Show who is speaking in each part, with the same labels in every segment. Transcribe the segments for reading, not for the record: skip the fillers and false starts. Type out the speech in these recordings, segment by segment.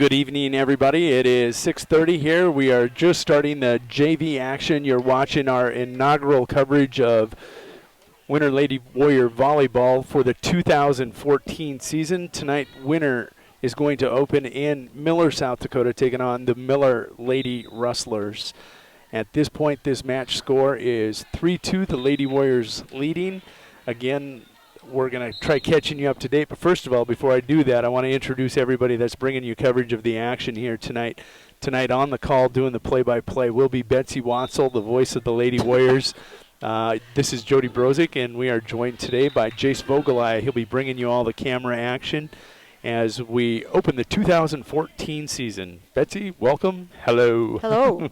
Speaker 1: Good evening, everybody. It is 6:30 here. We are just starting the JV action. You're watching our inaugural coverage of Winter Lady Warrior Volleyball for the 2014 season. Tonight, Winter is going to open in Miller, South Dakota, taking on the Miller Lady Rustlers. At this point, this match score is 3-2. The Lady Warriors leading. Again, we're going to try catching you up to date. But first of all, before I do that, I want to introduce everybody that's bringing you coverage of the action here tonight. Tonight on the call doing the play-by-play will be Betsy Watzel, the voice of the Lady Warriors. This is Jody Brozick, and we are joined today by Jace Vogelai. He'll be bringing you all the camera action as we open the 2014 season. Betsy, welcome. Hello.
Speaker 2: Hello.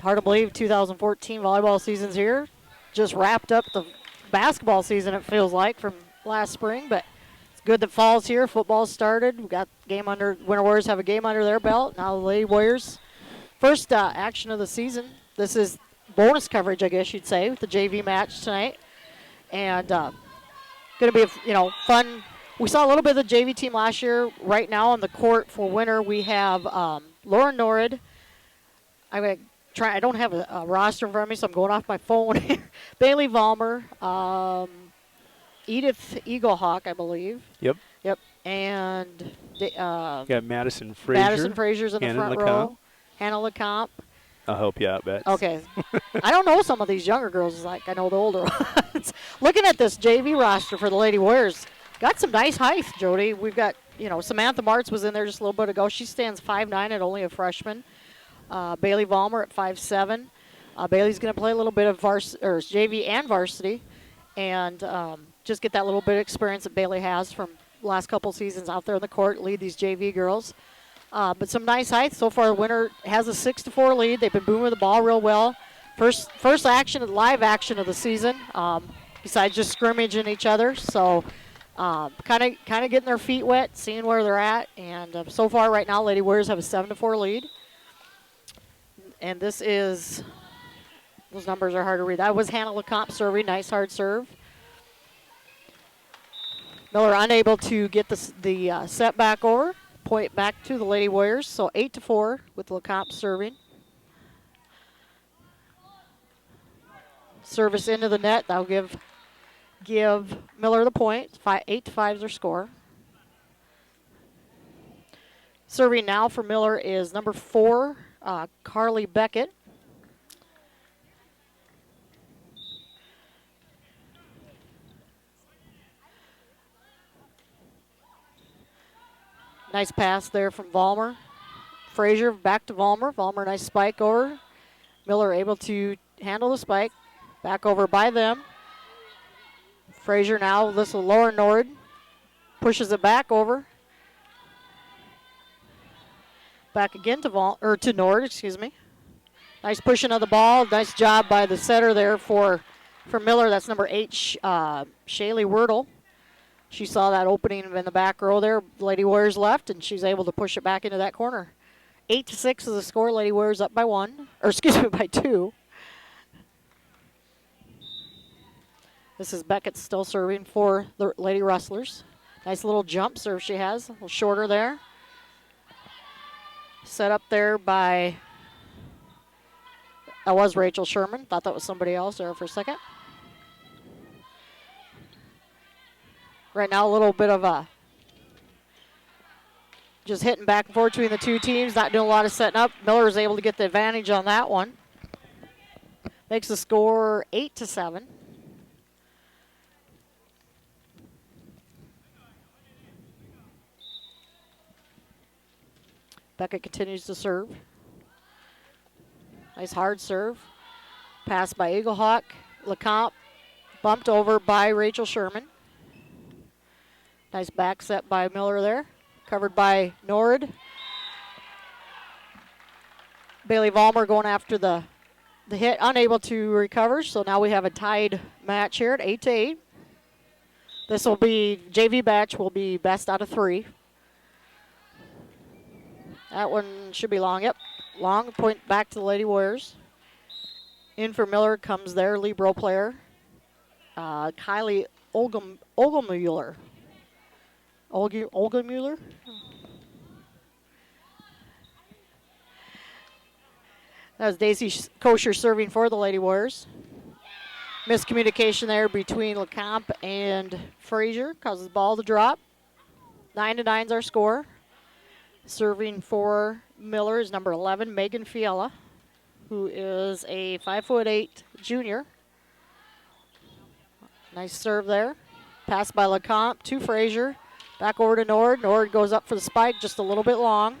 Speaker 2: Hard to believe 2014 volleyball season's here. Just wrapped up the basketball season, it feels like, from last spring, but it's good that fall's here. Football started. We got game under. Winter Warriors have a game under their belt. Now the Lady Warriors, first action of the season. This is bonus coverage, I guess you'd say, with the JV match tonight, and going to be fun. We saw a little bit of the JV team last year. Right now on the court for Winter, we have Lauren Norrid. I don't have a roster in front of me, so I'm going off my phone here. Bailey Vollmer, Edith Eaglehawk, I believe.
Speaker 1: Yep.
Speaker 2: And
Speaker 1: got Madison Frazier.
Speaker 2: Madison Frazier's in the front row. Hannah LeComte.
Speaker 1: I'll help you out, Bets.
Speaker 2: Okay. I don't know some of these younger girls like I know the older ones. Looking at this JV roster for the Lady Warriors, got some nice height, Jody. We've got, Samantha Martz was in there just a little bit ago. She stands 5'9" and only a freshman. Bailey Vollmer at 5'7". Bailey's going to play a little bit of JV and varsity, and just get that little bit of experience that Bailey has from the last couple seasons out there in the court, lead these JV girls. But some nice height. So far, Winter has a 6-4 lead. They've been booming the ball real well. First live action of the season, besides just scrimmaging each other. So kind of getting their feet wet, seeing where they're at. And so far right now, Lady Warriors have a 7-4 lead. And this is, those numbers are hard to read. That was Hannah LeComte serving, nice hard serve. Miller unable to get the set back over, point back to the Lady Warriors. So 8-4 with LeComte serving. Service into the net, that'll give Miller the point. 8-5 is their score. Serving now for Miller is number 4. Carly Beckett. Nice pass there from Vollmer. Frazier back to Vollmer. Vollmer, nice spike over. Miller able to handle the spike. Back over by them. Frazier now, this will lower Nord. Pushes it back over. Back again to Nord, excuse me. Nice pushing of the ball. Nice job by the setter there for Miller. That's number 8, Shaylee Wordle. She saw that opening in the back row there. Lady Warriors left, and she's able to push it back into that corner. 8-6 is the score. Lady Warriors up by 2. This is Beckett still serving for the Lady Rustlers. Nice little jump serve she has. A little shorter there. Set up there by, that was Rachel Sherman. Thought that was somebody else there for a second. Right now a little bit of just hitting back and forth between the two teams. Not doing a lot of setting up. Miller is able to get the advantage on that one. Makes the score 8-7. Beckett continues to serve. Nice hard serve. Pass by Eaglehawk. LeComte bumped over by Rachel Sherman. Nice back set by Miller there. Covered by Nord. Bailey Vollmer going after the hit. Unable to recover. So now we have a tied match here at 8-8. This will be, JV batch will be best out of 3. That one should be long. Yep. Long point back to the Lady Warriors. In for Miller comes their libero player, Kylie Olgemuller. Olgemuller? That was Daisy Kosher serving for the Lady Warriors. Miscommunication there between LeComte and Frazier causes the ball to drop. 9-9 is our score. Serving for Miller is number 11, Megan Fiala, who is a 5'8" junior. Nice serve there. Pass by LeComte to Frazier. Back over to Nord. Nord goes up for the spike, just a little bit long.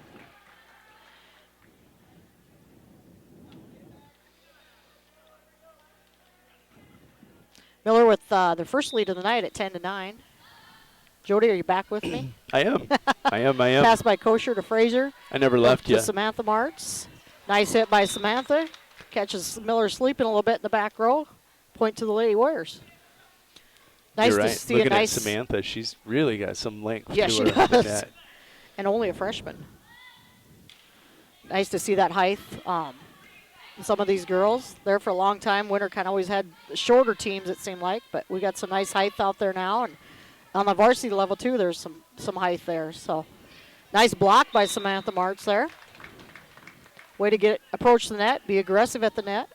Speaker 2: Miller with their first lead of the night at 10-9. Jody, are you back with me?
Speaker 1: I am. I am.
Speaker 2: Pass by Kosher to Frazier.
Speaker 1: I never left you.
Speaker 2: To Samantha Martz. Nice hit by Samantha. Catches Miller sleeping a little bit in the back row. Point to the Lady Warriors. Nice
Speaker 1: You're right.
Speaker 2: to see
Speaker 1: Looking
Speaker 2: a nice
Speaker 1: at Samantha, she's really got some length
Speaker 2: Yeah,
Speaker 1: to
Speaker 2: she
Speaker 1: her.
Speaker 2: does. And only a freshman. Nice to see that height. Some of these girls there for a long time. Winter kind of always had shorter teams, it seemed like, but we got some nice height out there now. And on the varsity level too, there's some height there. So nice block by Samantha Martz there. Way to approach the net, be aggressive at the net.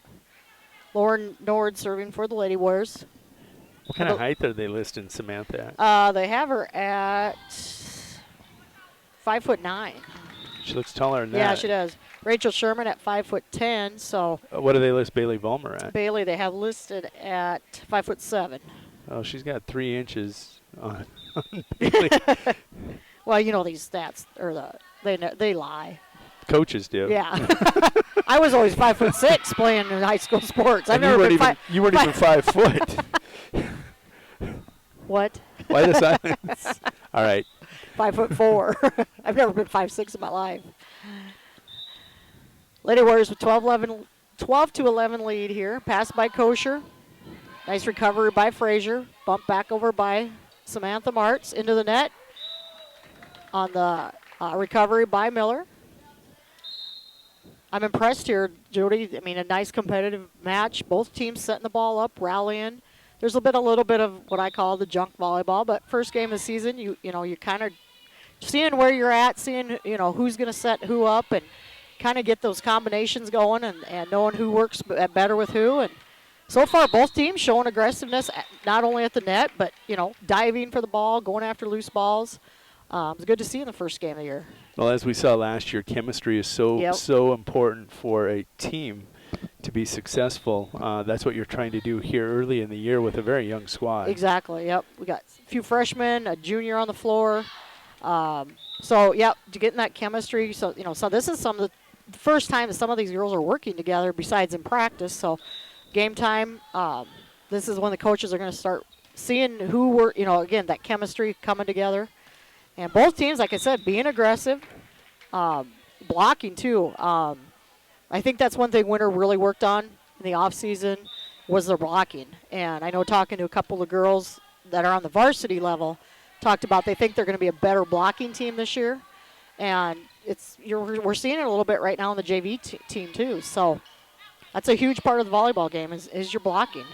Speaker 2: Lauren Nord serving for the Lady Warriors.
Speaker 1: What kind of height are they listing Samantha at?
Speaker 2: They have her at 5'9".
Speaker 1: She looks taller than that.
Speaker 2: Yeah, she does. Rachel Sherman at 5'10". So
Speaker 1: what do they list Bailey Vollmer at?
Speaker 2: Bailey they have listed at 5'7".
Speaker 1: Oh, she's got 3 inches on Bailey.
Speaker 2: Well, you know these stats they lie.
Speaker 1: Coaches do.
Speaker 2: Yeah. I was always 5'6" playing in high school sports. I've never been
Speaker 1: you weren't even 5 foot.
Speaker 2: What?
Speaker 1: Why the silence? All right.
Speaker 2: 5'4". I've never been 5'6" in my life. Lady Warriors with 12-11 lead here. Pass by Kosher. Nice recovery by Frazier. Bump back over by Samantha Martz into the net. On the recovery by Miller. I'm impressed here, Jody. I mean, a nice competitive match. Both teams setting the ball up, rallying. There's a little bit of what I call the junk volleyball, but first game of the season, you kind of seeing where you're at, seeing who's going to set who up, and kind of get those combinations going, and knowing who works better with who. And so far, both teams showing aggressiveness, not only at the net, but diving for the ball, going after loose balls. It's good to see in the first game of the year.
Speaker 1: Well, as we saw last year, chemistry is so important for a team to be successful. That's what you're trying to do here early in the year with a very young squad.
Speaker 2: Exactly, yep. We got a few freshmen, a junior on the floor. So, yep, to get in that chemistry. So, so this is some of the first time that some of these girls are working together besides in practice. So, game time, this is when the coaches are going to start seeing who we're, again, that chemistry coming together. And both teams, like I said, being aggressive, blocking too. I think that's one thing Winter really worked on in the offseason was their blocking. And I know talking to a couple of girls that are on the varsity level talked about they think they're going to be a better blocking team this year. And we're seeing it a little bit right now in the JV team too. So that's a huge part of the volleyball game is your blocking.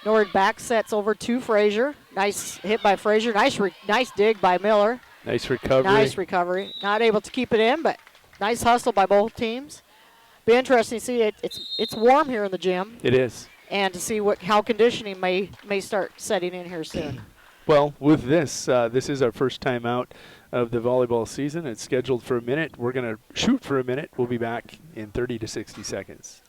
Speaker 2: Nord back sets over to Frazier. Nice hit by Frazier. Nice dig by Miller.
Speaker 1: Nice recovery.
Speaker 2: Nice recovery. Not able to keep it in, but nice hustle by both teams. Be interesting to see it's warm here in the gym.
Speaker 1: It is.
Speaker 2: And to see how conditioning may start setting in here soon.
Speaker 1: Well, with this is our first time out of the volleyball season. It's scheduled for a minute. We're going to shoot for a minute. We'll be back in 30 to 60 seconds.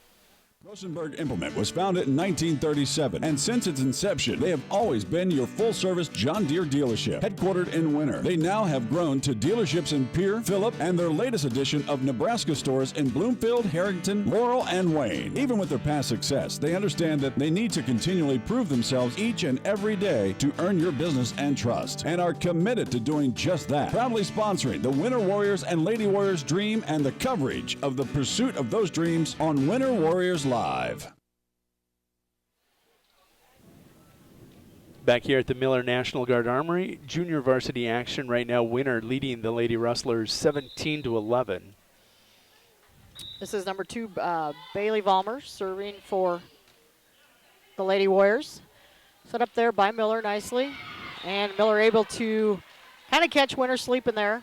Speaker 3: Grossenburg Implement was founded in 1937, and since its inception, they have always been your full-service John Deere dealership. Headquartered in Winter, they now have grown to dealerships in Pierre, Phillip, and their latest edition of Nebraska stores in Bloomfield, Harrington, Laurel, and Wayne. Even with their past success, they understand that they need to continually prove themselves each and every day to earn your business and trust, and are committed to doing just that. Proudly sponsoring the Winter Warriors and Lady Warriors dream and the coverage of the pursuit of those dreams on Winter Warriors Live.
Speaker 1: Back here at the Miller National Guard Armory, junior varsity action right now. Winter leading the Lady Rustlers 17-11.
Speaker 2: This is number 2, Bailey Vollmer, serving for the Lady Warriors. Set up there by Miller nicely. And Miller able to kind of catch Winter sleeping there.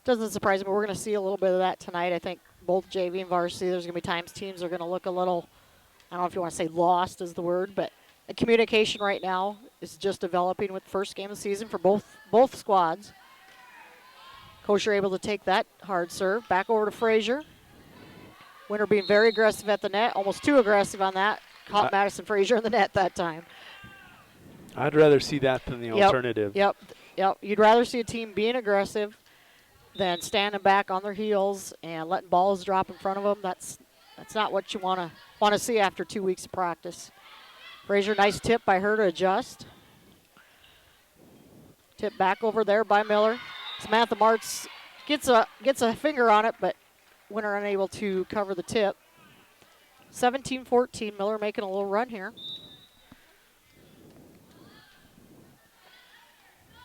Speaker 2: Doesn't surprise me. We're going to see a little bit of that tonight. I think both JV and varsity, there's going to be times teams are going to look a little, I don't know if you want to say lost is the word, but the communication right now is just developing with the first game of the season for both squads. Kucera able to take that hard serve. Back over to Frazier. Winner being very aggressive at the net, almost too aggressive on that. Caught Madison Frazier in the net that time.
Speaker 1: I'd rather see that than the alternative.
Speaker 2: Yep. You'd rather see a team being aggressive than standing back on their heels and letting balls drop in front of them. That's not what you want to see after 2 weeks of practice. Frazier, nice tip by her to adjust. Tip back over there by Miller. Samantha Martz gets a finger on it, but Winner unable to cover the tip. 17-14, Miller making a little run here.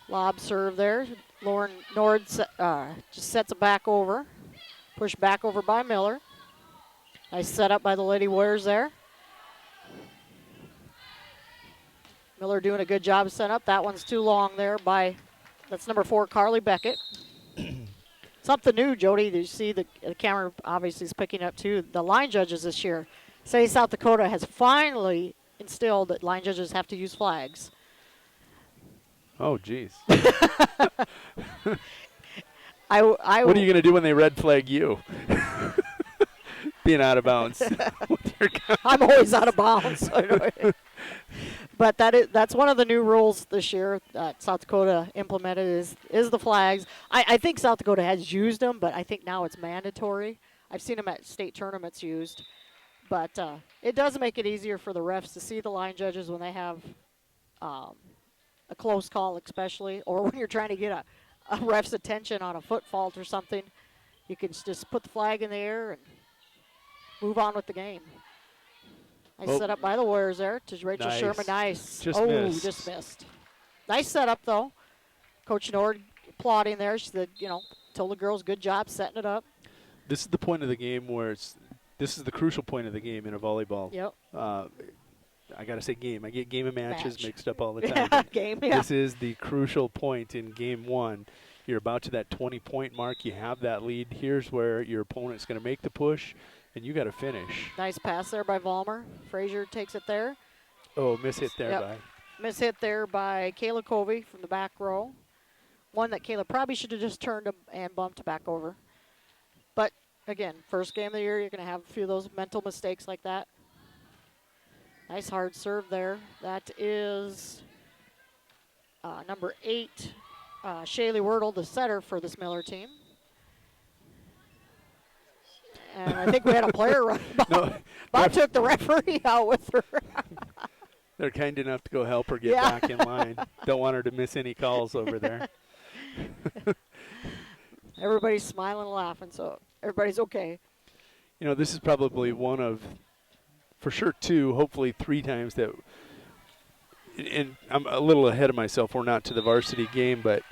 Speaker 2: Lob serve there. Lauren Nord just sets it back over. Pushed back over by Miller. Nice setup by the Lady Warriors there. Miller doing a good job of setting up. That one's too long there by, that's number 4, Carly Beckett. Something new, Jody. You see the camera obviously is picking up too. The line judges this year say South Dakota has finally instilled that line judges have to use flags.
Speaker 1: Oh, geez.
Speaker 2: What
Speaker 1: are you going to do when they red flag you? Being out of bounds.
Speaker 2: I'm always out of bounds. But that's one of the new rules this year that South Dakota implemented is the flags. I think South Dakota has used them, but I think now it's mandatory. I've seen them at state tournaments used. But it does make it easier for the refs to see the line judges when they have a close call especially, or when you're trying to get a ref's attention on a foot fault or something. You can just put the flag in the air and move on with the game. Nice setup by the Warriors there to Rachel Sherman. Nice. Just missed. Nice setup, though. Coach Nord applauding there. She said, told the girls, good job setting it up.
Speaker 1: This is the point of the game where this is the crucial point of the game in a volleyball.
Speaker 2: Yep.
Speaker 1: I got to say game. I get game and matches mixed up all the time.
Speaker 2: Game, yeah.
Speaker 1: This is the crucial point in game 1. You're about to that 20-point mark. You have that lead. Here's where your opponent's going to make the push, and you got to finish.
Speaker 2: Nice pass there by Vollmer. Frazier takes it there.
Speaker 1: Oh, miss-hit there by.
Speaker 2: Miss-hit there by Kayla Covey from the back row. One that Kayla probably should have just turned and bumped back over. But, again, first game of the year, you're going to have a few of those mental mistakes like that. Nice hard serve there. That is number 8, Shaylee Wordle, the setter for this Miller team. And I think we had a player run. Bob took the referee out with her.
Speaker 1: They're kind enough to go help her get back in line. Don't want her to miss any calls over there.
Speaker 2: Everybody's smiling and laughing, so everybody's okay.
Speaker 1: This is probably one of, for sure 2, hopefully 3 times that, and I'm a little ahead of myself, we're not to the varsity game, but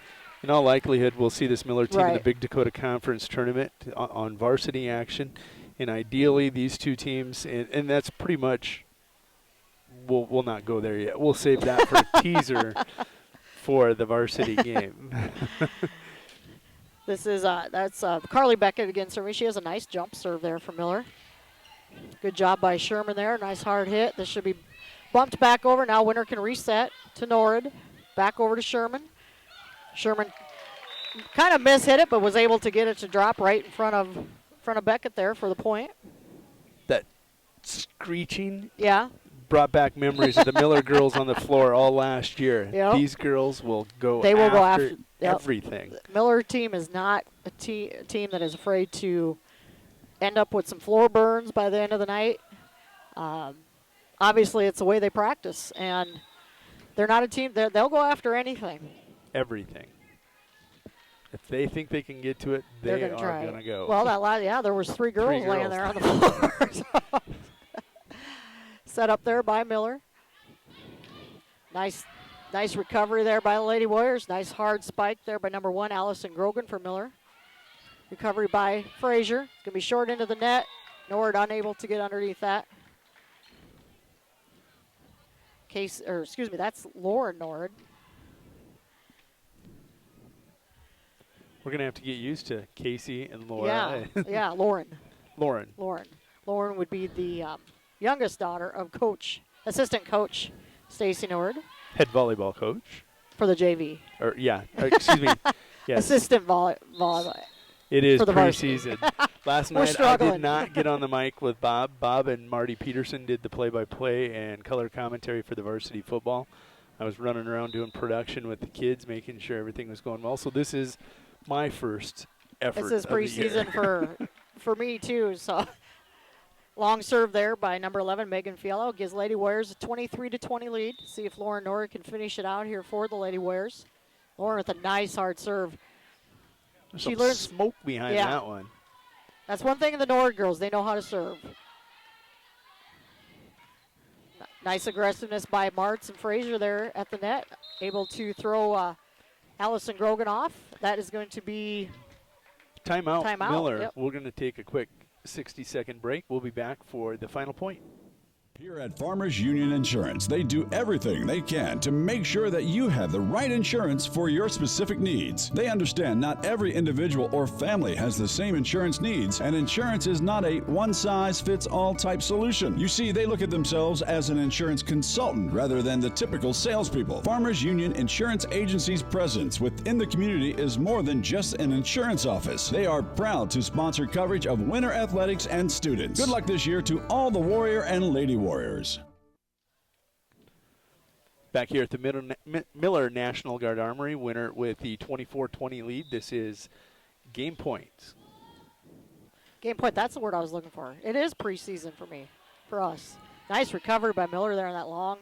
Speaker 1: in all likelihood we'll see this Miller team in the Big Dakota Conference tournament on varsity action. And ideally these 2 teams, and that's pretty much, we'll not go there yet. We'll save that for a teaser for the varsity game.
Speaker 2: This is that's Carly Beckett against serving. She has a nice jump serve there for Miller. Good job by Sherman there. Nice hard hit. This should be bumped back over. Now Winner can reset to Nord. Back over to Sherman. Sherman kind of mishit it, but was able to get it to drop right in front of Beckett there for the point.
Speaker 1: That screeching
Speaker 2: brought
Speaker 1: back memories of the Miller girls on the floor all last year.
Speaker 2: Yep.
Speaker 1: These girls will go after everything.
Speaker 2: The Miller team is not a team that is afraid to end up with some floor burns by the end of the night. Obviously, it's the way they practice, and they're not a team. They'll go after anything.
Speaker 1: Everything. If they think they can get to it, they are going to go.
Speaker 2: Well, there was 3 girls laying there on the floor. So. Set up there by Miller. Nice recovery there by the Lady Warriors. Nice hard spike there by number 1, Allison Grogan for Miller. Recovery by Frazier. It's going to be short into the net. Nord unable to get underneath that. That's Lauren Nord.
Speaker 1: We're going to have to get used to Casey and Laura.
Speaker 2: Yeah, yeah, Lauren.
Speaker 1: Lauren.
Speaker 2: Lauren would be the youngest daughter of assistant coach Stacy Nord
Speaker 1: Head volleyball coach.
Speaker 2: for the JV.
Speaker 1: Excuse me. Yes.
Speaker 2: Assistant volleyball.
Speaker 1: It is
Speaker 2: for the varsity.
Speaker 1: preseason. Last
Speaker 2: We're
Speaker 1: night I
Speaker 2: struggling.
Speaker 1: did not get on the mic with Bob. Bob and Marty Peterson did the play-by-play and color commentary for the varsity football. I was running around doing production with the kids, making sure everything was going well. So this is my first effort.
Speaker 2: This is
Speaker 1: of the year.
Speaker 2: preseason for me too. So long serve there by number 11 Megan Fiello gives Lady Warriors a 23-20 lead. See if Lauren Nora can finish it out here for the Lady Warriors. Lauren with a nice hard serve.
Speaker 1: There's
Speaker 2: She
Speaker 1: some
Speaker 2: learns
Speaker 1: smoke behind that one.
Speaker 2: That's one thing in the Nord girls. They know how to serve. Nice aggressiveness by Martz and Frazier there at the net. Able to throw Allison Grogan off. That is going to be
Speaker 1: Timeout. Miller.
Speaker 2: Yep.
Speaker 1: We're going to take a quick 60-second break. We'll be back for the final point.
Speaker 3: Here at Farmers Union Insurance, they do everything they can to make sure that you have the right insurance for your specific needs. They understand not every individual or family has the same insurance needs, and insurance is not a one-size-fits-all type solution. You see, they look at themselves as an insurance consultant rather than the typical salespeople. Farmers Union Insurance Agency's presence within the community is more than just an insurance office. They are proud to sponsor coverage of winter athletics and students. Good luck this year to all the Warrior and Lady Warriors.
Speaker 1: Back here at the Miller National Guard Armory, winner with the 24-20 lead. This is game point.
Speaker 2: Game point, that's the word I was looking for. It is preseason for us. Nice recovery by Miller there on that long,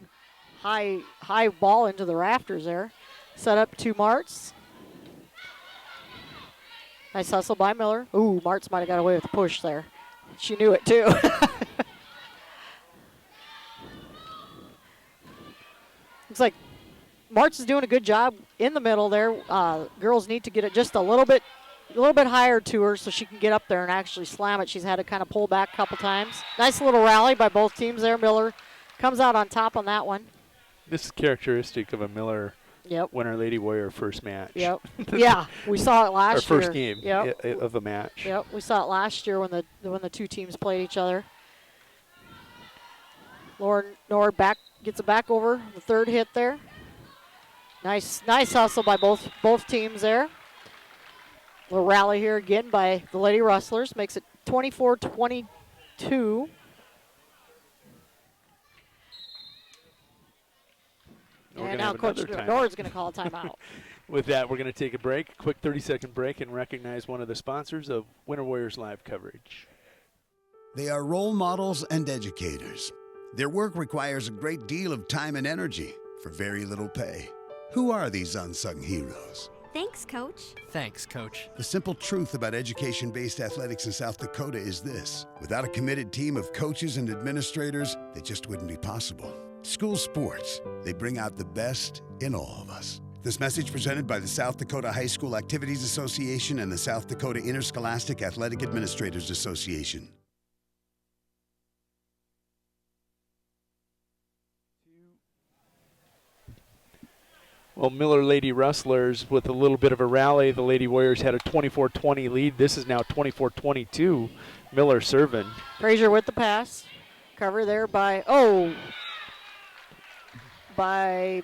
Speaker 2: high ball into the rafters there. Set up to Martz. Nice hustle by Miller. Ooh, Martz might have got away with the push there. She knew it too. Looks like Martz is doing a good job in the middle there. Girls need to get it just a little bit higher to her so she can get up there and actually slam it. She's had to kind of pull back a couple times. Nice little rally by both teams there. Miller comes out on top on that one.
Speaker 1: This is characteristic of a Miller winner Lady Warrior first match.
Speaker 2: Yep. Yeah, we saw it last year.
Speaker 1: Or first game of a match.
Speaker 2: Yep, we saw it last year when the two teams played each other. Lauren Nord gets it back over the third hit there. Nice hustle by both teams there. Little rally here again by the Lady Rustlers. Makes it 24-22. And now Coach Nord's going to call a timeout.
Speaker 1: With that, we're going to take a break, a quick 30-second break, and recognize one of the sponsors of Winter Warriors Live coverage.
Speaker 4: They are role models and educators. Their work requires a great deal of time and energy for very little pay. Who are these unsung heroes?
Speaker 5: Thanks, Coach.
Speaker 6: Thanks, Coach.
Speaker 4: The simple truth about education-based athletics in South Dakota is this: without a committed team of coaches and administrators, it just wouldn't be possible. School sports, they bring out the best in all of us. This message presented by the South Dakota High School Activities Association and the South Dakota Interscholastic Athletic Administrators Association.
Speaker 1: Well, Miller Lady Rustlers with a little bit of a rally. The Lady Warriors had a 24-20 lead. This is now 24-22. Miller serving.
Speaker 2: Frazier with the pass. Cover there by I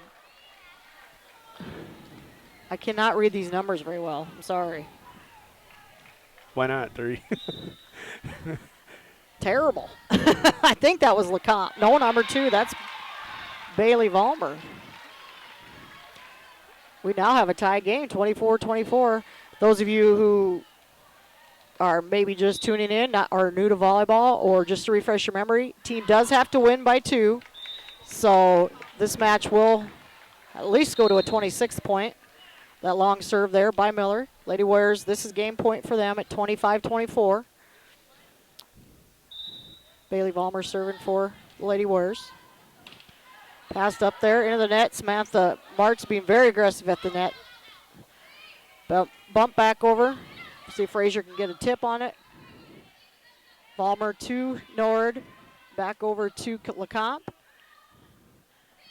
Speaker 2: cannot read these numbers very well. I'm sorry.
Speaker 1: Why not? 3.
Speaker 2: Terrible. I think that was Lecomte. No, number 2. That's Bailey Vollmer. We now have a tie game, 24-24. Those of you who are maybe just tuning in, or new to volleyball, or just to refresh your memory, team does have to win by 2. So this match will at least go to a 26th point. That long serve there by Miller. Lady Warriors, this is game point for them at 25-24. Bailey Vollmer serving for the Lady Warriors. Passed up there into the net. Samantha Martz being very aggressive at the net. Bump back over. See if Frazier can get a tip on it. Vollmer to Nord. Back over to Lecomte.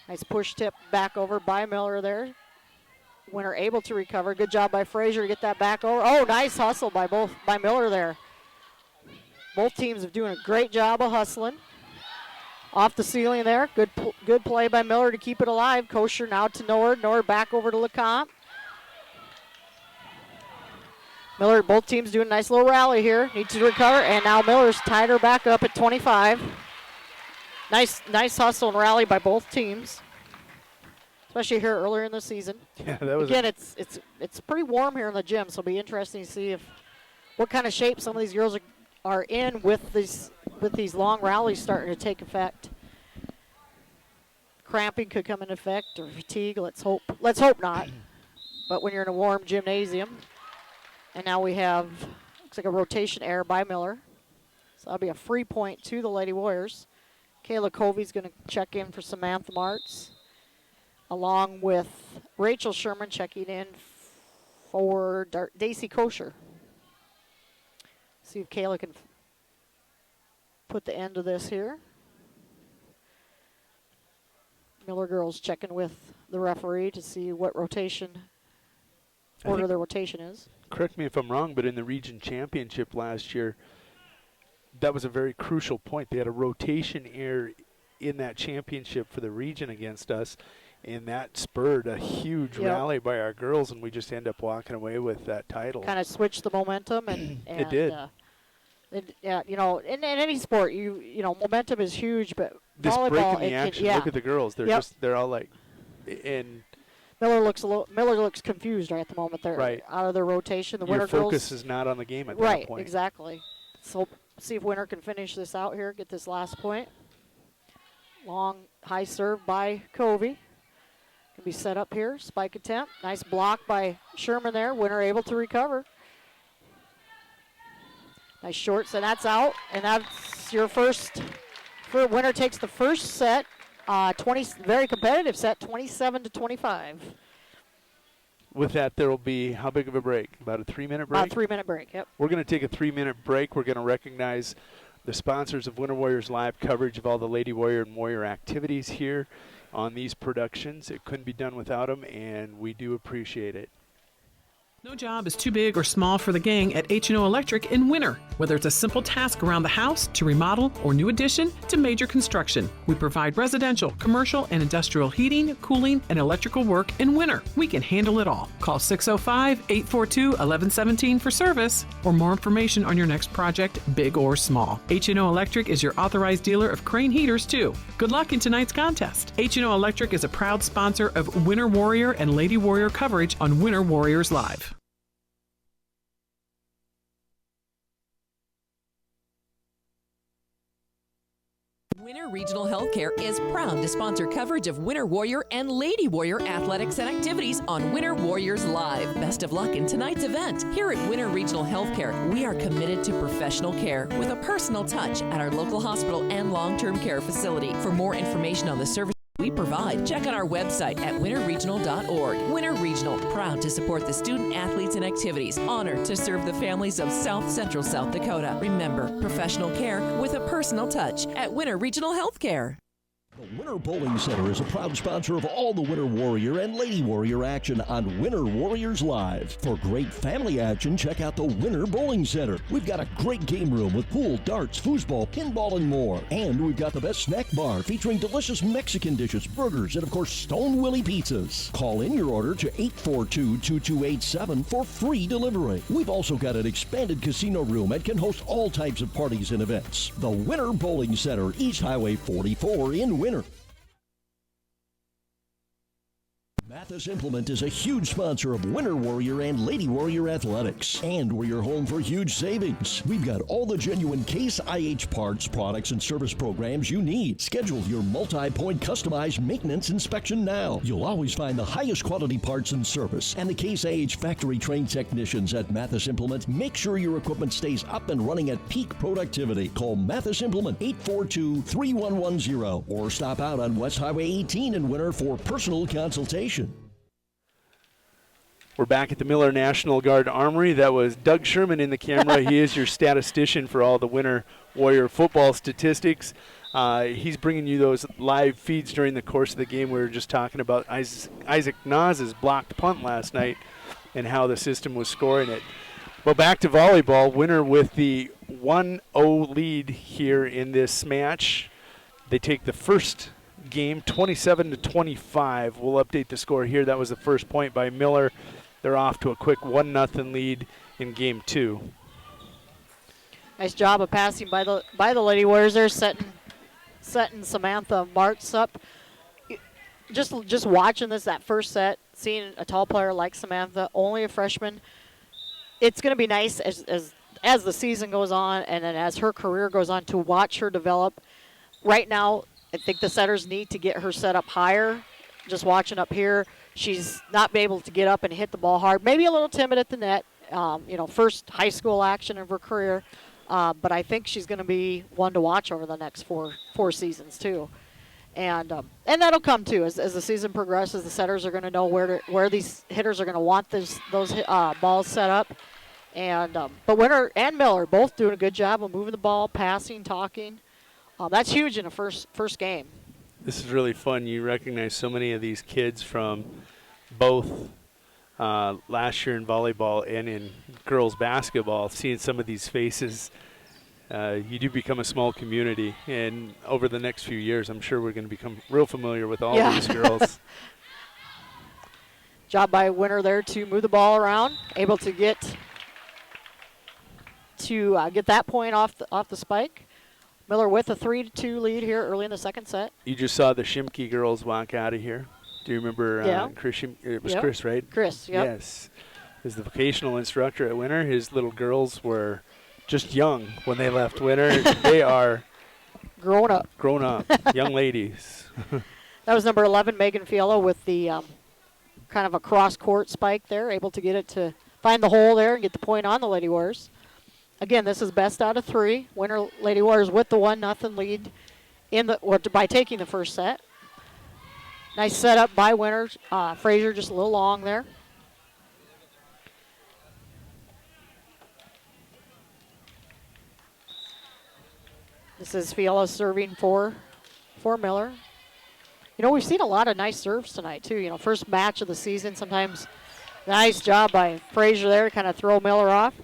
Speaker 2: Nice push tip back over by Miller there. Winner able to recover. Good job by Frazier to get that back over. Oh, nice hustle by Miller there. Both teams are doing a great job of hustling. Off the ceiling there. Good play by Miller to keep it alive. Kosher now to Nord. Nord back over to LeCompte. Miller, both teams doing a nice little rally here. Need to recover, and now Miller's tied her back up at 25. Nice hustle and rally by both teams, especially here earlier in the season.
Speaker 1: Yeah, that was
Speaker 2: again. It's pretty warm here in the gym, so it'll be interesting to see what kind of shape some of these girls are in with these long rallies starting to take effect. Cramping could come into effect, or fatigue. Let's hope not. But when you're in a warm gymnasium. And now we have, looks like a rotation error by Miller. So that'll be a free point to the Lady Warriors. Kayla Covey's going to check in for Samantha Martz, along with Rachel Sherman checking in for Daisy Kosher. See if Kayla can put the end to this here. Miller girls checking with the referee to see what order the rotation is.
Speaker 1: Correct me if I'm wrong, but in the region championship last year, that was a very crucial point. They had a rotation error in that championship for the region against us, and that spurred a huge rally by our girls, and we just end up walking away with that title.
Speaker 2: Kind of switched the momentum, and
Speaker 1: it did.
Speaker 2: Yeah, in any sport, momentum is huge, but
Speaker 1: this
Speaker 2: volleyball,
Speaker 1: break in the action. Look at the girls; they're all like, and
Speaker 2: Miller looks confused right at the moment. They're out of their rotation. The Winter
Speaker 1: focus
Speaker 2: girls
Speaker 1: is not on the game at that point.
Speaker 2: Right, exactly. So see if Winter can finish this out here, get this last point. Long high serve by Covey. Can be set up here. Spike attempt. Nice block by Sherman there. Winter able to recover. Nice shorts, and that's out. And that's your first. Winter takes the first set. 20, very competitive set, 27-25.
Speaker 1: With that, there will be how big of a break? About a 3-minute break?
Speaker 2: About a 3-minute break, yep.
Speaker 1: We're going to take a 3-minute break. We're going to recognize the sponsors of Winter Warriors Live coverage of all the Lady Warrior and Warrior activities here on these productions. It couldn't be done without them, and we do appreciate it.
Speaker 5: No job is too big or small for the gang at H&O Electric in winter. Whether it's a simple task around the house, to remodel, or new addition, to major construction, we provide residential, commercial, and industrial heating, cooling, and electrical work in winter. We can handle it all. Call 605-842-1117 for service or more information on your next project, big or small. H&O Electric is your authorized dealer of Crane heaters, too. Good luck in tonight's contest. H&O Electric is a proud sponsor of Winter Warrior and Lady Warrior coverage on Winter Warriors Live.
Speaker 6: Winter Regional Healthcare is proud to sponsor coverage of Winter Warrior and Lady Warrior athletics and activities on Winter Warriors Live. Best of luck in tonight's event. Here at Winter Regional Healthcare, we are committed to professional care with a personal touch at our local hospital and long-term care facility. For more information on the service we provide, check out our website at winterregional.org. Winter Regional, proud to support the student athletes and activities. Honored to serve the families of South Central South Dakota. Remember, professional care with a personal touch at Winter Regional Healthcare.
Speaker 7: The Winter Bowling Center is a proud sponsor of all the Winter Warrior and Lady Warrior action on Winter Warriors Live. For great family action, check out the Winter Bowling Center. We've got a great game room with pool, darts, foosball, pinball, and more. And we've got the best snack bar featuring delicious Mexican dishes, burgers, and of course, Stone Willie pizzas. Call in your order to 842-2287 for free delivery. We've also got an expanded casino room that can host all types of parties and events. The Winter Bowling Center, East Highway 44 in Winter. Mathis Implement is a huge sponsor of Winter Warrior and Lady Warrior athletics, and we're your home for huge savings. We've got all the genuine Case IH parts, products, and service programs you need. Schedule your multi-point customized maintenance inspection now. You'll always find the highest quality parts and service, and the Case IH factory-trained technicians at Mathis Implement make sure your equipment stays up and running at peak productivity. Call Mathis Implement 842-3110 or stop out on West Highway 18 in Winter for personal consultation.
Speaker 1: We're back at the Miller National Guard Armory. That was Doug Sherman in the camera. He is your statistician for all the Winter Warrior football statistics. He's bringing you those live feeds during the course of the game. We were just talking about Isaac Naz's blocked punt last night and how the system was scoring it. Well, back to volleyball. Winner with the 1-0 lead here in this match. They take the first game 27-25. We'll update the score here. That was the first point by Miller. They're off to a quick 1-0 lead in game 2.
Speaker 2: Nice job of passing by the Lady Warriors there, setting Samantha Martz up. Just watching that first set, seeing a tall player like Samantha, only a freshman. It's going to be nice as the season goes on and then as her career goes on to watch her develop. Right now, I think the setters need to get her set up higher. Just watching up here, she's not been able to get up and hit the ball hard. Maybe a little timid at the net. First high school action of her career. But I think she's going to be one to watch over the next four seasons too. And that'll come too as the season progresses. The setters are going to know where these hitters are going to want those balls set up. And but Winter and Miller both doing a good job of moving the ball, passing, talking. That's huge in a first game.
Speaker 1: This is really fun. You recognize so many of these kids from both last year in volleyball and in girls basketball. Seeing some of these faces, you do become a small community. And over the next few years, I'm sure we're going to become real familiar with all these girls.
Speaker 2: Job by Winter there to move the ball around, able to get that point off the spike. Miller with a 3-2 lead here early in the second set.
Speaker 1: You just saw the Shimke girls walk out of here. Do you remember Chris? It was Chris, right?
Speaker 2: Chris, yep.
Speaker 1: Yes. As the vocational instructor at Winter, his little girls were just young when they left Winter. They are
Speaker 2: grown up,
Speaker 1: young ladies.
Speaker 2: That was number 11, Megan Fiello, with the kind of a cross-court spike there, able to get it to find the hole there and get the point on the Lady Warriors. Again, this is best out of 3. Winter Lady Warriors with the 1-0 lead by taking the first set. Nice setup by Winter. Frazier just a little long there. This is Fiala serving for Miller. We've seen a lot of nice serves tonight, too. First match of the season. Sometimes nice job by Frazier there to kind of throw Miller off.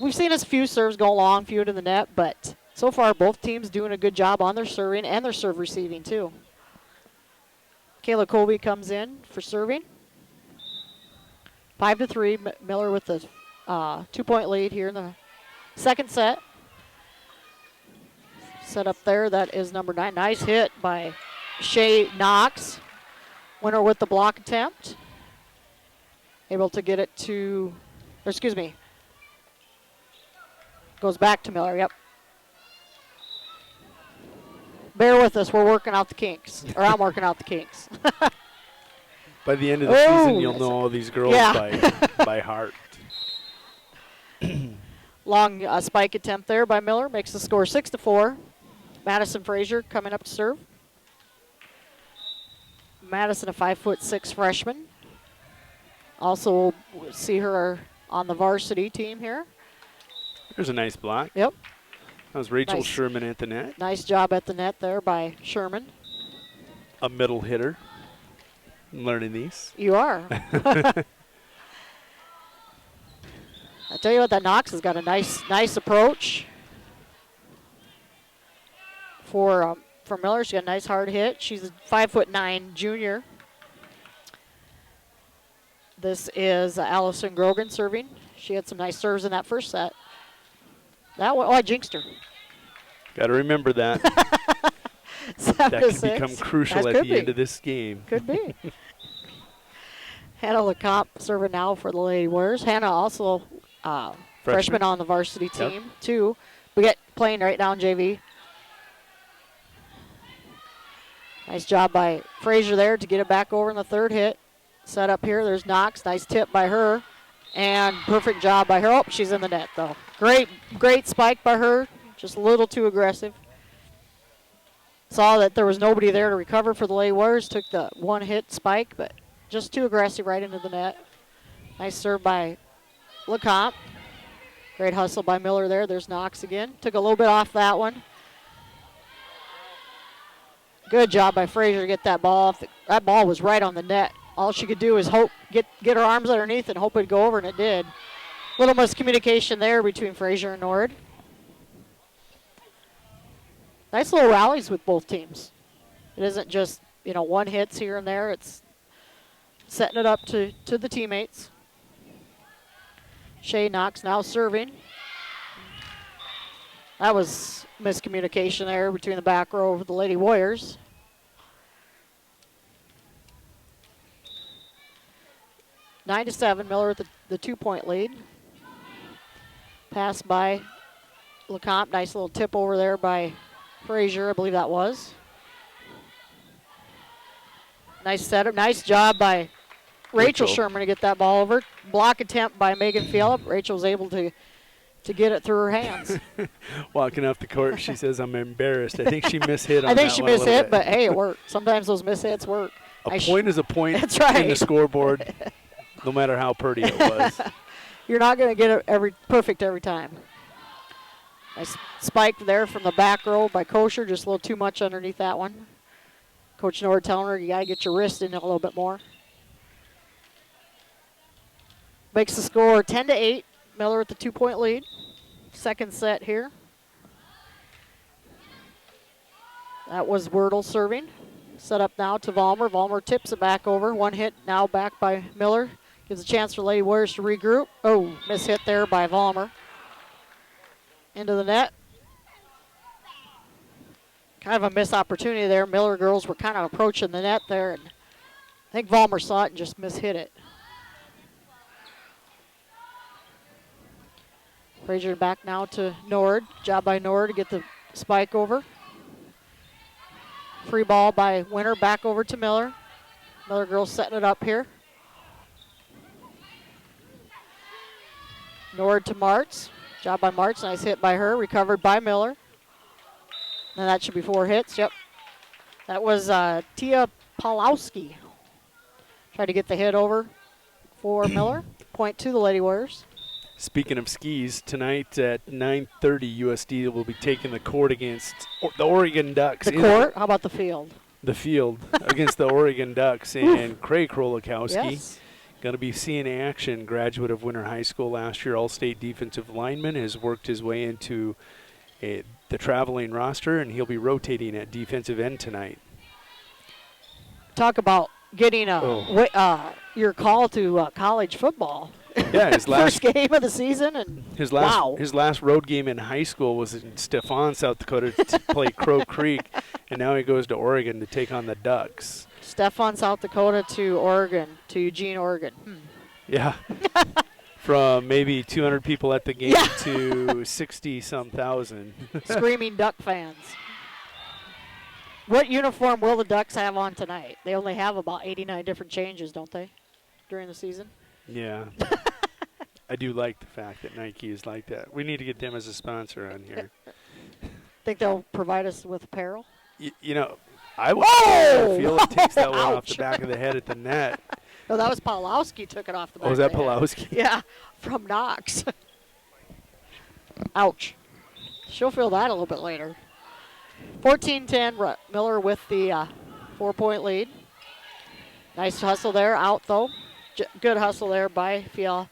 Speaker 2: We've seen a few serves go long, few into the net, but so far both teams doing a good job on their serving and their serve receiving, too. Kayla Colby comes in for serving. 5-3, Miller with the 2-point lead here in the second set. Set up there, that is number 9. Nice hit by Shay Knox. Winner with the block attempt. Able to get it to, goes back to Miller, yep. Bear with us, we're working out the kinks. Or I'm working out the kinks.
Speaker 1: By the end of the season, you'll know all these girls by heart.
Speaker 2: Long spike attempt there by Miller. Makes the score 6-4. Madison Frazier coming up to serve. Madison, a 5'6" freshman. Also, we'll see her on the varsity team here.
Speaker 1: There's a nice block.
Speaker 2: Yep.
Speaker 1: That was Rachel Sherman at the net.
Speaker 2: Nice job at the net there by Sherman.
Speaker 1: A middle hitter. I'm learning these.
Speaker 2: You are. I tell you what, that Knox has got a nice approach for Miller. She got a nice hard hit. She's a 5'9" junior. This is Allison Grogan serving. She had some nice serves in that first set. That one, I jinxed her.
Speaker 1: Got to remember that. That could become crucial at the end of this game.
Speaker 2: Could be. Hannah Lecomte serving now for the Lady Warriors. Hannah also freshman on the varsity team, too. We get playing right now in JV. Nice job by Frazier there to get it back over in the third hit. Set up here. There's Knox. Nice tip by her. And perfect job by her. Oh, she's in the net, though. Great spike by her. Just a little too aggressive. Saw that there was nobody there to recover for the Lady Warriors. Took the one-hit spike, but just too aggressive right into the net. Nice serve by Lecomte. Great hustle by Miller there. There's Knox again. Took a little bit off that one. Good job by Frazier to get that ball off. That ball was right on the net. All she could do is hope, get her arms underneath and hope it'd go over, and it did. Little miscommunication there between Frazier and Nord. Nice little rallies with both teams. It isn't just, one hits here and there. It's setting it up to the teammates. Shea Knox now serving. That was miscommunication there between the back row of the Lady Warriors. 9-7, Miller with the 2-point lead. Pass by LeCompte. Nice little tip over there by Frazier, I believe that was. Nice setup. Nice job by Rachel Sherman to get that ball over. Block attempt by Megan Phillip. Rachel was able to get it through her hands.
Speaker 1: Walking off the court, she says, I'm embarrassed. I think she mishit on that.
Speaker 2: I think she
Speaker 1: one a little
Speaker 2: mishit,
Speaker 1: bit.
Speaker 2: but hey, it worked. Sometimes those mishits work.
Speaker 1: A point is a point
Speaker 2: That's right.
Speaker 1: in the scoreboard, no matter how pretty it was.
Speaker 2: You're not going to get it perfect every time. Nice spike there from the back row by Kosher, just a little too much underneath that one. Coach Nord telling her you got to get your wrist in a little bit more. Makes the score 10-8. Miller with the 2-point lead. Second set here. That was Wordle serving. Set up now to Vollmer. Vollmer tips it back over. One hit now back by Miller. Gives a chance for Lady Warriors to regroup. Oh, miss hit there by Vollmer. Into the net. Kind of a missed opportunity there. Miller girls were kind of approaching the net there, and I think Vollmer saw it and just mishit it. Frazier back now to Nord. Job by Nord to get the spike over. Free ball by Winter back over to Miller. Miller girls setting it up here. Nord to Martz. Job by Martz. Nice hit by her. Recovered by Miller. And that should be 4 hits. Yep. That was Tia Pawlowski. Tried to get the hit over for Miller. Point to the Lady Warriors.
Speaker 1: Speaking of skis, tonight at 9:30, USD will be taking the court against the Oregon Ducks.
Speaker 2: The court? How about the field?
Speaker 1: The field against the Oregon Ducks and Craig Krolikowski.
Speaker 2: Yes.
Speaker 1: Going to be seeing action. Graduate of Winter High School last year, all-state defensive lineman, has worked his way into the traveling roster, and he'll be rotating at defensive end tonight.
Speaker 2: Talk about getting your call to college football.
Speaker 1: Yeah, his last
Speaker 2: first game of the season, and
Speaker 1: his last road game in high school was in Stefan, South Dakota, to play Crow Creek, and now he goes to Oregon to take on the Ducks.
Speaker 2: Stefan, South Dakota to Oregon, to Eugene, Oregon.
Speaker 1: Yeah. From maybe 200 people at the game to 60-some thousand.
Speaker 2: Screaming Duck fans. What uniform will the Ducks have on tonight? They only have about 89 different changes, don't they, during the season?
Speaker 1: Yeah. I do like the fact that Nike is like that. We need to get them as a sponsor on here.
Speaker 2: Think they'll provide us with apparel?
Speaker 1: I feel it takes that one off the back of the head at the net.
Speaker 2: No, that was Pawlowski took it off the back.
Speaker 1: Oh, was that Pawlowski?
Speaker 2: Yeah, from Knox. Ouch. She'll feel that a little bit later. 14-10, Miller with the 4-point lead. Nice hustle there, out though. Good hustle there by Fiala.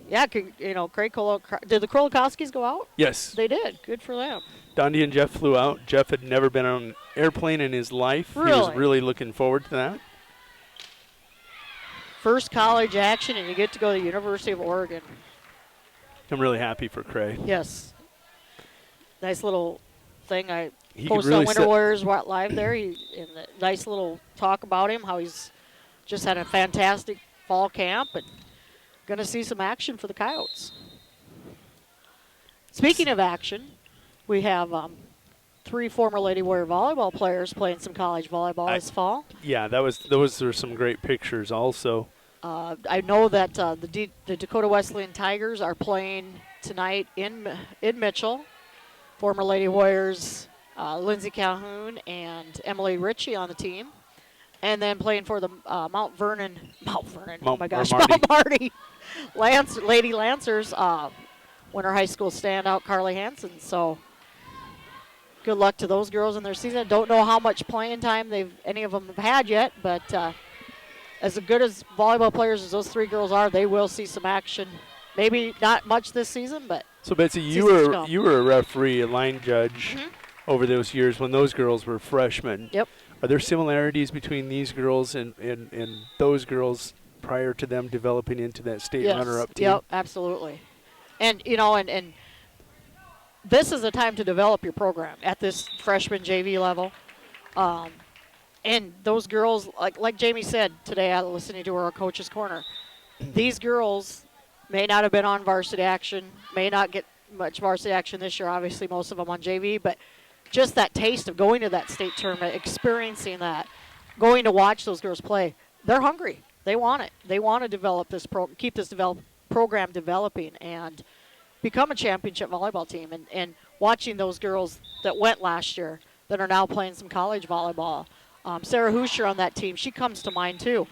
Speaker 2: Yeah, Craig did the Krolikowskis go out?
Speaker 1: Yes.
Speaker 2: They did. Good for them.
Speaker 1: Dondi and Jeff flew out. Jeff had never been on an airplane in his life.
Speaker 2: Really?
Speaker 1: He was really looking forward to that.
Speaker 2: First college action, and you get to go to the University of Oregon.
Speaker 1: I'm really happy for Craig.
Speaker 2: Yes. Nice little thing I
Speaker 1: He
Speaker 2: posted
Speaker 1: really
Speaker 2: on Winter Warriors Live there. Nice little talk about him, how he's just had a fantastic fall camp and going to see some action for the Coyotes. Speaking of action, we have 3 former Lady Warrior volleyball players playing some college volleyball this fall.
Speaker 1: Yeah, those are some great pictures also.
Speaker 2: I know that the Dakota Wesleyan Tigers are playing tonight in Mitchell. Former Lady Warriors Lindsay Calhoun and Emily Ritchie on the team. And then playing for the Mount Vernon, oh my gosh, Mount Marty Lady Lancers, Winter High School standout Carly Hansen. So good luck to those girls in their season. Don't know how much playing time any of them have had yet, but as good as volleyball players as those 3 girls are, they will see some action. Maybe not much this season, but
Speaker 1: so Betsy, you were a referee, a line judge over those years when those girls were freshmen.
Speaker 2: Yep.
Speaker 1: Are there similarities between these girls and those girls prior to them developing into that state runner-up team?
Speaker 2: Yep, absolutely. And and this is a time to develop your program at this freshman JV level. And those girls, like Jamie said today, I was listening to her Coach's Corner. These girls may not have been on varsity action, may not get much varsity action this year, obviously most of them on JV, but just that taste of going to that state tournament, experiencing that, going to watch those girls play, they're hungry. They want it. They want to develop this keep this program developing and become a championship volleyball team. And watching those girls that went last year that are now playing some college volleyball. Sarah Hoosier on that team, she comes to mind too.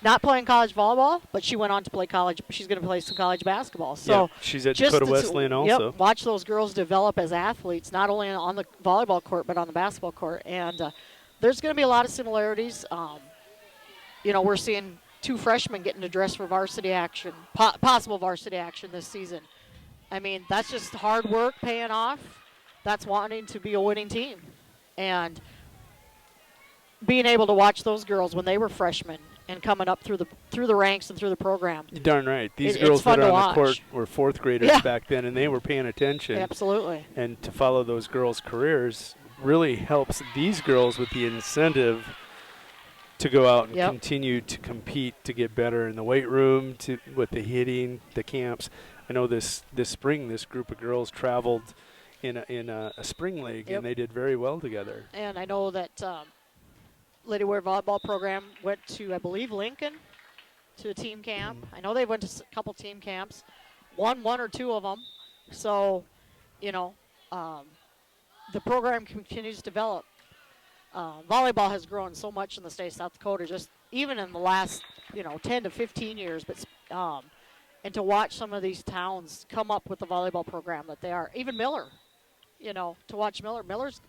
Speaker 2: Not playing college volleyball, but she went on to play college. She's going to play some college basketball. So
Speaker 1: yeah, she's at Dakota Wesleyan also.
Speaker 2: Yep, watch those girls develop as athletes, not only on the volleyball court, but on the basketball court. And there's going to be a lot of similarities. We're seeing 2 freshmen getting to dress for varsity action, possible varsity action this season. I mean, that's just hard work paying off. That's wanting to be a winning team. And being able to watch those girls when they were freshmen and coming up through the ranks and through the program.
Speaker 1: You're darn right. These girls that are on the court were 4th graders back then, and they were paying attention.
Speaker 2: Absolutely.
Speaker 1: And to follow those girls' careers really helps these girls with the incentive to go out and continue to compete, to get better in the weight room, with the hitting, the camps. I know this spring, this group of girls traveled in a spring league, and they did very well together.
Speaker 2: And I know that Lady Warrior volleyball program went to, I believe, Lincoln to a team camp. I know they went to a couple team camps, one or 2 of them. So, the program continues to develop. Volleyball has grown so much in the state of South Dakota, just even in the last, 10 to 15 years. But and to watch some of these towns come up with the volleyball program that they are, even Miller, to watch Miller's,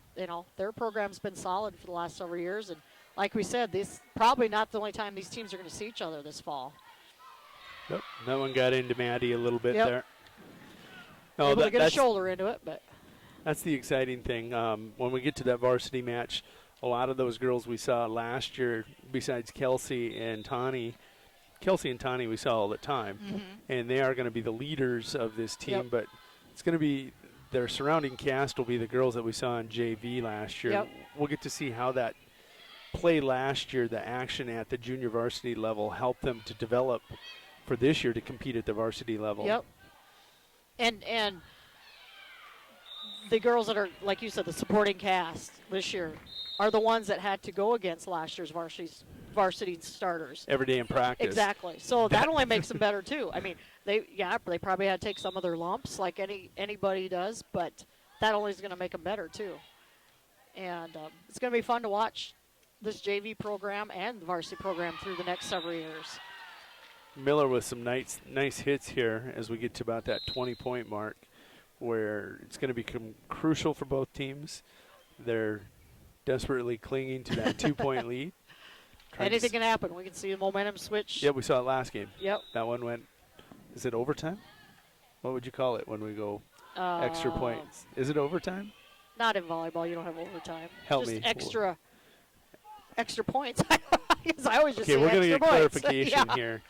Speaker 2: their program's been solid for the last several years. And like we said, this probably not the only time these teams are going to see each other this fall.
Speaker 1: Yep, that one got into Maddie a little bit there.
Speaker 2: No, able to get a shoulder into it, but
Speaker 1: that's the exciting thing. When we get to that varsity match, a lot of those girls we saw last year, besides Kelsey and Tani we saw all the time, and they are going to be the leaders of this team. But it's going to be their surrounding cast will be the girls that we saw in JV last year. We'll get to see how that play last year, the action at the junior varsity level, helped them to develop for this year to compete at the varsity level.
Speaker 2: Yep. And the girls that are, like you said, the supporting cast this year are the ones that had to go against last year's varsity starters.
Speaker 1: Every day in practice.
Speaker 2: Exactly. So that only makes them better too. I mean, they probably had to take some of their lumps like anybody does, but that only is going to make them better too. And it's going to be fun to watch this JV program and the varsity program through the next several years.
Speaker 1: Miller with some nice hits here as we get to about that 20-point mark, where it's going to become crucial for both teams. They're desperately clinging to that 2-point lead.
Speaker 2: Anything can happen. We can see the momentum switch.
Speaker 1: Yeah, we saw it last game.
Speaker 2: Yep.
Speaker 1: That one went, is it overtime? What would you call it when we go extra points? Is it overtime?
Speaker 2: Not in volleyball. You don't have overtime.
Speaker 1: Help me.
Speaker 2: Extra points. I always just say
Speaker 1: we're going to get
Speaker 2: points.
Speaker 1: clarification here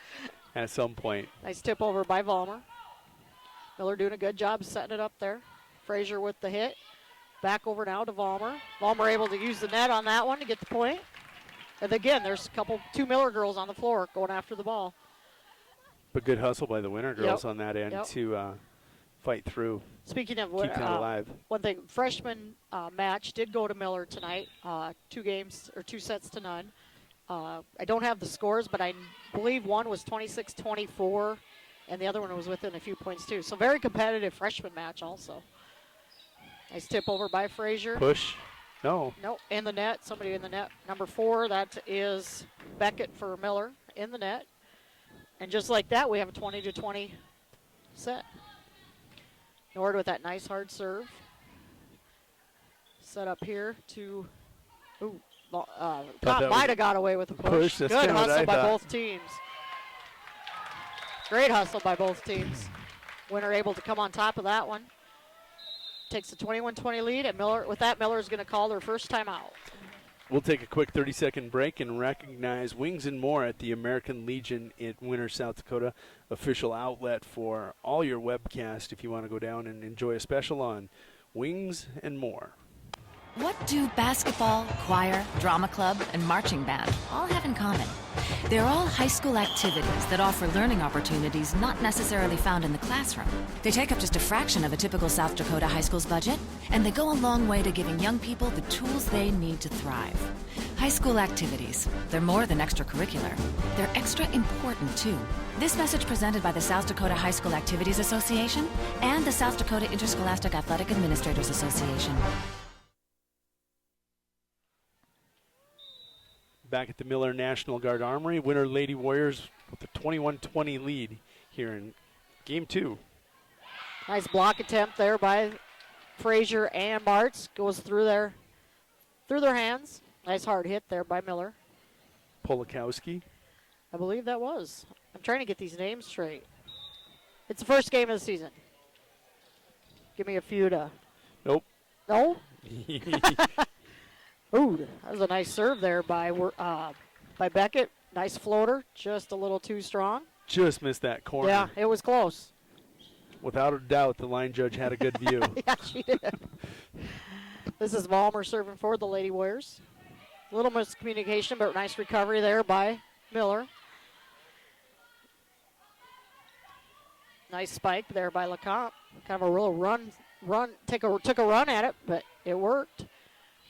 Speaker 1: at some point.
Speaker 2: Nice tip over by Vollmer. Miller doing a good job setting it up there. Frazier with the hit. Back over now to Vollmer. Vollmer able to use the net on that one to get the point. And again, there's 2 Miller girls on the floor going after the ball.
Speaker 1: But good hustle by the Winter girls on that end to fight through.
Speaker 2: Speaking of
Speaker 1: keep that alive.
Speaker 2: One thing, freshman match did go to Miller tonight. 2 sets to none. I don't have the scores, but I believe one was 26-24, and the other one was within a few points too. So very competitive freshman match also. Nice tip over by Frazier.
Speaker 1: Push. No.
Speaker 2: Nope, in the net. Somebody in the net. Number 4, that is Beckett for Miller in the net. And just like that, we have a 20-20 set. Nord with that nice hard serve. Set up here to,
Speaker 1: that
Speaker 2: might have got away with the push.
Speaker 1: That's
Speaker 2: Good
Speaker 1: kinda what
Speaker 2: hustle
Speaker 1: I
Speaker 2: by
Speaker 1: thought.
Speaker 2: both teams. Great hustle by both teams. Winner able to come on top of that one. Takes a 21-20 lead, and Miller is going to call their first timeout.
Speaker 1: We'll take a quick 30-second break and recognize Wings and More at the American Legion in Winter, South Dakota, official outlet for all your webcast if you want to go down and enjoy a special on Wings and More.
Speaker 8: What do basketball, choir, drama club, and marching band all have in common? They're all high school activities that offer learning opportunities not necessarily found in the classroom. They take up just a fraction of a typical South Dakota high school's budget, and they go a long way to giving young people the tools they need to thrive. High school activities, they're more than extracurricular. They're extra important, too. This message presented by the South Dakota High School Activities Association and the South Dakota Interscholastic Athletic Administrators Association.
Speaker 1: Back at the Miller National Guard Armory, winner Lady Warriors with a 21-20 lead here in Game 2.
Speaker 2: Nice block attempt there by Frazier and Martz. Goes through their hands. Nice hard hit there by Miller.
Speaker 1: Polakowski.
Speaker 2: I believe that was. I'm trying to get these names straight. It's the first game of the season. Give me a few to.
Speaker 1: Nope.
Speaker 2: No? Ooh, that was a nice serve there by Beckett. Nice floater, just a little too strong.
Speaker 1: Just missed that corner.
Speaker 2: Yeah, it was close.
Speaker 1: Without a doubt, the line judge had a good view.
Speaker 2: Yeah, she did. This is Vollmer serving for the Lady Warriors. A little miscommunication, but nice recovery there by Miller. Nice spike there by LeCompte. Kind of a real took a run at it, but it worked.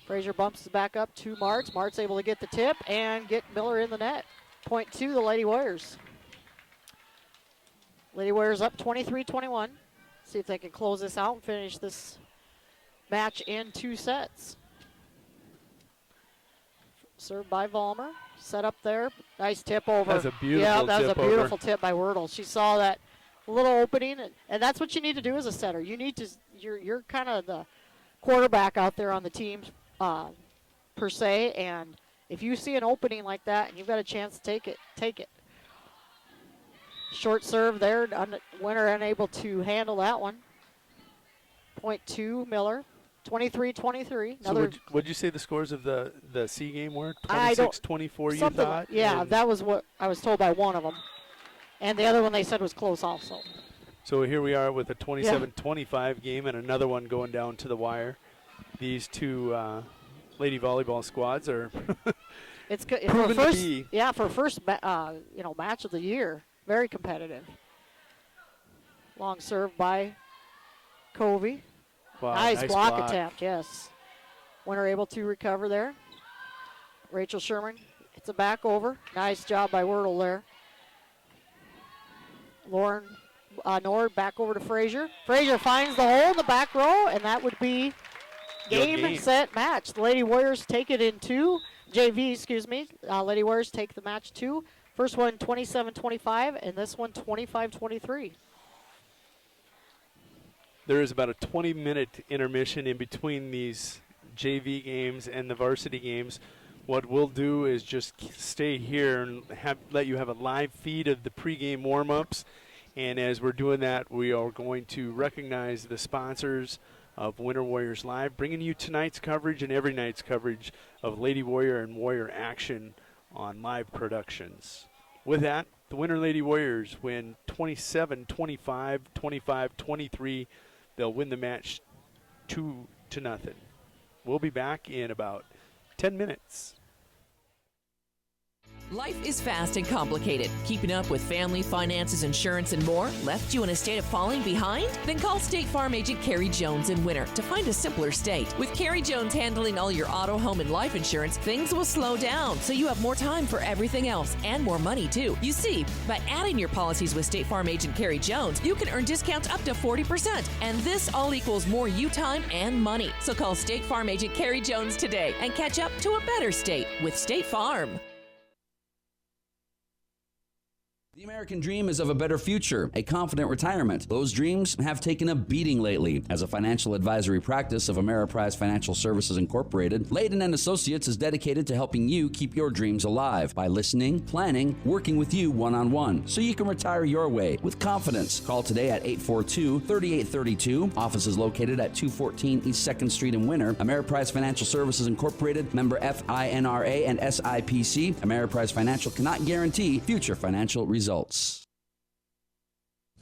Speaker 2: Frazier bumps it back up to Martz. Martz able to get the tip and get Miller in the net. Point to the Lady Warriors. Lady Warriors up 23-21. See if they can close this out and finish this match in 2 sets. Served by Vollmer. Set up there. Nice tip over.
Speaker 1: That's a beautiful
Speaker 2: yeah, that was
Speaker 1: tip
Speaker 2: a beautiful
Speaker 1: over.
Speaker 2: tip by Wordle. She saw that little opening, and that's what you need to do as a setter. You need to, you're kind of the quarterback out there on the team per se, and if you see an opening like that and you've got a chance to take it, take it. Short serve there, winner unable to handle that one. Point to Miller, 23-23.
Speaker 1: So would you say the scores of the C game were? 26-24 you
Speaker 2: something
Speaker 1: thought?
Speaker 2: Yeah,
Speaker 1: And
Speaker 2: that was what I was told by one of them. And the other one they said was close also.
Speaker 1: So here we are with a 27-25 game and another one going down to the wire. These two lady volleyball squads are
Speaker 2: It's good
Speaker 1: proven
Speaker 2: for first,
Speaker 1: to be.
Speaker 2: yeah, for first match of the year. Very competitive. Long serve by Covey.
Speaker 1: Wow,
Speaker 2: nice block attempt, yes. Winner able to recover there. Rachel Sherman, it's a back over. Nice job by Wordle there. Lauren Nord back over to Frazier. Frazier finds the hole in the back row, and that would be game and set match. The Lady Warriors take it in 2. JV, excuse me. Lady Warriors take the match 2. First one 27-25, and this one 25-23.
Speaker 1: There is about a 20-minute intermission in between these JV games and the varsity games. What we'll do is just stay here and let you have a live feed of the pregame warm-ups. And as we're doing that, we are going to recognize the sponsors of Winter Warriors Live, bringing you tonight's coverage and every night's coverage of Lady Warrior and Warrior action on live productions. With that, the Winter Lady Warriors win 27-25, 25-23. They'll win the match 2-0. We'll be back in about 10 minutes.
Speaker 6: Life is fast and complicated. Keeping up with family, finances, insurance, and more left you in a state of falling behind? Then call State Farm agent Carrie Jones in Winter to find a simpler state. With Carrie Jones handling all your auto, home, and life insurance, things will slow down so you have more time for everything else and more money, too. You see, by adding your policies with State Farm agent Carrie Jones, you can earn discounts up to 40%. And this all equals more you time and money. So call State Farm agent Carrie Jones today and catch up to a better state with State Farm.
Speaker 9: The American dream is of a better future, a confident retirement. Those dreams have taken a beating lately. As a financial advisory practice of Ameriprise Financial Services Incorporated, Leyden and Associates is dedicated to helping you keep your dreams alive by listening, planning, working with you one-on-one so you can retire your way with confidence. Call today at 842-3832. Office is located at 214 East 2nd Street in Winter. Ameriprise Financial Services Incorporated, member FINRA and SIPC. Ameriprise Financial cannot guarantee future financial results.
Speaker 10: The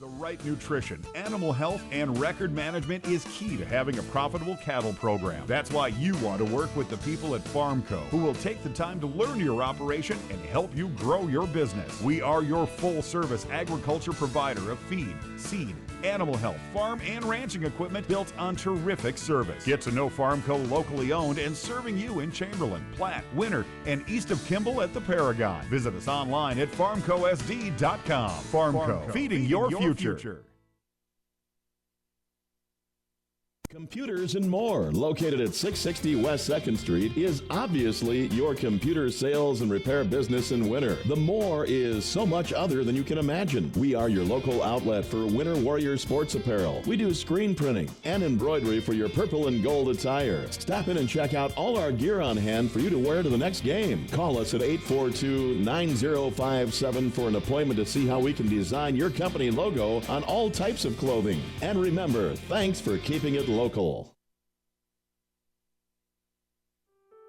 Speaker 10: right nutrition, animal health, and record management is key to having a profitable cattle program. That's why you want to work with the people at Pharmco, who will take the time to learn your operation and help you grow your business. We are your full-service agriculture provider of feed, seed, animal health, farm, and ranching equipment built on terrific service. Get to know Pharmco locally owned and serving you in Chamberlain, Platte, Winter, and east of Kimball at the Paragon. Visit us online at pharmcosd.com. Pharmco, feeding your future.
Speaker 11: Computers and More, located at 660 West 2nd Street, is obviously your computer sales and repair business in Winter. The More is so much other than you can imagine. We are your local outlet for Winter Warrior sports apparel. We do screen printing and embroidery for your purple and gold attire. Stop in and check out all our gear on hand for you to wear to the next game. Call us at 842-9057 for an appointment to see how we can design your company logo on all types of clothing. And remember, thanks for keeping it local.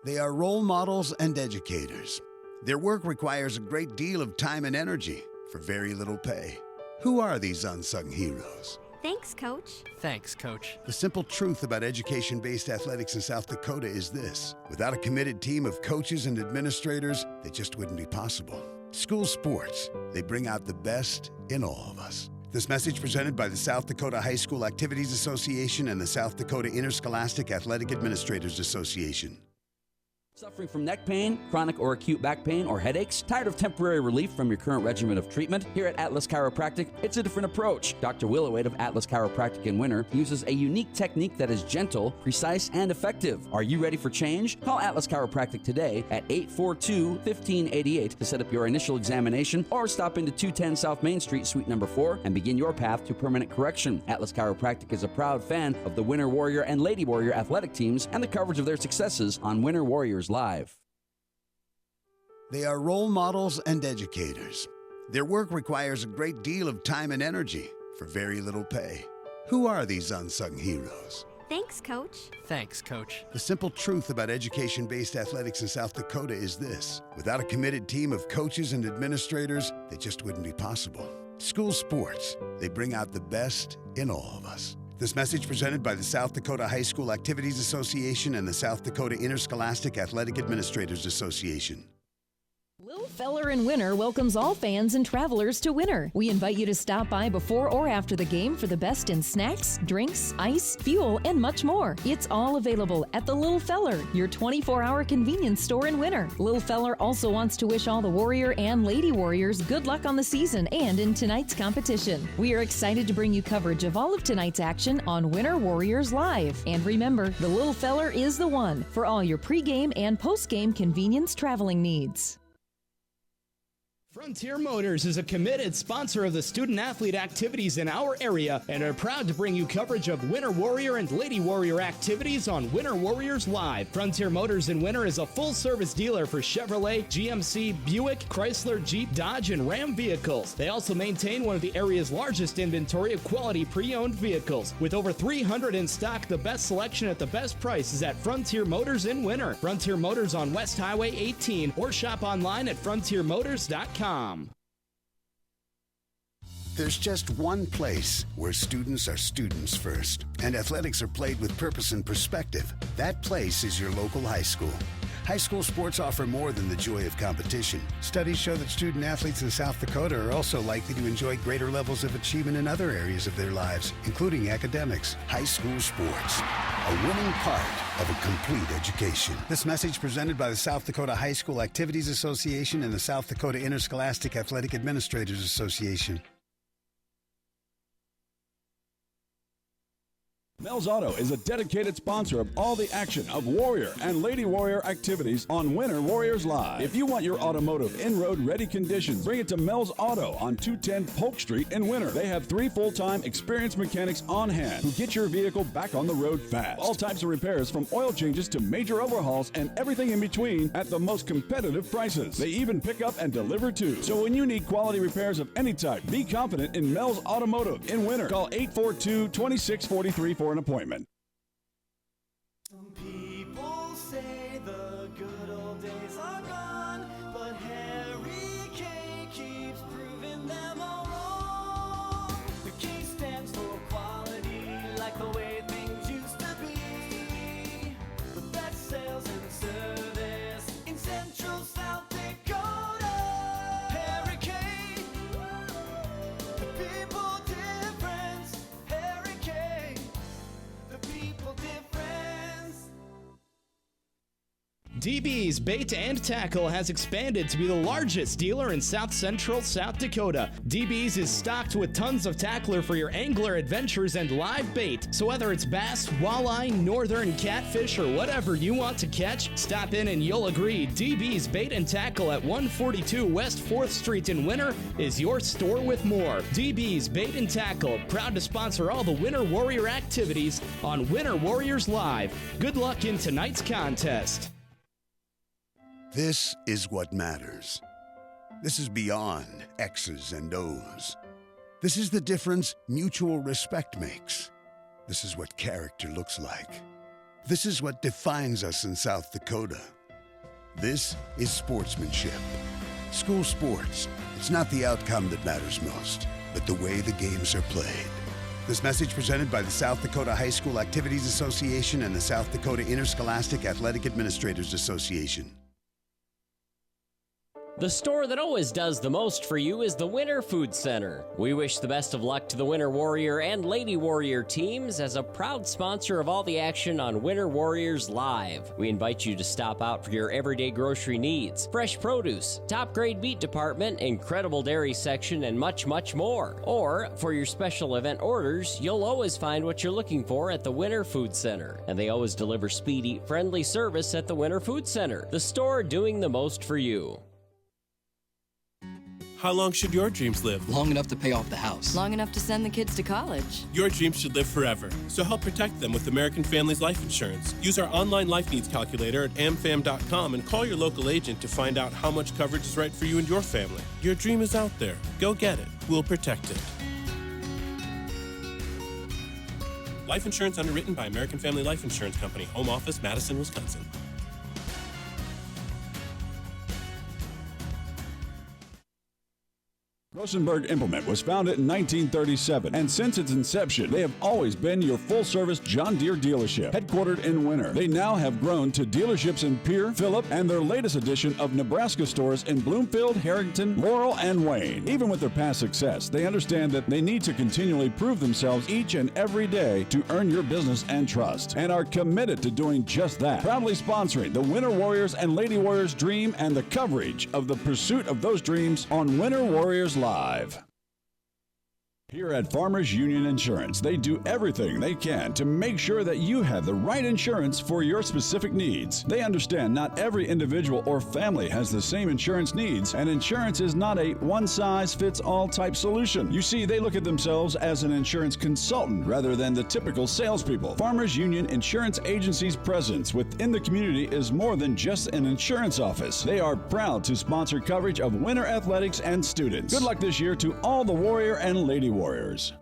Speaker 4: They are role models and educators. Their work requires a great deal of time and energy for very little pay. Who are these unsung heroes?
Speaker 12: Thanks, Coach.
Speaker 13: Thanks, Coach.
Speaker 4: The simple truth about education-based athletics in South Dakota is this: without a committed team of coaches and administrators, it just wouldn't be possible. School sports, they bring out the best in all of us. This message presented by the South Dakota High School Activities Association and the South Dakota Interscholastic Athletic Administrators Association.
Speaker 9: Suffering from neck pain, chronic or acute back pain, or headaches? Tired of temporary relief from your current regimen of treatment? Here at Atlas Chiropractic, it's a different approach. Dr. Willowade of Atlas Chiropractic in Winter uses a unique technique that is gentle, precise, and effective. Are you ready for change? Call Atlas Chiropractic today at 842-1588 to set up your initial examination, or stop into 210 South Main Street, Suite number 4, and begin your path to permanent correction. Atlas Chiropractic is a proud fan of the Winter Warrior and Lady Warrior athletic teams and the coverage of their successes on Winter Warriors Live.
Speaker 4: They are role models and educators. Their work requires a great deal of time and energy for very little pay. Who are these unsung heroes?
Speaker 12: Thanks, Coach.
Speaker 13: Thanks, Coach.
Speaker 4: The simple truth about education-based athletics in South Dakota is this: without a committed team of coaches and administrators, it just wouldn't be possible. School sports, they bring out the best in all of us. This message presented by the South Dakota High School Activities Association and the South Dakota Interscholastic Athletic Administrators Association.
Speaker 14: Lil Feller in Winter welcomes all fans and travelers to Winter. We invite you to stop by before or after the game for the best in snacks, drinks, ice, fuel, and much more. It's all available at the Lil Feller, your 24-hour convenience store in Winter. Lil Feller also wants to wish all the Warrior and Lady Warriors good luck on the season and in tonight's competition. We are excited to bring you coverage of all of tonight's action on Winter Warriors Live. And remember, the Lil Feller is the one for all your pregame and postgame convenience traveling needs.
Speaker 15: Frontier Motors is a committed sponsor of the student-athlete activities in our area and are proud to bring you coverage of Winter Warrior and Lady Warrior activities on Winter Warriors Live. Frontier Motors in Winter is a full-service dealer for Chevrolet, GMC, Buick, Chrysler, Jeep, Dodge, and Ram vehicles. They also maintain one of the area's largest inventory of quality pre-owned vehicles. With over 300 in stock, the best selection at the best price is at Frontier Motors in Winter. Frontier Motors on West Highway 18 or shop online at frontiermotors.com.
Speaker 4: There's just one place where students are students first, and athletics are played with purpose and perspective. That place is your local high school. High school sports offer more than the joy of competition. Studies show that student athletes in South Dakota are also likely to enjoy greater levels of achievement in other areas of their lives, including academics. High school sports, a winning part of a complete education. This message presented by the South Dakota High School Activities Association and the South Dakota Interscholastic Athletic Administrators Association.
Speaker 3: Mel's Auto is a dedicated sponsor of all the action of Warrior and Lady Warrior activities on Winter Warriors Live. If you want your automotive in-road ready conditions, bring it to Mel's Auto on 210 Polk Street in Winter. They have 3 full-time experienced mechanics on hand who get your vehicle back on the road fast. All types of repairs from oil changes to major overhauls and everything in between at the most competitive prices. They even pick up and deliver too. So when you need quality repairs of any type, be confident in Mel's Automotive in Winter. Call 842-2643 for an appointment.
Speaker 12: Some people say the good old days are gone, but Harry K keeps proving them all wrong. The K stands for quality, like the way things used to be. The best sales and service in Central South Dakota. Harry K, the people difference. Harry K, the people difference.
Speaker 15: DB's Bait and Tackle has expanded to be the largest dealer in South Central South Dakota. DB's is stocked with tons of tackler for your angler adventures and live bait. So whether it's bass, walleye, northern catfish, or whatever you want to catch, stop in and you'll agree DB's Bait and Tackle at 142 West 4th Street in Winter is your store with more. DB's Bait and Tackle, proud to sponsor all the Winter Warrior activities on Winter Warriors Live. Good luck in tonight's contest.
Speaker 4: This is what matters. This is beyond X's and O's. This is the difference mutual respect makes. This is what character looks like. This is what defines us in South Dakota. This is sportsmanship. School sports, it's not the outcome that matters most, but the way the games are played. This message presented by the South Dakota High School Activities Association and the South Dakota Interscholastic Athletic Administrators Association.
Speaker 16: The store that always does the most for you is the Winter Food Center. We wish the best of luck to the Winter Warrior and Lady Warrior teams as a proud sponsor of all the action on Winter Warriors Live. We invite you to stop out for your everyday grocery needs, fresh produce, top grade meat department, incredible dairy section, and much, much more. Or for your special event orders, you'll always find what you're looking for at the Winter Food Center. And they always deliver speedy, friendly service at the Winter Food Center, the store doing the most for you.
Speaker 17: How long should your dreams live?
Speaker 18: Long enough to pay off the house.
Speaker 19: Long enough to send the kids to college.
Speaker 17: Your dreams should live forever. So help protect them with American Families Life Insurance. Use our online life needs calculator at amfam.com and call your local agent to find out how much coverage is right for you and your family. Your dream is out there. Go get it. We'll protect it. Life insurance underwritten by American Family Life Insurance Company. Home office, Madison, Wisconsin.
Speaker 3: Grossenburg Implement was founded in 1937, and since its inception, they have always been your full-service John Deere dealership. Headquartered in Winter, they now have grown to dealerships in Pierre, Phillip, and their latest edition of Nebraska stores in Bloomfield, Harrington, Laurel, and Wayne. Even with their past success, they understand that they need to continually prove themselves each and every day to earn your business and trust, and are committed to doing just that. Proudly sponsoring the Winter Warriors and Lady Warriors dream and the coverage of the pursuit of those dreams on Winter Warriors Live. Here at Farmers Union Insurance, they do everything they can to make sure that you have the right insurance for your specific needs. They understand not every individual or family has the same insurance needs, and insurance is not a one-size-fits-all type solution. You see, they look at themselves as an insurance consultant rather than the typical salespeople. Farmers Union Insurance Agency's presence within the community is more than just an insurance office. They are proud to sponsor coverage of winter athletics and students. Good luck this year to all the Warrior and Lady Warriors.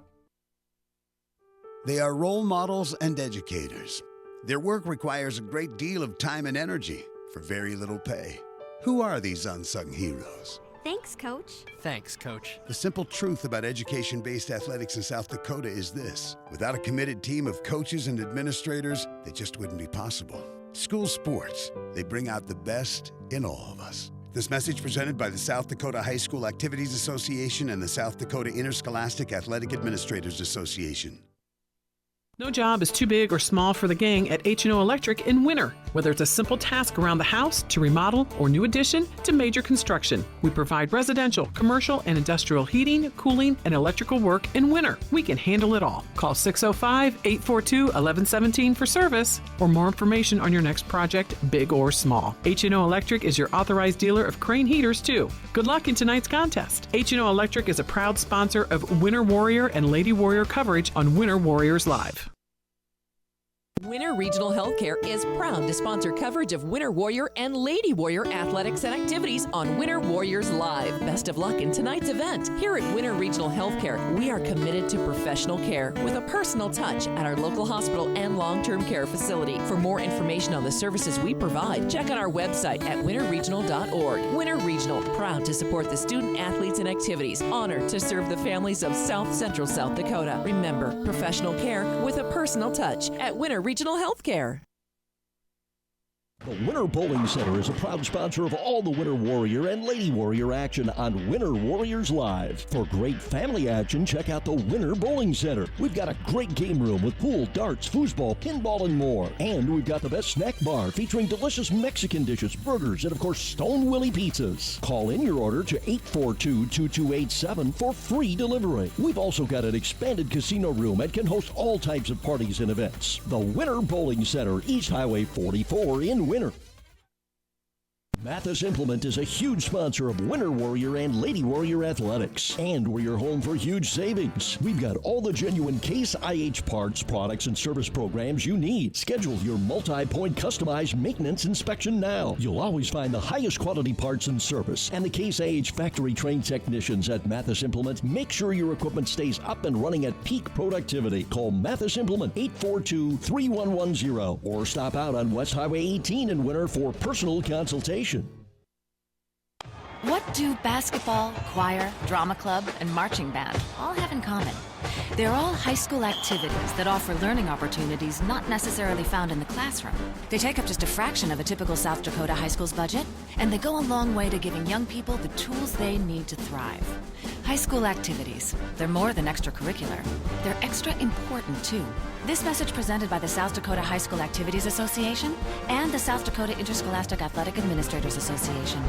Speaker 4: They are role models and educators. Their work requires a great deal of time and energy for very little pay. Who are these unsung heroes?
Speaker 20: Thanks, Coach.
Speaker 13: Thanks, Coach.
Speaker 4: The simple truth about education-based athletics in South Dakota is this: without a committed team of coaches and administrators, it just wouldn't be possible. School sports, they bring out the best in all of us. This message presented by the South Dakota High School Activities Association and the South Dakota Interscholastic Athletic Administrators Association.
Speaker 5: No job is too big or small for the gang at H&O Electric in winter. Whether it's a simple task around the house, to remodel, or new addition, to major construction, we provide residential, commercial, and industrial heating, cooling, and electrical work in winter. We can handle it all. Call 605-842-1117 for service or more information on your next project, big or small. H&O Electric is your authorized dealer of crane heaters, too. Good luck in tonight's contest. H&O Electric is a proud sponsor of Winter Warrior and Lady Warrior coverage on Winter Warriors Live.
Speaker 6: Winter Regional Healthcare is proud to sponsor coverage of Winter Warrior and Lady Warrior athletics and activities on Winter Warriors Live. Best of luck in tonight's event. Here at Winter Regional Healthcare, we are committed to professional care with a personal touch at our local hospital and long-term care facility. For more information on the services we provide, check out our website at winterregional.org. Winter Regional, proud to support the student athletes and activities. Honored to serve the families of South Central South Dakota. Remember, professional care with a personal touch at Winter Regional Healthcare.
Speaker 7: The Winter Bowling Center is a proud sponsor of all the Winter Warrior and Lady Warrior action on Winter Warriors Live. For great family action, check out the Winter Bowling Center. We've got a great game room with pool, darts, foosball, pinball, and more. And we've got the best snack bar featuring delicious Mexican dishes, burgers, and of course, Stone Willie pizzas. Call in your order to 842-2287 for free delivery. We've also got an expanded casino room and can host all types of parties and events. The Winter Bowling Center, East Highway 44 in Winter. Mathis Implement is a huge sponsor of Winter Warrior and Lady Warrior athletics. And we're your home for huge savings. We've got all the genuine Case IH parts, products, and service programs you need. Schedule your multi-point customized maintenance inspection now. You'll always find the highest quality parts and service. And the Case IH factory-trained technicians at Mathis Implement make sure your equipment stays up and running at peak productivity. Call Mathis Implement 842-3110 or stop out on West Highway 18 in Winter for personal consultation.
Speaker 8: What do basketball, choir, drama club, and marching band all have in common? They're all high school activities that offer learning opportunities not necessarily found in the classroom. They take up just a fraction of a typical South Dakota high school's budget, and they go a long way to giving young people the tools they need to thrive. High school activities, they're more than extracurricular. They're extra important, too. This message presented by the South Dakota High School Activities Association and the South Dakota Interscholastic Athletic Administrators Association.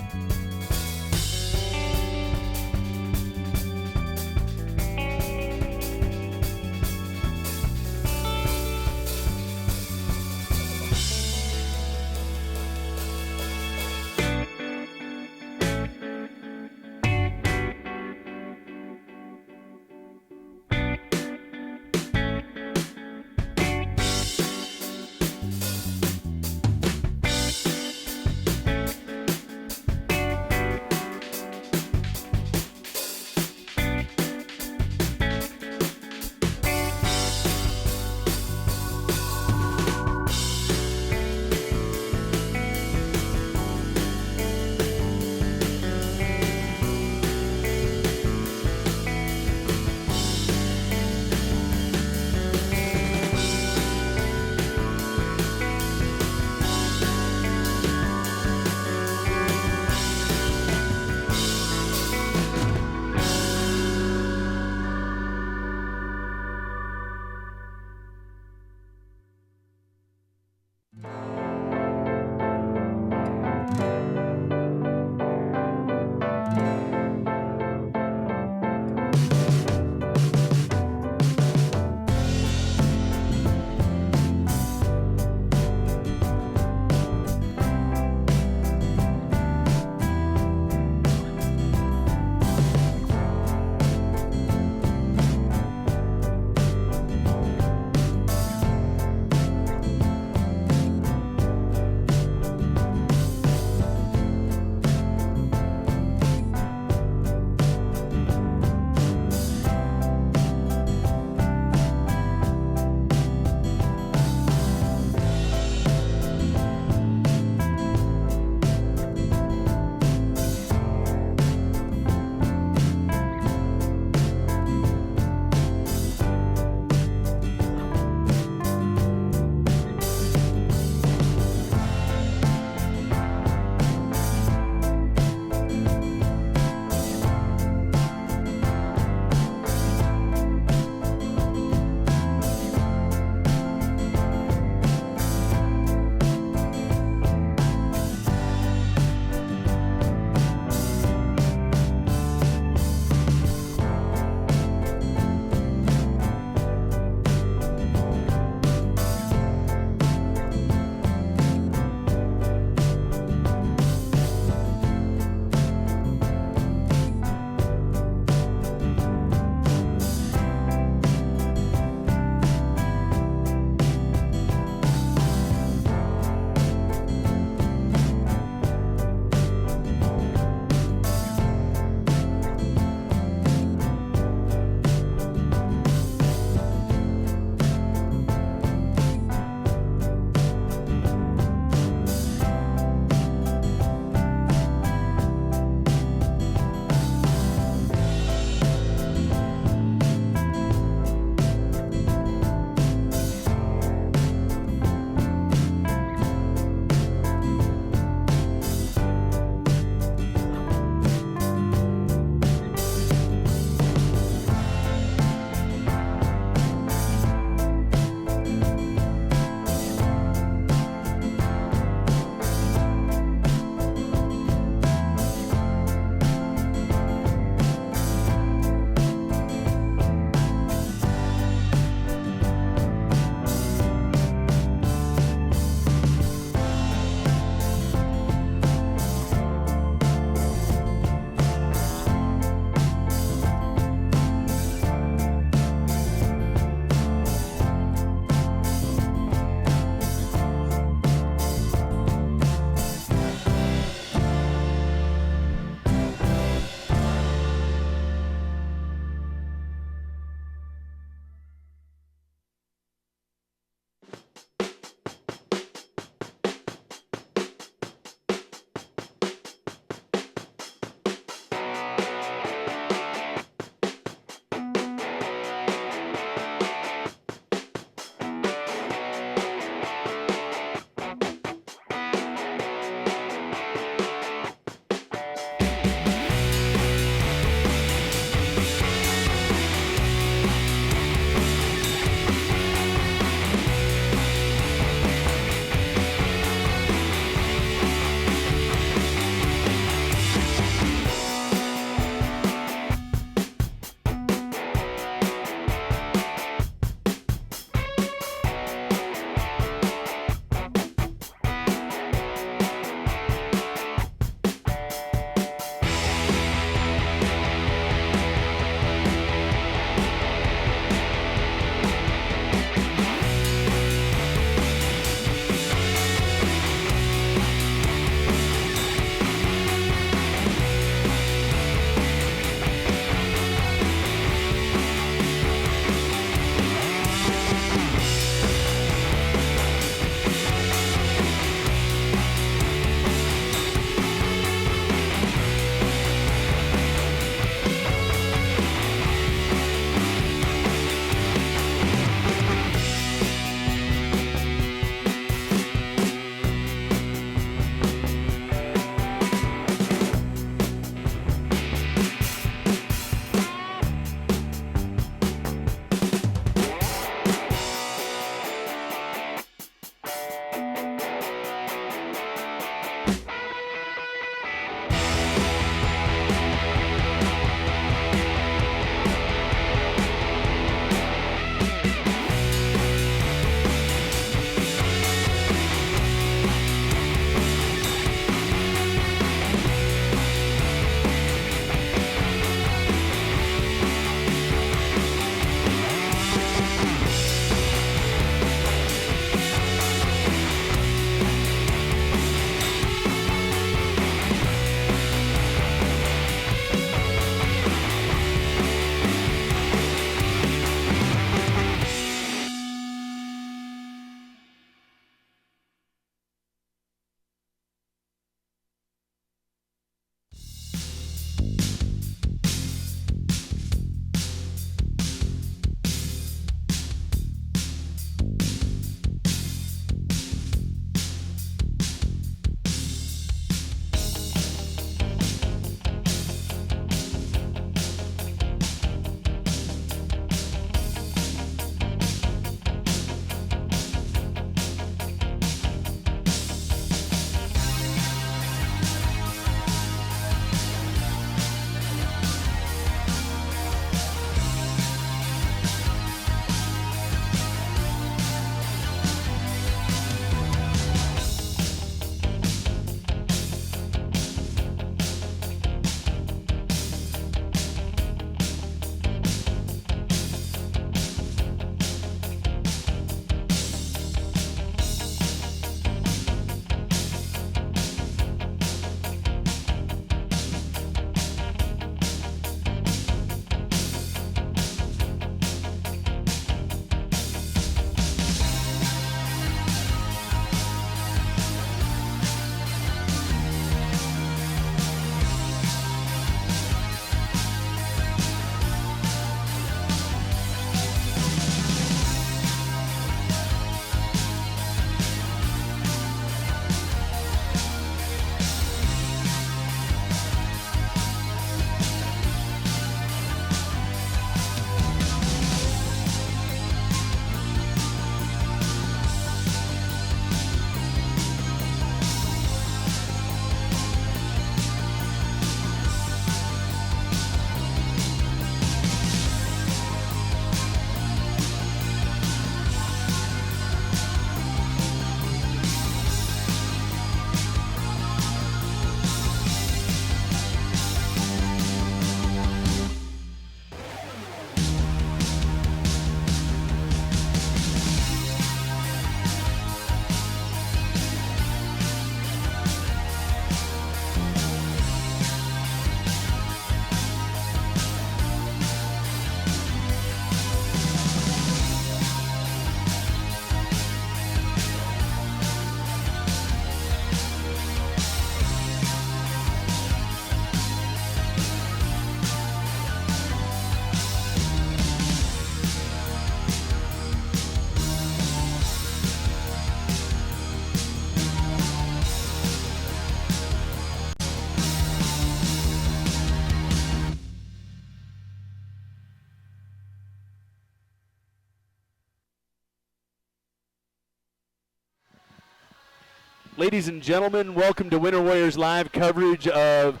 Speaker 1: Ladies and gentlemen, welcome to Winter Warriors Live coverage of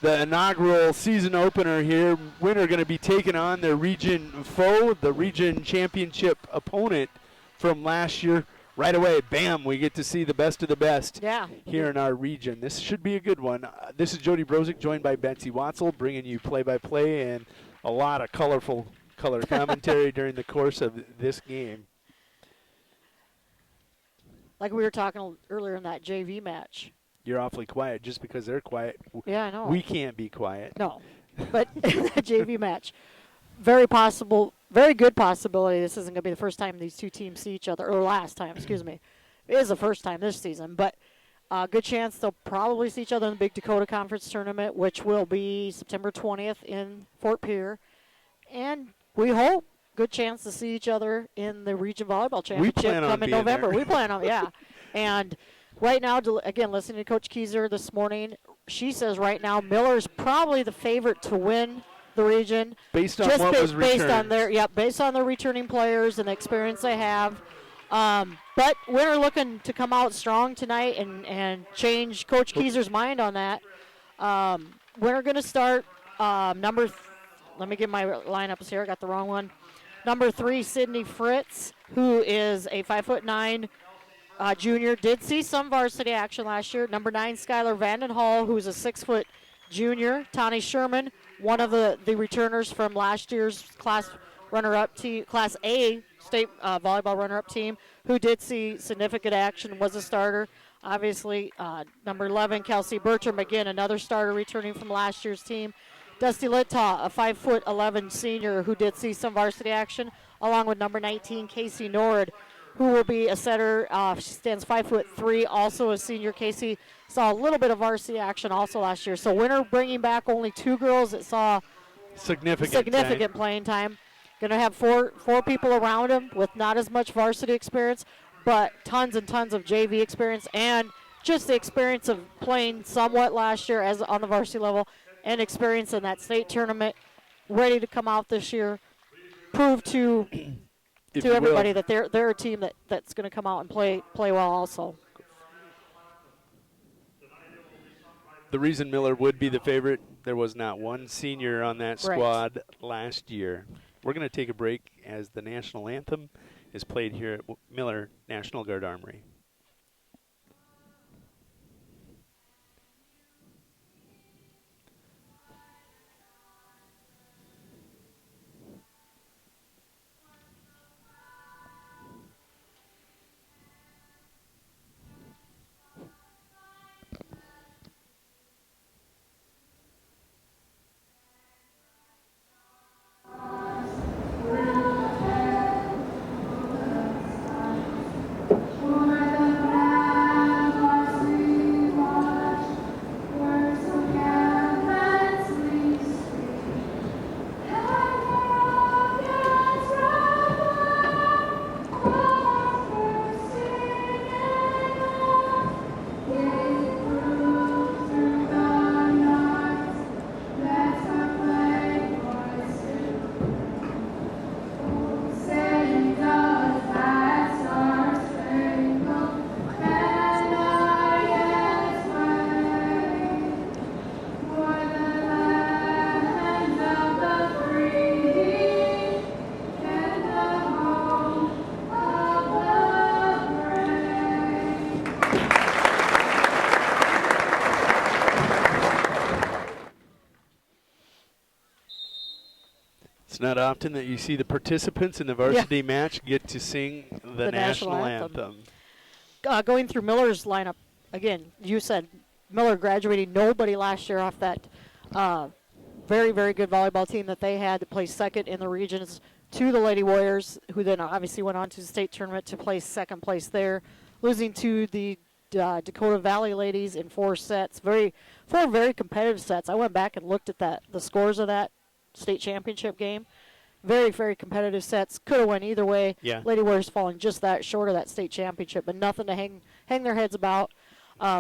Speaker 1: the inaugural season opener here. Winter going to be taking on their region foe, the region championship opponent from last year. Right away, bam, we get to see the best of the best here in our region. This should be a good one. This is Jody Brozick, joined by Betsy Watzel, bringing you play-by-play and a lot of color commentary during the course of this game.
Speaker 2: Like we were talking earlier in that JV match.
Speaker 1: You're awfully quiet just because they're quiet.
Speaker 2: Yeah, I know.
Speaker 1: We can't be quiet.
Speaker 2: No. But that JV match, very good possibility this isn't going to be the first time these two teams see each other, or last time, excuse me. It is the first time this season, but good chance they'll probably see each other in the Big Dakota Conference Tournament, which will be September 20th in Fort Pierre. And we hope good chance to see each other in the Region Volleyball Championship coming November. We plan on, yeah. And right now, again, listening to Coach Kucera this morning, she says right now Miller's probably the favorite to win the region.
Speaker 1: Based on what was returned.
Speaker 2: Based on their returning players and the experience they have. But we're looking to come out strong tonight and change Coach Kucera's mind on that. We're going to start let me get my lineups here. I got the wrong one. Number 3, Sydney Fritz, who is a 5'9" junior. Did see some varsity action last year. Number 9, Skylar Vandenhall, who's a 6' junior. Tani Sherman, one of the returners from last year's Class runner-up team, Class A state volleyball runner-up team, who did see significant action, was a starter. Obviously, number 11, Kelsey Bertram, again, another starter returning from last year's team. Dusty Littaw, a 5'11" senior who did see some varsity action, along with number 19, Casey Nord, who will be a setter. She stands 5'3", also a senior. Casey saw a little bit of varsity action also last year. So Winter bringing back only 2 girls that saw significant playing time. Going to have four people around him with not as much varsity experience, but tons and tons of JV experience and just the experience of playing somewhat last year as on the varsity level and experience in that state tournament, ready to come out this year, prove to everybody that they're a team that's going to come out and play well also.
Speaker 1: The reason Miller would be the favorite, there was not one senior on that squad last year. We're going to take a break as the national anthem is played here at Miller National Guard Armory. It's not often that you see the participants in the varsity match get to sing the national anthem.
Speaker 2: Going through Miller's lineup, again, you said Miller graduating nobody last year off that very, very good volleyball team that they had to play second in the regions to the Lady Warriors, who then obviously went on to the state tournament to play second place there, losing to the Dakota Valley ladies in 4 sets. Four very competitive sets. I went back and looked at the scores of that state championship game. Very, very competitive sets. Could have went either way.
Speaker 1: Yeah.
Speaker 2: Lady Warriors falling just that short of that state championship, but nothing to hang their heads about.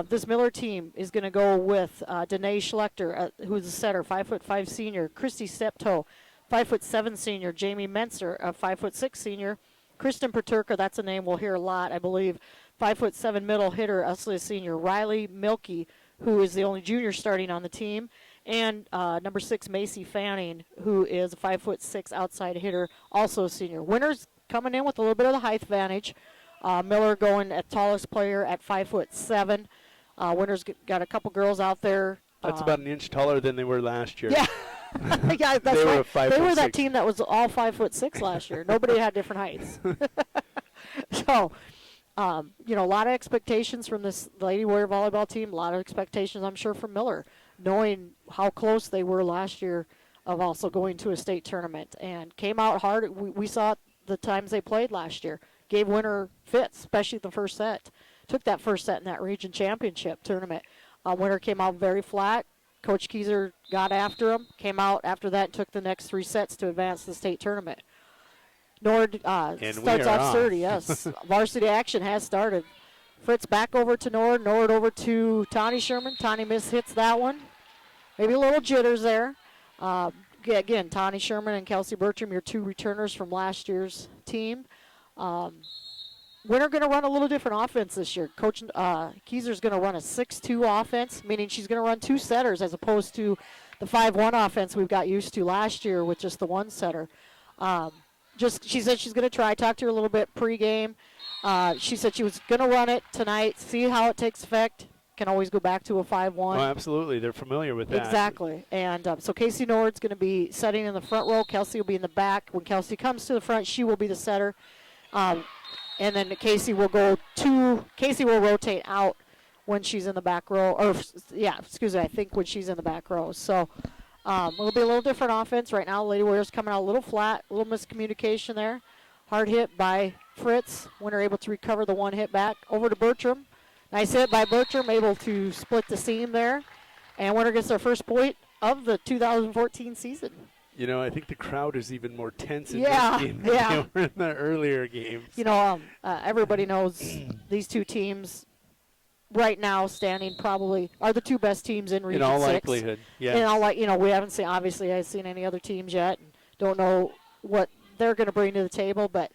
Speaker 2: This Miller team is going to go with Danae Schlechter, who's a setter, 5'5" senior. Christy Steptoe, 5'7" senior. Jamie Menser, a 5'6" senior. Kristen Paterka, that's a name we'll hear a lot, I believe. 5'7" middle hitter, Uslia senior Riley Milky, who is the only junior starting on the team, and number 6 Macy Fanning, who is a 5'6" outside hitter, also a senior. Winners coming in with a little bit of the height advantage. Miller going at tallest player at 5'7". Winners got a couple girls out there.
Speaker 1: That's about an inch taller than they were last year.
Speaker 2: Yeah. Yeah, that's
Speaker 1: they
Speaker 2: right.
Speaker 1: They
Speaker 2: were that team that was all 5'6" last year. Nobody had different heights. So, you know, a lot of expectations from this Lady Warrior volleyball team. A lot of expectations, I'm sure, from Miller, knowing how close they were last year of also going to a state tournament, and came out hard. We saw it the times they played last year. Gave Winter fits, especially the first set. Took that first set in that region championship tournament. Winter came out very flat. Coach Kucera got after him, came out after that, and took the next 3 sets to advance to the state tournament. Nord starts off sturdy, yes. Varsity action has started. Fritz back over to Nord. Nord over to Tani Sherman. Tani hits that one. Maybe a little jitters there. Again, Tani Sherman and Kelsey Bertram, your 2 returners from last year's team. Winter going to run a little different offense this year. Coach Kucera's going to run a 6-2 offense, meaning she's going to run 2 setters as opposed to the 5-1 offense we've got used to last year with just the 1 setter. She said she's going to try. Talk to her a little bit pregame. She said she was going to run it tonight, see how it takes effect. Can always go back to a 5-1.
Speaker 1: Oh, absolutely. They're familiar with that.
Speaker 2: Exactly. And so Casey Nord's going to be setting in the front row. Kelsey will be in the back. When Kelsey comes to the front, she will be the setter. And then Casey will rotate out when she's in the back row. I think when she's in the back row. So it'll be a little different offense. Right now, Lady Warriors coming out a little flat, a little miscommunication there. Hard hit by Fritz. Winter able to recover the 1 hit back. Over to Bertram. Nice hit by Bertram, able to split the seam there. And Winter gets their first point of the 2014 season.
Speaker 1: You know, I think the crowd is even more tense in this game than they were in the earlier games.
Speaker 2: You know, everybody knows these 2 teams right now standing probably are the 2 best teams in Region 6.
Speaker 1: In all likelihood, yeah.
Speaker 2: We haven't seen, obviously, I haven't seen any other teams yet. And don't know what they're going to bring to the table, but,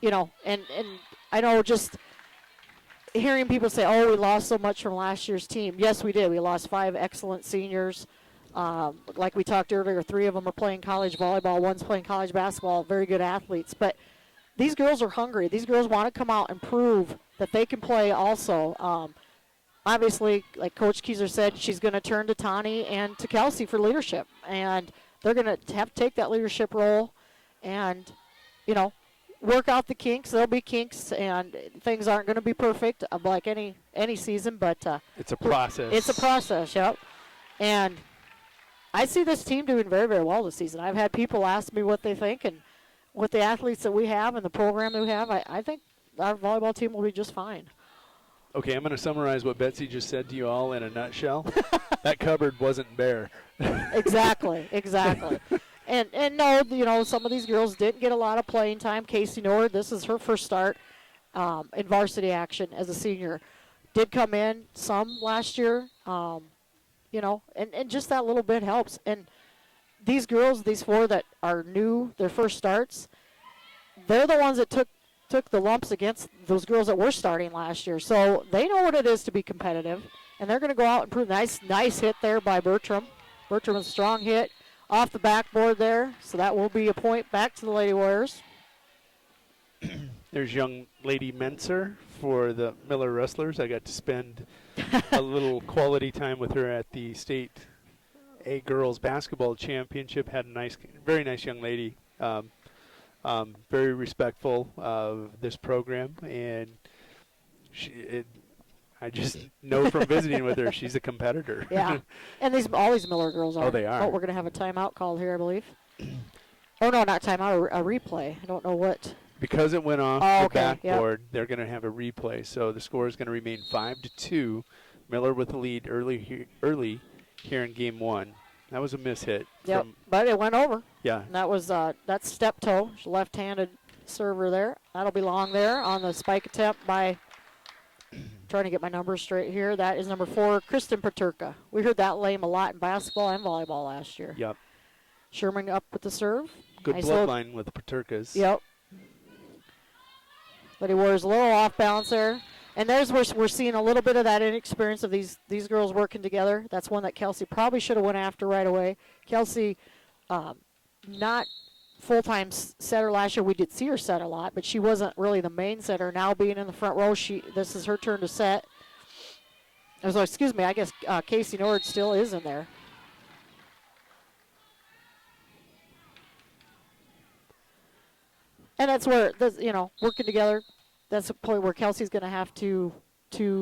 Speaker 2: you know, and I know just hearing people say, oh, we lost so much from last year's team. Yes, we did. We lost 5 excellent seniors. Like we talked earlier, 3 of them are playing college volleyball. 1's playing college basketball. Very good athletes. But these girls are hungry. These girls want to come out and prove that they can play also. Obviously, like Coach Kucera said, she's going to turn to Tani and to Kelsey for leadership. And they're going to have to take that leadership role and, you know, work out the kinks. There'll be kinks, and things aren't going to be perfect like any season. But
Speaker 1: it's a process.
Speaker 2: It's a process, yep. And I see this team doing very, very well this season. I've had people ask me what they think, and with the athletes that we have and the program that we have, I think our volleyball team will be just fine.
Speaker 1: Okay, I'm going to summarize what Betsy just said to you all in a nutshell. That cupboard wasn't bare.
Speaker 2: Exactly. And no, you know, some of these girls didn't get a lot of playing time. Casey Nord, this is her first start in varsity action as a senior. Did come in some last year. You know, and just that little bit helps. And these girls, these 4 that are new, their first starts, they're the ones that took the lumps against those girls that were starting last year. So they know what it is to be competitive, and they're going to go out and prove. Nice hit there by Bertram. Bertram, a strong hit off the backboard there. So that will be a point back to the Lady Warriors.
Speaker 1: There's young Lady Menser for the Miller Rustlers. I got to spend a little quality time with her at the state A girls basketball championship. Had a very nice young lady, very respectful of this program, and I just know from visiting with her, she's a competitor.
Speaker 2: Yeah, and all these Miller girls are.
Speaker 1: Oh, they are.
Speaker 2: Oh, we're going to have a timeout called here, I believe. Oh, no, not timeout, a replay. I don't know what.
Speaker 1: Because it went off the backboard, they're going to have a replay. So the score is going to remain 5-2. Miller with the lead early here in game 1. That was a miss hit.
Speaker 2: Yep, but it went over.
Speaker 1: Yeah.
Speaker 2: And that was that's step toe, left-handed server there. That'll be long there on the spike attempt by, trying to get my numbers straight here. That is number 4, Kristen Paterka. We heard that name a lot in basketball and volleyball last year.
Speaker 1: Yep.
Speaker 2: Sherman up with the serve.
Speaker 1: Good bloodline with the Paterkas.
Speaker 2: Yep. Lady Warriors a little off balance there. And there's where we're seeing a little bit of that inexperience of these girls working together. That's one that Kelsey probably should have went after right away. Kelsey, not full-time setter last year. We did see her set a lot, but she wasn't really the main setter. Now being in the front row, this is her turn to set. So, excuse me, I guess Casey Nord still is in there. And that's where, working together, that's a point where Kelsey's going to have to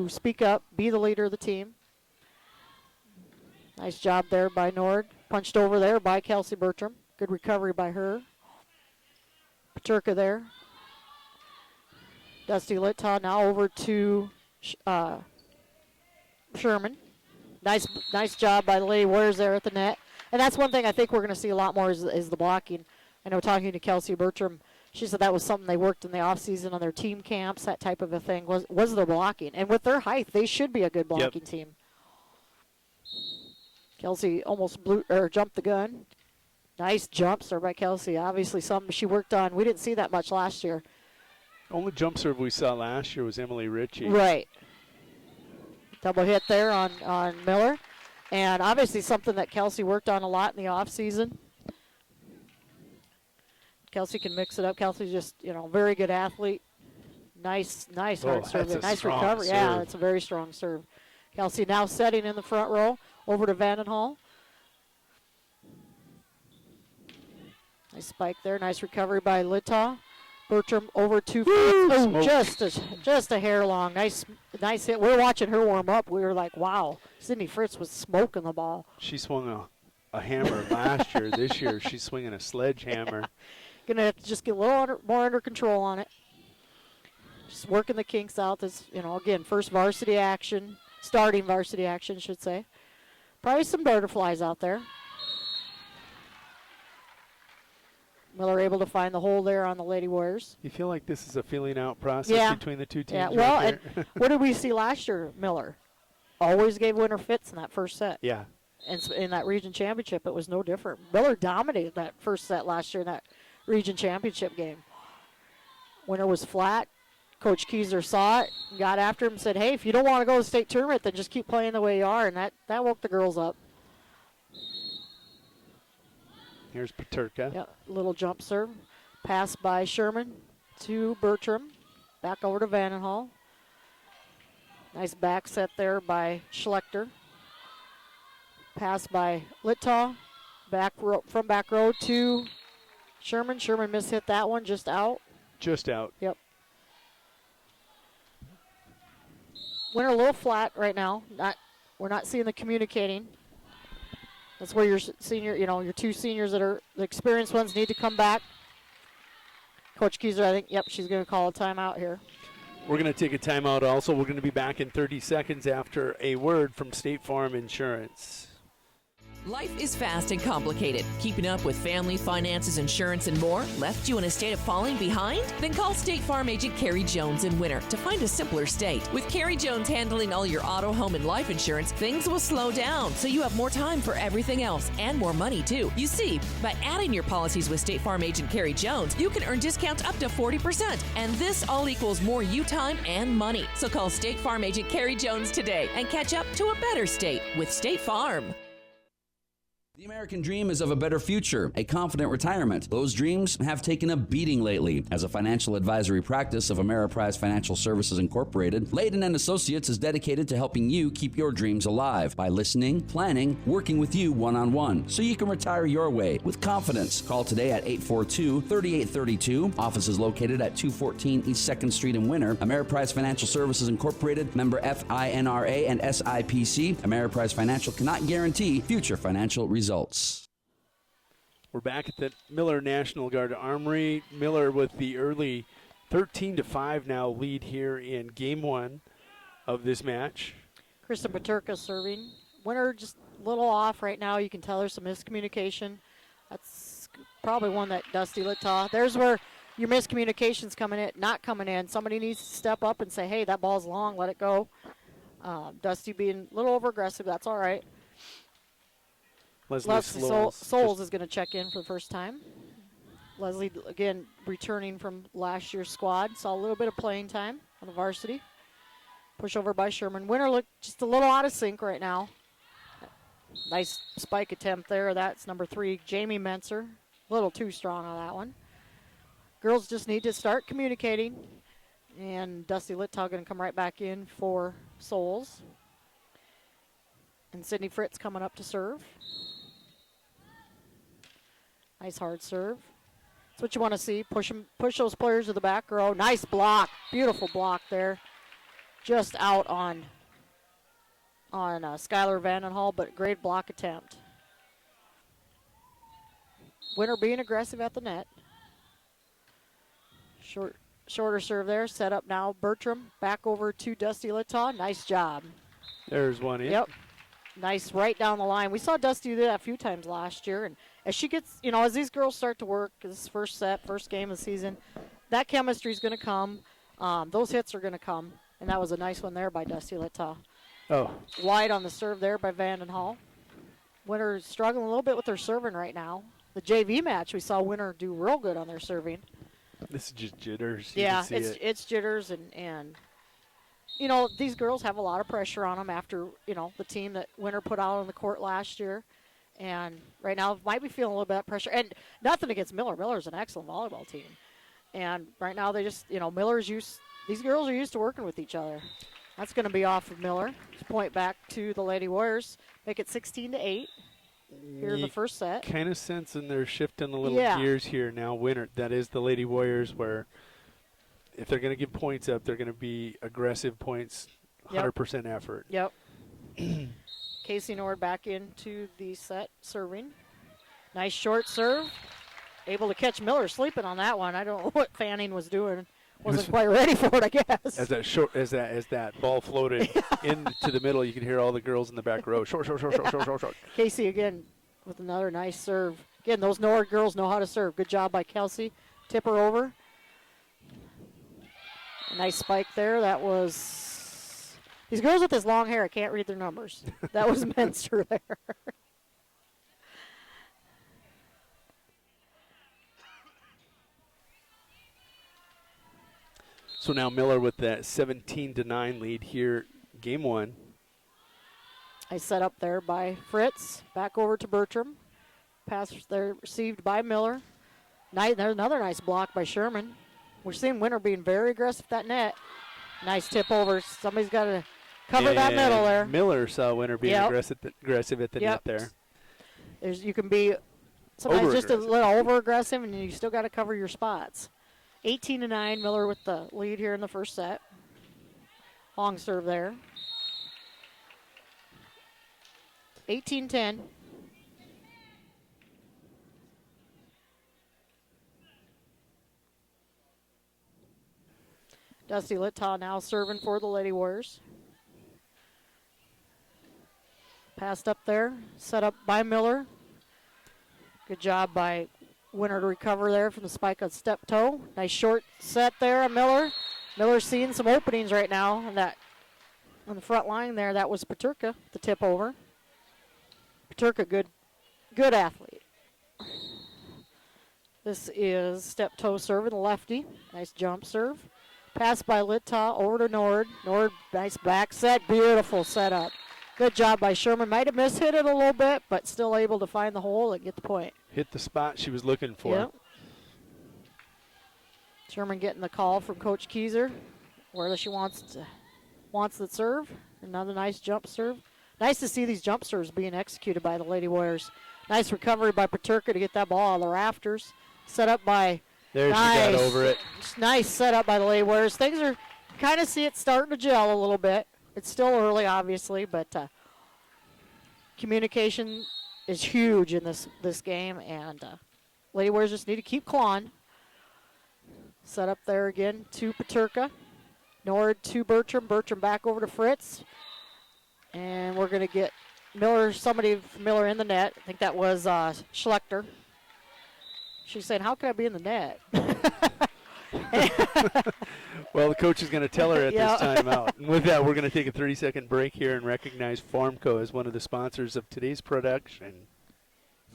Speaker 2: speak up, be the leader of the team. Nice job there by Nord. Punched over there by Kelsey Bertram. Good recovery by her. Paterka there. Dusty Littaw now over to Sherman. Nice job by the Lady Warriors there at the net. And that's one thing I think we're going to see a lot more is the blocking. I know talking to Kelsey Bertram, she said that was something they worked in the offseason on their team camps, that type of a thing, was their blocking. And with their height, they should be a good blocking team. Kelsey almost jumped the gun. Nice jump serve by Kelsey. Obviously something she worked on. We didn't see that much last year.
Speaker 1: Only jump serve we saw last year was Emily Ritchie.
Speaker 2: Right. Double hit there on Miller. And obviously something that Kelsey worked on a lot in the offseason. Kelsey can mix it up. Kelsey's just, very good athlete. Nice hard serve. Nice recovery.
Speaker 1: Serve.
Speaker 2: Yeah, it's a very strong serve. Kelsey now setting in the front row over to Vandenhall. Nice spike there. Nice recovery by Littaw. Bertram over to Fritz. Just a hair long. Nice hit. We were watching her warm up. We were like, wow. Sydney Fritz was smoking the ball.
Speaker 1: She swung a hammer last year. This year she's swinging a sledgehammer.
Speaker 2: Going to have to just get a little more under control on it. Just working the kinks out. This, again, first varsity action. Starting varsity action, I should say. Probably some butterflies out there. Miller able to find the hole there on the Lady Warriors.
Speaker 1: You feel like this is a feeling out process between the two teams?
Speaker 2: Yeah, well, and what did we see last year, Miller? Always gave winner fits in that first set.
Speaker 1: Yeah.
Speaker 2: And in that region championship, it was no different. Miller dominated that first set last year in that region championship game. Winner was flat. Coach Keyser saw it, got after him and said, hey, if you don't want to go to the state tournament, then just keep playing the way you are. And that woke the girls up.
Speaker 1: Here's Paterka.
Speaker 2: Yeah, little jump serve. Pass by Sherman to Bertram. Back over to Vandenhall. Nice back set there by Schlechter. Pass by Littaw. From back row to Sherman. Sherman mishit that one, just out.
Speaker 1: Just out.
Speaker 2: Yep. Winner a little flat right now. We're not seeing the communicating. That's where your senior, your two seniors that are the experienced ones need to come back. Coach Keyser, I think, she's going to call a timeout here.
Speaker 1: We're going to take a timeout also. We're going to be back in 30 seconds after a word from State Farm Insurance.
Speaker 6: Life is fast and complicated. Keeping up with family, finances, insurance, and more left you in a state of falling behind? Then call State Farm agent Carrie Jones in Winter to find a simpler state. With Carrie Jones handling all your auto, home, and life insurance, things will slow down, so you have more time for everything else and more money, too. You see, by adding your policies with State Farm agent Carrie Jones, you can earn discounts up to 40%. And this all equals more you time and money. So call State Farm agent Carrie Jones today and catch up to a better state with State Farm.
Speaker 9: The American dream is of a better future, a confident retirement. Those dreams have taken a beating lately. As a financial advisory practice of Ameriprise Financial Services Incorporated, Leyden and Associates is dedicated to helping you keep your dreams alive by listening, planning, working with you one-on-one, so you can retire your way with confidence. Call today at 842-3832. Office is located at 214 East 2nd Street in Winter. Ameriprise Financial Services Incorporated, member FINRA and SIPC. Ameriprise Financial cannot guarantee future financial results.
Speaker 1: We're back at the Miller National Guard Armory. Miller with the early 13-5 now lead here in game one of this match.
Speaker 2: Krista Paterka serving. Winner just a little off right now. You can tell there's some miscommunication. That's probably one that Dusty Littaw. There's where your miscommunication's not coming in. Somebody needs to step up and say, hey, that ball's long, let it go. Dusty being a little over-aggressive, that's all right.
Speaker 1: Leslie
Speaker 2: Souls is going to check in for the first time. Leslie, again, returning from last year's squad. Saw a little bit of playing time on the varsity. Push over by Sherman. Winner looked just a little out of sync right now. Nice spike attempt there. That's number 3, Jamie Menser. A little too strong on that one. Girls just need to start communicating. And Dusty Littau going to come right back in for Souls. And Sydney Fritz coming up to serve. Nice hard serve. That's what you want to see. Push those players to the back row. Nice block. Beautiful block there. Just out on Skylar Vandenhall, but great block attempt. Winner being aggressive at the net. Shorter serve there. Set up now. Bertram back over to Dusty Littau. Nice job.
Speaker 1: There's one in.
Speaker 2: Yep. Nice right down the line. We saw Dusty do that a few times last year, and as she gets, as these girls start to work, this first set, first game of the season, that chemistry is going to come. Those hits are going to come, and that was a nice one there by Dusty Littau.
Speaker 1: Oh.
Speaker 2: Wide on the serve there by Vandenhall. Winner struggling a little bit with their serving right now. The JV match, we saw Winner do real good on their serving.
Speaker 1: This is just jitters.
Speaker 2: Yeah, it's jitters, and these girls have a lot of pressure on them after, the team that Winner put out on the court last year. And right now might be feeling a little bit of pressure. And nothing against Miller. Miller's an excellent volleyball team. And right now they just, these girls are used to working with each other. That's going to be off of Miller. Just point back to the Lady Warriors. Make it 16-8 here in the first set.
Speaker 1: Kind of sensing they're shifting a little gears here now. Winner, that is the Lady Warriors, where if they're going to give points up, they're going to be aggressive points, 100% effort.
Speaker 2: Yep. Casey Nord back into the set serving. Nice short serve. Able to catch Miller sleeping on that one. I don't know what Fanning was doing. Wasn't quite ready for it, I guess.
Speaker 1: As that ball floated into the middle, you could hear all the girls in the back row. Short.
Speaker 2: Casey again with another nice serve. Again, those Nord girls know how to serve. Good job by Kelsey. Tip her over. Nice spike there. That was these girls with this long hair. I can't read their numbers. That was Menster there.
Speaker 1: So now Miller with that 17-9 lead here, game 1.
Speaker 2: Nice set up there by Fritz. Back over to Bertram. Pass there received by Miller. There's another nice block by Sherman. We're seeing Winter being very aggressive at that net. Nice tip over. Somebody's got to cover that middle there.
Speaker 1: Miller saw Winter being aggressive at the net there.
Speaker 2: You can be sometimes just a little over-aggressive, and you still got to cover your spots. 18-9, Miller with the lead here in the first set. Long serve there. 18-10. Dusty Littau now serving for the Lady Warriors. Passed up there, set up by Miller. Good job by Winner to recover there from the spike on step toe. Nice short set there on Miller. Miller's seeing some openings right now on the front line there. That was Peterka, the tip over. Peterka, good athlete. This is step toe serve and the lefty. Nice jump serve. Pass by Littau over to Nord. Nord, nice back set. Beautiful setup. Good job by Sherman. Might have mishit it a little bit, but still able to find the hole and get the point.
Speaker 1: Hit the spot she was looking for.
Speaker 2: Yep. Sherman getting the call from Coach Kucera, where she wants the serve. Another nice jump serve. Nice to see these jump serves being executed by the Lady Warriors. Nice recovery by Peterka to get that ball out of the rafters. Set up by
Speaker 1: There, nice. She got over it.
Speaker 2: Nice setup by the Lady Warriors. Things are kind of see it starting to gel a little bit. It's still early, obviously, but communication is huge in this game, and Lady Warriors just need to keep clawing. Set up there again to Peterka. Nord to Bertram. Bertram back over to Fritz. And we're going to get somebody from Miller in the net. I think that was Schlechter. She's saying, how can I be in the net?
Speaker 1: Well, the coach is going to tell her at this timeout. And with that, we're going to take a 30-second break here and recognize Pharmco as one of the sponsors of today's production.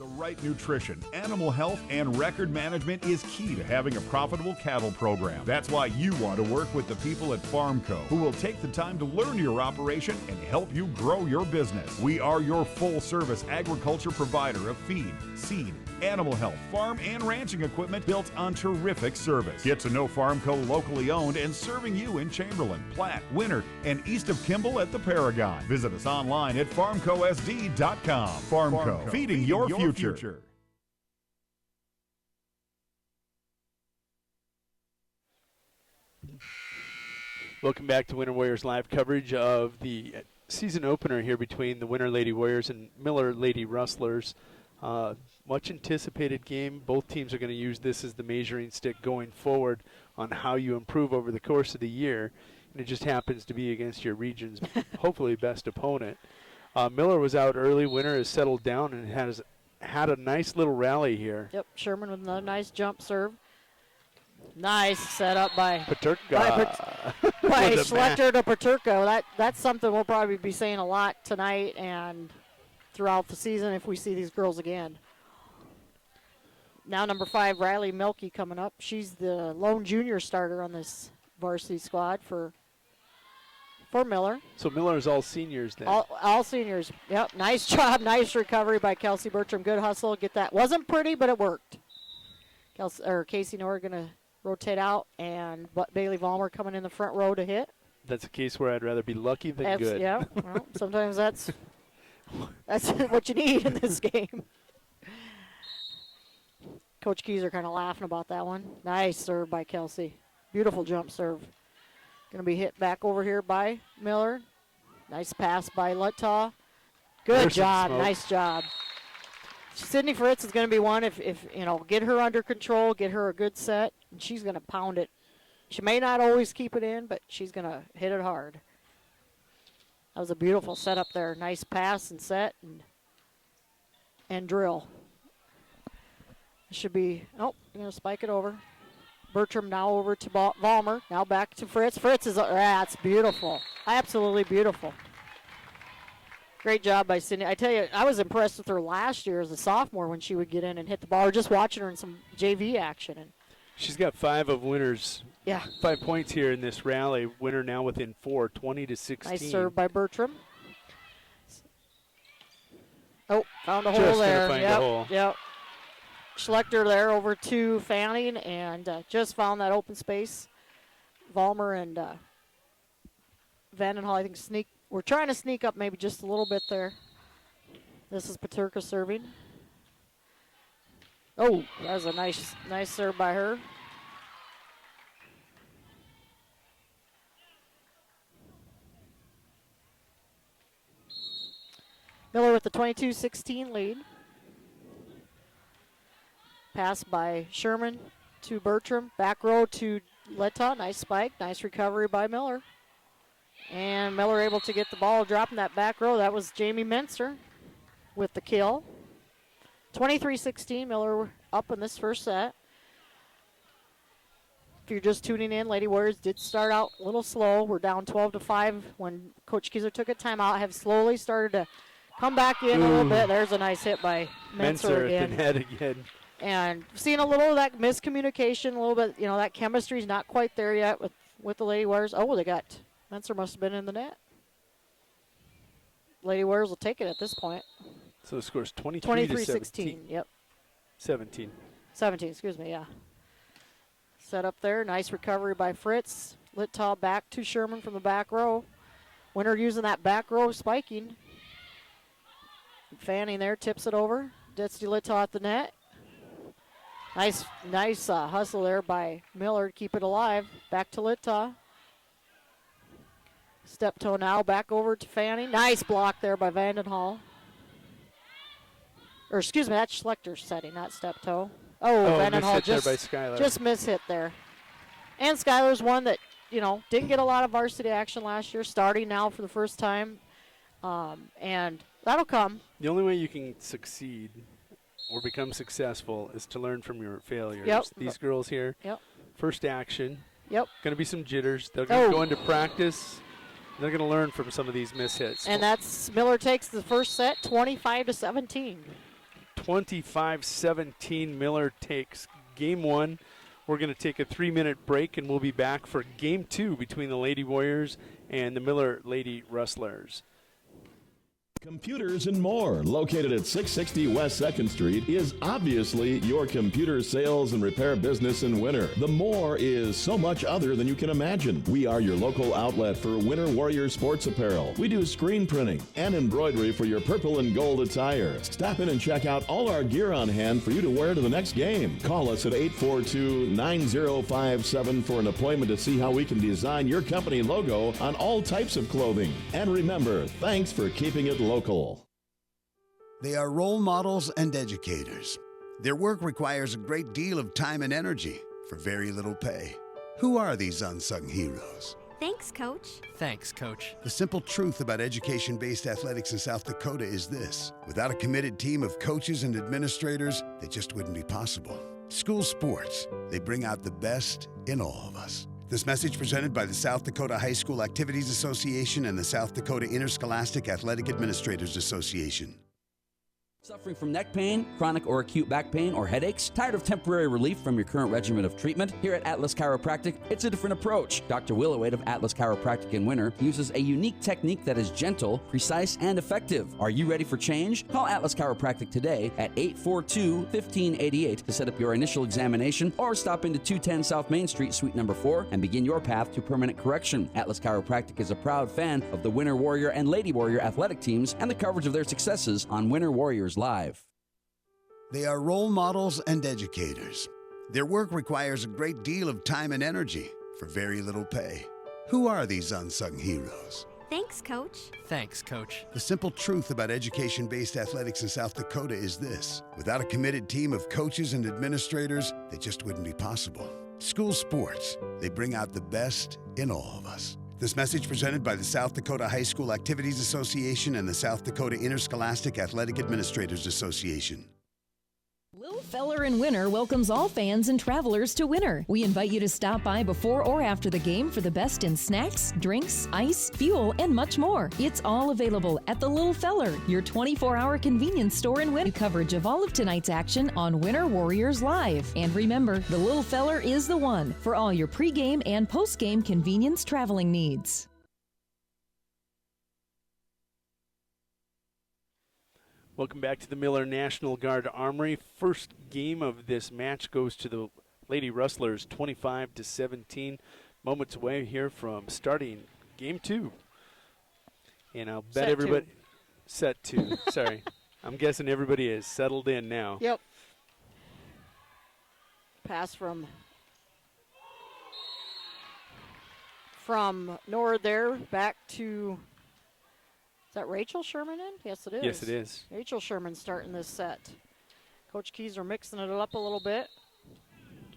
Speaker 10: The right nutrition, animal health, and record management is key to having a profitable cattle program. That's why you want to work with the people at Pharmco, who will take the time to learn your operation and help you grow your business. We are your full-service agriculture provider of feed, seed, animal health, farm, and ranching equipment built on terrific service. Get to know Pharmco locally owned and serving you in Chamberlain, Platte, Winter, and east of Kimball at the Paragon. Visit us online at pharmcosd.com. Pharmco, feeding your future.
Speaker 1: Welcome back to Winter Warriors live coverage of the season opener here between the Winter Lady Warriors and Miller Lady Rustlers. Much anticipated game. Both teams are going to use this as the measuring stick going forward on how you improve over the course of the year. And it just happens to be against your region's hopefully best opponent. Miller was out early. Winter has settled down and has had a nice little rally here.
Speaker 2: Yep, Sherman with another nice jump serve. Nice setup by
Speaker 1: Paterka.
Speaker 2: by Schlechter to Paterka. That's something we'll probably be saying a lot tonight and throughout the season if we see these girls again. Now number 5, Riley Milky coming up. She's the lone junior starter on this varsity squad for Miller.
Speaker 1: So Miller's all seniors then.
Speaker 2: All seniors. Yep. Nice job. Nice recovery by Kelsey Bertram. Good hustle. Get that. Wasn't pretty, but it worked. Casey Nor going to rotate out, and Bailey Vollmer coming in the front row to hit.
Speaker 1: That's a case where I'd rather be lucky than good.
Speaker 2: Yeah. Well, sometimes that's what you need in this game. Coach Keyser kind of laughing about that one. Nice serve by Kelsey. Beautiful jump serve. Going to be hit back over here by Miller. Nice pass by Lutaw. Good job. Nice job. Sydney Fritz is going to be one if get her under control, get her a good set, and she's going to pound it. She may not always keep it in, but she's going to hit it hard. That was a beautiful setup there. Nice pass and set and drill. It should be, you're going to spike it over. Bertram now over to Vollmer. Now back to Fritz. Fritz is, that's beautiful. Absolutely beautiful. Great job by Sydney. I tell you, I was impressed with her last year as a sophomore when she would get in and hit the ball, or just watching her in some JV action. And
Speaker 1: she's got 5 of Winter's 5 points here in this rally. Winter now within 4, 20-16.
Speaker 2: Nice serve by Bertram. Oh, found a hole
Speaker 1: just
Speaker 2: there.
Speaker 1: Find a hole.
Speaker 2: Yep. Schlechter there over to Fanning, and just found that open space. Vollmer and Vandenhall, I think, we're trying to sneak up maybe just a little bit there. This is Paterka serving. Oh, that was a nice serve by her. Miller with the 22-16 lead. Pass by Sherman to Bertram. Back row to Leta. Nice spike. Nice recovery by Miller. And Miller able to get the ball, dropping that back row. That was Jamie Menser with the kill. 23-16, Miller up in this first set. If you're just tuning in, Lady Warriors did start out a little slow. We're down 12-5 when Coach Keyser took a timeout. Have slowly started to come back in a little bit. There's a nice hit by Menser again.
Speaker 1: At the net again.
Speaker 2: And seeing a little of that miscommunication, a little bit, that chemistry's not quite there yet with the Lady Warriors. Oh, they got, Menser must have been in the net. Lady Warriors will take it at this point.
Speaker 1: So the score's 23-16.
Speaker 2: Yep.
Speaker 1: 17,
Speaker 2: excuse me, yeah. Set up there, nice recovery by Fritz. Littaw back to Sherman from the back row. Winter using that back row spiking. Fanning there, tips it over. Detsy Littaw at the net. Nice hustle there by Miller to keep it alive. Back to Littaw. Step toe now, back over to Fanning. Nice block there by Vandenhall. Or excuse me, that's Schlechter's setting, not step toe. Oh, Vandenhall just mishit there. And Skylar's one that, didn't get a lot of varsity action last year, starting now for the first time. And that'll come.
Speaker 1: The only way you can succeed or become successful is to learn from your failures.
Speaker 2: Yep.
Speaker 1: These girls here, first action.
Speaker 2: Yep.
Speaker 1: Going to be some jitters. They're going to go into practice. They're going to learn from some of these mishits.
Speaker 2: And Miller takes the first set, 25-17.
Speaker 1: 25-17, Miller takes game 1. We're going to take a 3-minute break, and we'll be back for game 2 between the Lady Warriors and the Miller Lady Rustlers.
Speaker 11: Computers and More, located at 660 West 2nd Street, is obviously your computer sales and repair business in winter. The More is so much other than you can imagine. We are your local outlet for Winter Warrior sports apparel. We do screen printing and embroidery for your purple and gold attire. Stop in and check out all our gear on hand for you to wear to the next game. Call us at 842-9057 for an appointment to see how we can design your company logo on all types of clothing. And remember, thanks for keeping it local.
Speaker 4: They are role models and educators. Their work requires a great deal of time and energy for very little pay. Who are these unsung heroes?
Speaker 18: Thanks, Coach.
Speaker 13: Thanks, Coach.
Speaker 4: The simple truth about education-based athletics in South Dakota is this: without a committed team of coaches and administrators, it just wouldn't be possible. School sports, they bring out the best in all of us. This message presented by the South Dakota High School Activities Association and the South Dakota Interscholastic Athletic Administrators Association.
Speaker 9: Suffering from neck pain, chronic or acute back pain, or headaches? Tired of temporary relief from your current regimen of treatment? Here at Atlas Chiropractic, it's a different approach. Dr. Willowade of Atlas Chiropractic in Winter uses a unique technique that is gentle, precise, and effective. Are you ready for change? Call Atlas Chiropractic today at 842-1588 to set up your initial examination, or stop into 210 South Main Street, Suite number 4, and begin your path to permanent correction. Atlas Chiropractic is a proud fan of the Winter Warrior and Lady Warrior athletic teams and the coverage of their successes on Winter Warriors Live.
Speaker 4: They are role models and educators. Their work requires a great deal of time and energy for very little pay. Who are these unsung heroes?
Speaker 18: Thanks, Coach.
Speaker 13: Thanks, Coach.
Speaker 4: The simple truth about education-based athletics in South Dakota is this: without a committed team of coaches and administrators, it just wouldn't be possible. School sports, they bring out the best in all of us. This message presented by the South Dakota High School Activities Association and the South Dakota Interscholastic Athletic Administrators Association.
Speaker 14: Lil Feller in Winter welcomes all fans and travelers to Winter. We invite you to stop by before or after the game for the best in snacks, drinks, ice, fuel, and much more. It's all available at the Lil Feller, your 24-hour convenience store in Winter. Coverage of all of tonight's action on Winter Warriors Live. And remember, the Lil Feller is the one for all your pregame and postgame convenience traveling needs.
Speaker 1: Welcome back to the Miller National Guard Armory. First game of this match goes to the Lady Rustlers, 25-17. Moments away here from starting game 2. And I'll bet everybody set 2. Sorry. I'm guessing everybody is settled in now.
Speaker 2: Yep. Pass from Nord there back to, is that Rachel Sherman in? Yes, it is.
Speaker 1: Yes, it is.
Speaker 2: Rachel Sherman starting this set. Coach Keys are mixing it up a little bit.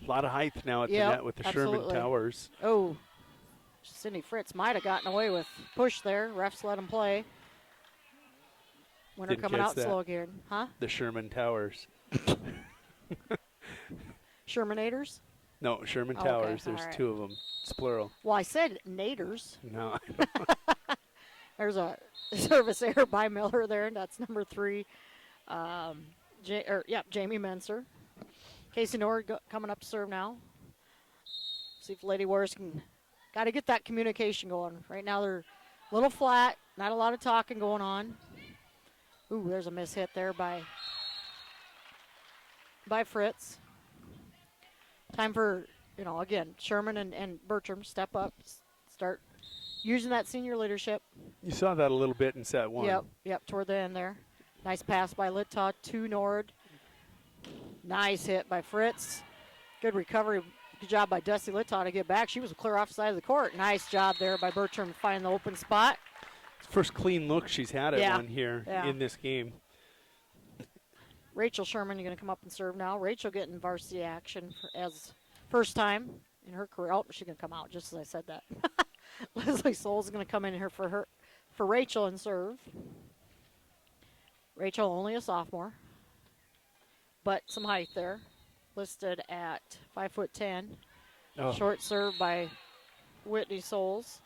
Speaker 1: A lot of height now at the net with the Sherman Towers.
Speaker 2: Oh, Cindy Fritz might have gotten away with push there. Refs let him play. Winter coming out slow again. Huh?
Speaker 1: The Sherman Towers.
Speaker 2: Shermanators?
Speaker 1: No, Sherman Towers. There's 2 of them. It's plural.
Speaker 2: Well, I said nators.
Speaker 1: No.
Speaker 2: There's a service error by Miller there, and that's number 3. Jamie Menser. Casey Nord coming up to serve now. See if Lady Warriors can, got to get that communication going. Right now they're a little flat, not a lot of talking going on. Ooh, there's a miss hit there by Fritz. Time for, again, Sherman and Bertram step up, start using that senior leadership.
Speaker 1: You saw that a little bit in set 1.
Speaker 2: Yep, toward the end there. Nice pass by Littaw to Nord. Nice hit by Fritz. Good recovery. Good job by Dusty Littaw to get back. She was clear off the side of the court. Nice job there by Bertram to find the open spot.
Speaker 1: First clean look she's had at one here in this game.
Speaker 2: Rachel Sherman, you're going to come up and serve now. Rachel getting varsity action as first time in her career. Oh, she's going to come out just as I said that. Leslie Souls is going to come in here for Rachel and serve. Rachel only a sophomore, but some height there, listed at 5'10".
Speaker 1: Oh.
Speaker 2: Short serve by Whitney Souls.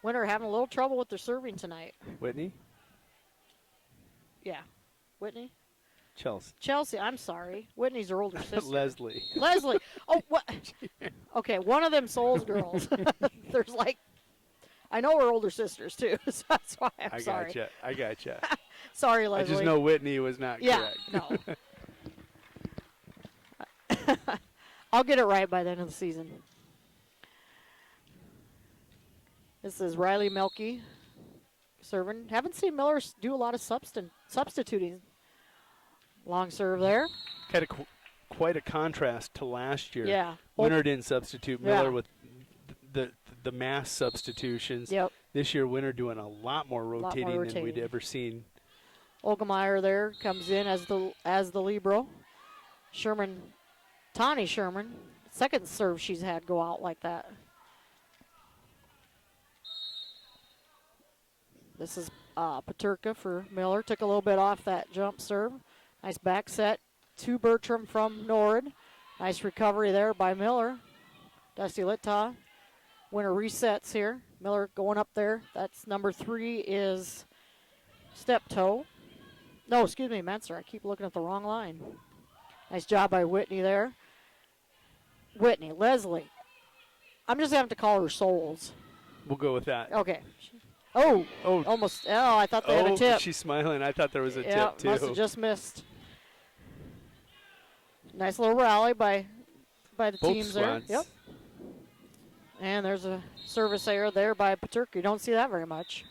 Speaker 2: Winter having a little trouble with their serving tonight.
Speaker 1: Whitney?
Speaker 2: Yeah, Whitney.
Speaker 1: Chelsea.
Speaker 2: I'm sorry. Whitney's her older sister.
Speaker 1: Leslie.
Speaker 2: Leslie. Oh, what? Okay, one of them Souls girls. There's like, I know her older sisters too, so that's why I'm sorry.
Speaker 1: I gotcha.
Speaker 2: Sorry, Leslie.
Speaker 1: I just know Whitney was not correct.
Speaker 2: No. I'll get it right by the end of the season. This is Riley Melky serving. Haven't seen Miller do a lot of substituting. Long serve there.
Speaker 1: Quite a contrast to last year.
Speaker 2: Yeah.
Speaker 1: Winter didn't substitute Miller with the mass substitutions.
Speaker 2: Yep.
Speaker 1: This year, Winter doing a lot more rotating than we'd ever seen.
Speaker 2: Olgemeyer there comes in as the libero. Tawny Sherman, second serve she's had go out like that. This is Paterka for Miller. Took a little bit off that jump serve. Nice back set to Bertram from Nord. Nice recovery there by Miller. Dusty Littaw. Winner resets here. Miller going up there. That's number 3 is Steptoe. No, excuse me, Menser. I keep looking at the wrong line. Nice job by Whitney there. Leslie. I'm just having to call her Souls.
Speaker 1: We'll go with that.
Speaker 2: Okay. Oh, almost. Oh, I thought they had a tip.
Speaker 1: She's smiling. I thought there was a tip, too.
Speaker 2: Must have just missed. Nice little rally by the
Speaker 1: Both
Speaker 2: teams
Speaker 1: Swans.
Speaker 2: there. Yep. And there's a service error there by Paterka. You don't see that very much.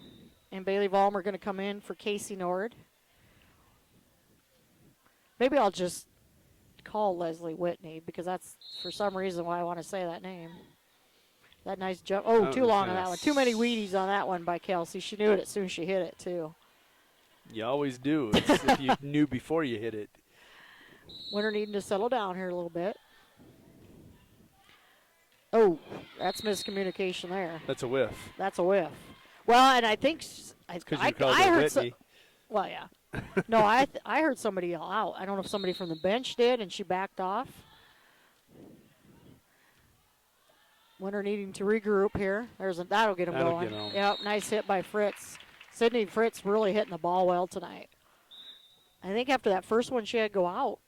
Speaker 2: And Bailey Vollmer going to come in for Casey Nord. Maybe I'll just call Leslie Whitney because that's for some reason why I want to say that name. That nice jump. Oh, too long on that one. Too many Wheaties on that one by Kelsey. She knew it as soon as she hit it, too.
Speaker 1: You always do. It's if you knew before you hit it.
Speaker 2: Winter needing to settle down here a little bit. Oh, that's miscommunication there.
Speaker 1: That's a whiff.
Speaker 2: That's a whiff. Well, and I think I heard
Speaker 1: Whitney.
Speaker 2: Well, yeah. No, I heard somebody yell out. I don't know if somebody from the bench did, and she backed off. Winter needing to regroup here. That'll get him going. Yep, nice hit by Fritz. Sydney Fritz really hitting the ball well tonight. I think after that first one she had go out,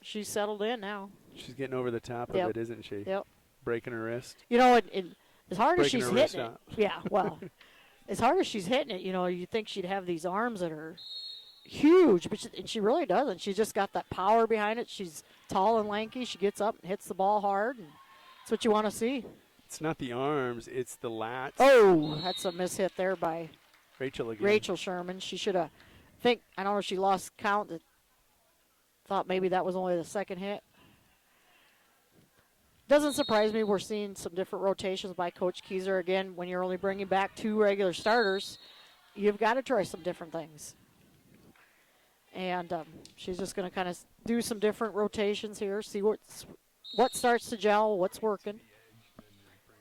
Speaker 2: she's settled in now.
Speaker 1: She's getting over the top of it, isn't she?
Speaker 2: Yep.
Speaker 1: Breaking her wrist.
Speaker 2: You know, as hard as she's
Speaker 1: Breaking her
Speaker 2: hitting it.
Speaker 1: wrist
Speaker 2: Yeah, well, as hard as she's hitting it, you think she'd have these arms that are huge, but she really doesn't. She's just got that power behind it. She's tall and lanky. She gets up and hits the ball hard, and that's what you want to see.
Speaker 1: It's not the arms, it's the lats.
Speaker 2: Oh, that's a mishit there by
Speaker 1: Rachel again.
Speaker 2: Rachel Sherman. She should have, I don't know if she lost count. Thought maybe that was only the second hit. Doesn't surprise me we're seeing some different rotations by Coach Kucera. Again, when you're only bringing back 2 regular starters, you've got to try some different things. And she's just going to kind of do some different rotations here, see what starts to gel, what's working.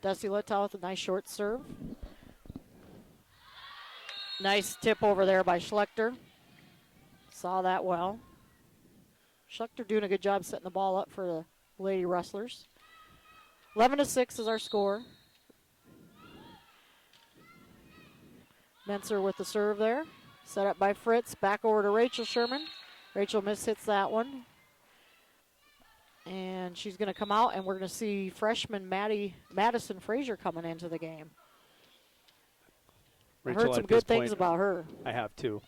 Speaker 2: Dusty Littaw with a nice short serve. Nice tip over there by Schlechter. Saw that well. Schlechter doing a good job setting the ball up for the Lady Rustlers. 11-6 is our score. Menser with the serve there. Set up by Fritz. Back over to Rachel Sherman. Rachel mishits that one. And she's going to come out, and we're going to see freshman Madison Frazier coming into the game. I heard some good things about her.
Speaker 1: I have too.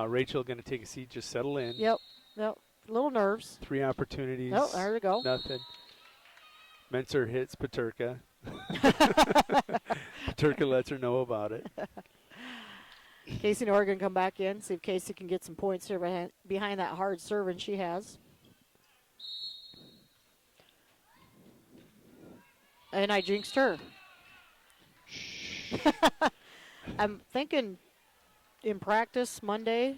Speaker 1: Rachel going to take a seat, just settle in.
Speaker 2: Yep. Little nerves.
Speaker 1: 3 opportunities.
Speaker 2: Oh, there we go.
Speaker 1: Nothing. Menser hits Paterka. Paterka lets her know about it.
Speaker 2: Casey Norgan come back in, see if Casey can get some points here behind that hard serve, and she has. And I jinxed her. I'm thinking in practice Monday,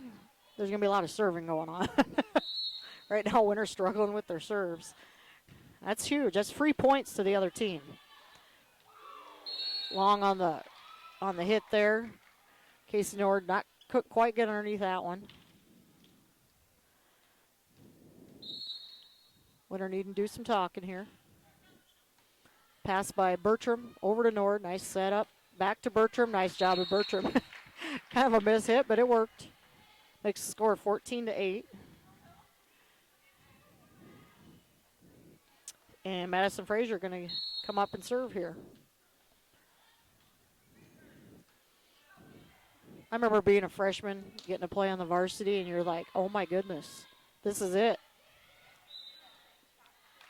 Speaker 2: there's going to be a lot of serving going on. Right now, Winter's struggling with their serves. That's huge. That's free points to the other team. Long on the hit there. Casey Nord not quite get underneath that one. Winter needing to do some talking here. Pass by Bertram over to Nord. Nice setup. Back to Bertram. Nice job of Bertram. Kind of a miss hit, but it worked. Makes the score 14-8. And Madison Frazier going to come up and serve here. I remember being a freshman, getting to play on the varsity, and you're like, oh my goodness, this is it.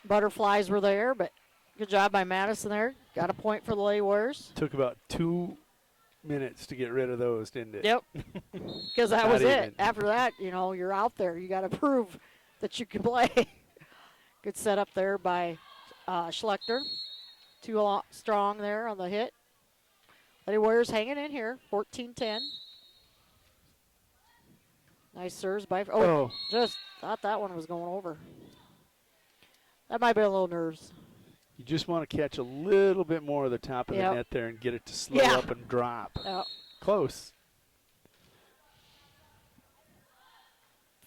Speaker 2: Butterflies were there, but good job by Madison there. Got a point for the Lady Warriors.
Speaker 1: Took about 2 minutes to get rid of those, didn't it?
Speaker 2: Yep. Because that
Speaker 1: Not
Speaker 2: was it.
Speaker 1: even.
Speaker 2: After that, you're out there. You got to prove that you can play. Good setup there by Schlechter. Too strong there on the hit. Lady Warriors hanging in here, 14-10. Nice serves by. Just thought that one was going over. That might be a little nerves.
Speaker 1: You just want to catch a little bit more of the top of the net there and get it to slow up and drop.
Speaker 2: Yep.
Speaker 1: Close.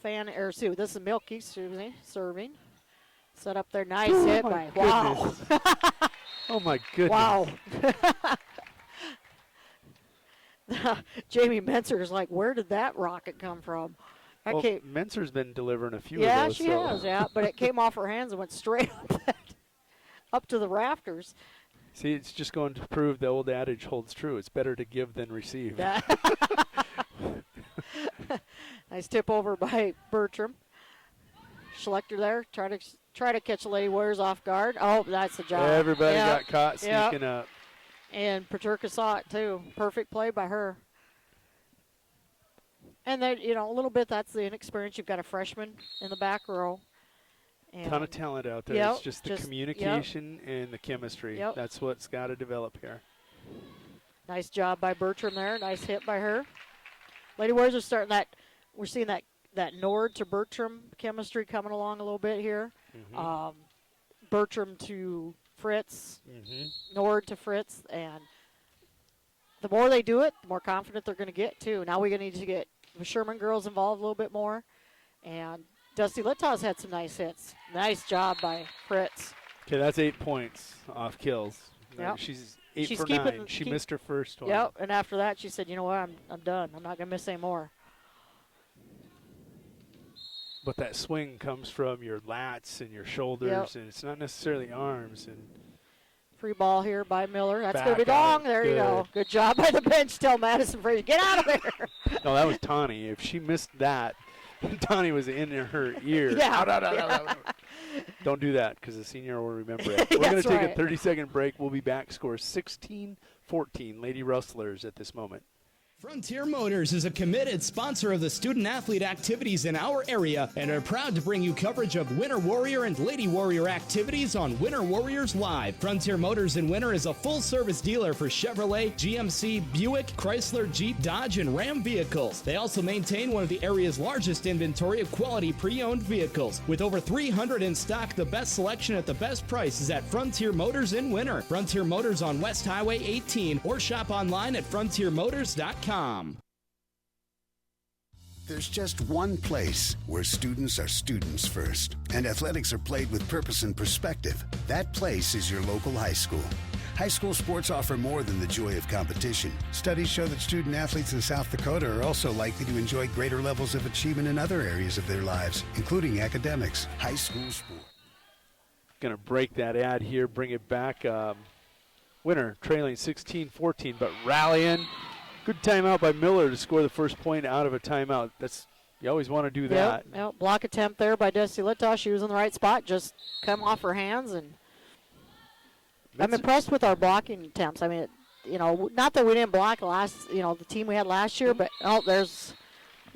Speaker 2: This is Milky, serving. Set up there, nice hit by. Wow.
Speaker 1: Oh my goodness.
Speaker 2: Wow. Jamie Mentzer's like, where did that rocket come from?
Speaker 1: Mentzer's been delivering a few of
Speaker 2: Yeah,
Speaker 1: those.
Speaker 2: she has, but it came off her hands and went straight up to the rafters.
Speaker 1: See, it's just going to prove the old adage holds true. It's better to give than receive.
Speaker 2: Yeah. Nice tip over by Bertram. Schlechter there, try to catch the Lady Warriors off guard. Oh, that's the job.
Speaker 1: Everybody got caught sneaking up.
Speaker 2: And Paterka saw it too. Perfect play by her. And then, a little bit, that's the inexperience. You've got a freshman in the back row. And
Speaker 1: ton of talent out there.
Speaker 2: Yep,
Speaker 1: it's just the communication and the chemistry.
Speaker 2: Yep.
Speaker 1: That's what's got to develop here.
Speaker 2: Nice job by Bertram there. Nice hit by her. Lady Warriors are starting that. We're seeing that Nord to Bertram chemistry coming along a little bit here.
Speaker 1: Mm-hmm.
Speaker 2: Bertram to Fritz, Nord to Fritz, and the more they do it, the more confident they're going to get too. Now we're going to need to get the Sherman girls involved a little bit more, and Dusty Littau's had some nice hits. Nice job by Fritz.
Speaker 1: Okay, that's 8 points off kills.
Speaker 2: Yep.
Speaker 1: She's 8 for 9. She missed her first one.
Speaker 2: Yep, and after that she said, you know what, I'm done. I'm not going to miss any more.
Speaker 1: But that swing comes from your lats and your shoulders, and it's not necessarily arms. And
Speaker 2: free ball here by Miller. That's going to be
Speaker 1: Back out.
Speaker 2: long. There you go. Good job by the bench. Tell Madison Frazier, get out of there.
Speaker 1: No, that was Tawny. If she missed that, Tawny was in her ear.
Speaker 2: Yeah.
Speaker 1: Out. Don't do that because the senior will remember it. We're going to take a 30-second break. We'll be back. Score 16-14. Lady Rustlers at this moment.
Speaker 15: Frontier Motors is a committed sponsor of the student-athlete activities in our area and are proud to bring you coverage of Winter Warrior and Lady Warrior activities on Winter Warriors Live. Frontier Motors in Winter is a full-service dealer for Chevrolet, GMC, Buick, Chrysler, Jeep, Dodge, and Ram vehicles. They also maintain one of the area's largest inventory of quality pre-owned vehicles. With over 300 in stock, the best selection at the best price is at Frontier Motors in Winter. Frontier Motors on West Highway 18 or shop online at frontiermotors.com.
Speaker 4: There's just one place where students are students first, and athletics are played with purpose and perspective. That place is your local high school. High school sports offer more than the joy of competition. Studies show that student athletes in South Dakota are also likely to enjoy greater levels of achievement in other areas of their lives, including academics. High school sport.
Speaker 1: Going to break that ad here, bring it back. Winner trailing 16-14, but rallying. Good timeout by Miller to score the first point out of a timeout. You always want to do that.
Speaker 2: Yep. Block attempt there by Dusty Littau. She was in the right spot, just come off her hands. And I'm impressed with our blocking attempts. I mean, not that we didn't block the team we had last year, but there's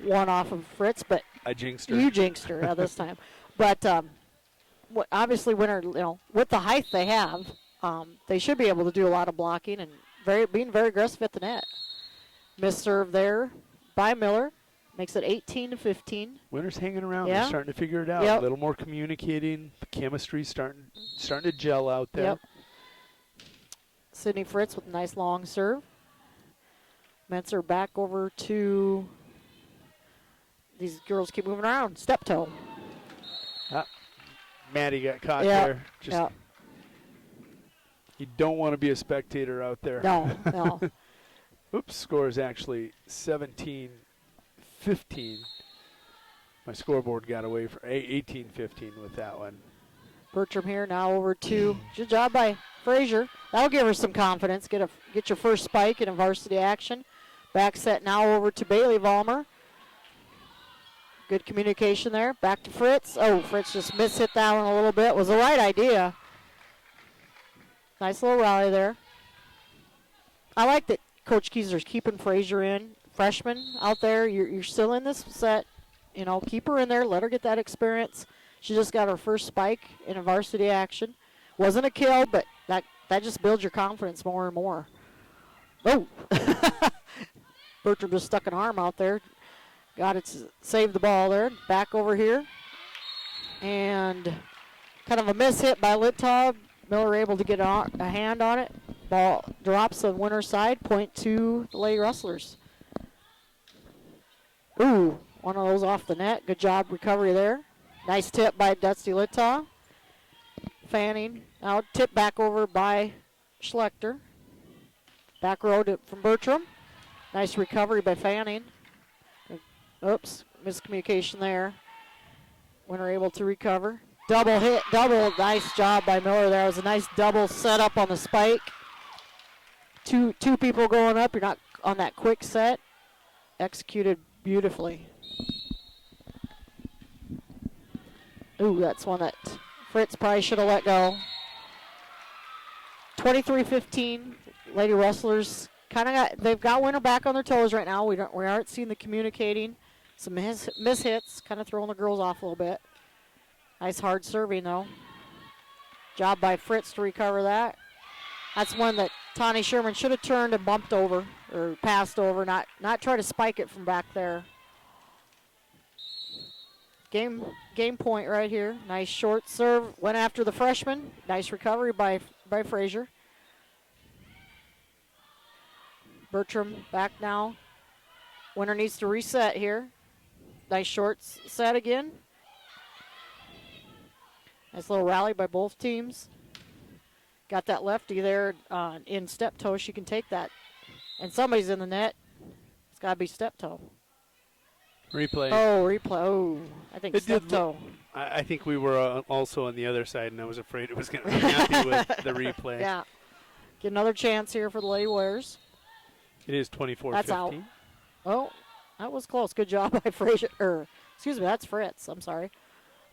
Speaker 2: one off of Fritz, but
Speaker 1: I jinxed her.
Speaker 2: You jinxed her this time. But obviously, Winter, with the height they have, they should be able to do a lot of blocking and being very aggressive at the net. Missed serve there by Miller. Makes it 18-15.
Speaker 1: Winter's hanging around.
Speaker 2: Yeah.
Speaker 1: They're starting to figure it out.
Speaker 2: Yep.
Speaker 1: A little more communicating. The chemistry's starting to gel out there.
Speaker 2: Yep. Sydney Fritz with a nice long serve. Mentzer back over to. These girls keep moving around. Step toe.
Speaker 1: Maddie got caught there.
Speaker 2: Yep.
Speaker 1: You don't want to be a spectator out there.
Speaker 2: No.
Speaker 1: Oops, score is actually 17-15. My scoreboard got away for 18-15 with that one.
Speaker 2: Bertram here now over to, good job by Frazier. That'll give her some confidence. Get your first spike in a varsity action. Back set now over to Bailey Vollmer. Good communication there. Back to Fritz. Oh, Fritz just mishit that one a little bit. Was the right idea. Nice little rally there. I like that Coach Kieser's keeping Frazier in. Freshman out there, you're still in this set. You know, keep her in there. Let her get that experience. She just got her first spike in a varsity action. Wasn't a kill, but that just builds your confidence more and more. Oh! Bertram just stuck an arm out there. Got it, saved the ball there. Back over here. And kind of a miss hit by Littow. Miller able to get a hand on it. Ball drops on winner's side. Point to the Lady Rustlers. Ooh, one of those off the net. Good job recovery there. Nice tip by Dusty Littow. Fanning. Now tip back over by Schlechter. Back row from Bertram. Nice recovery by Fanning. Oops, miscommunication there. Winner able to recover. Double hit, nice job by Miller there. It was a nice double setup on the spike. Two people going up. You're not on that quick set. Executed beautifully. Ooh, that's one that Fritz probably should have let go. 23-15. Lady Rustlers they've got winner back on their toes right now. We aren't seeing the communicating. Some mishits, kind of throwing the girls off a little bit. Nice hard serving though. Job by Fritz to recover that. That's one that Tawny Sherman should have turned and bumped over or passed over, not try to spike it from back there. Game point right here. Nice short serve. Went after the freshman. Nice recovery by Frazier. Bertram back now. Winner needs to reset here. Nice short set again. Nice little rally by both teams. Got that lefty there in step toe. She can take that. And somebody's in the net. It's got to be step toe.
Speaker 1: Replay.
Speaker 2: Oh, replay. Oh, I think step toe.
Speaker 1: I think we were also on the other side, and I was afraid it was going to be happy with the replay.
Speaker 2: Yeah. Get another chance here for the Lady Warriors.
Speaker 1: It is 24-15.
Speaker 2: That's out. Oh, that was close. Good job by Frazier. Excuse me, that's Fritz. I'm sorry.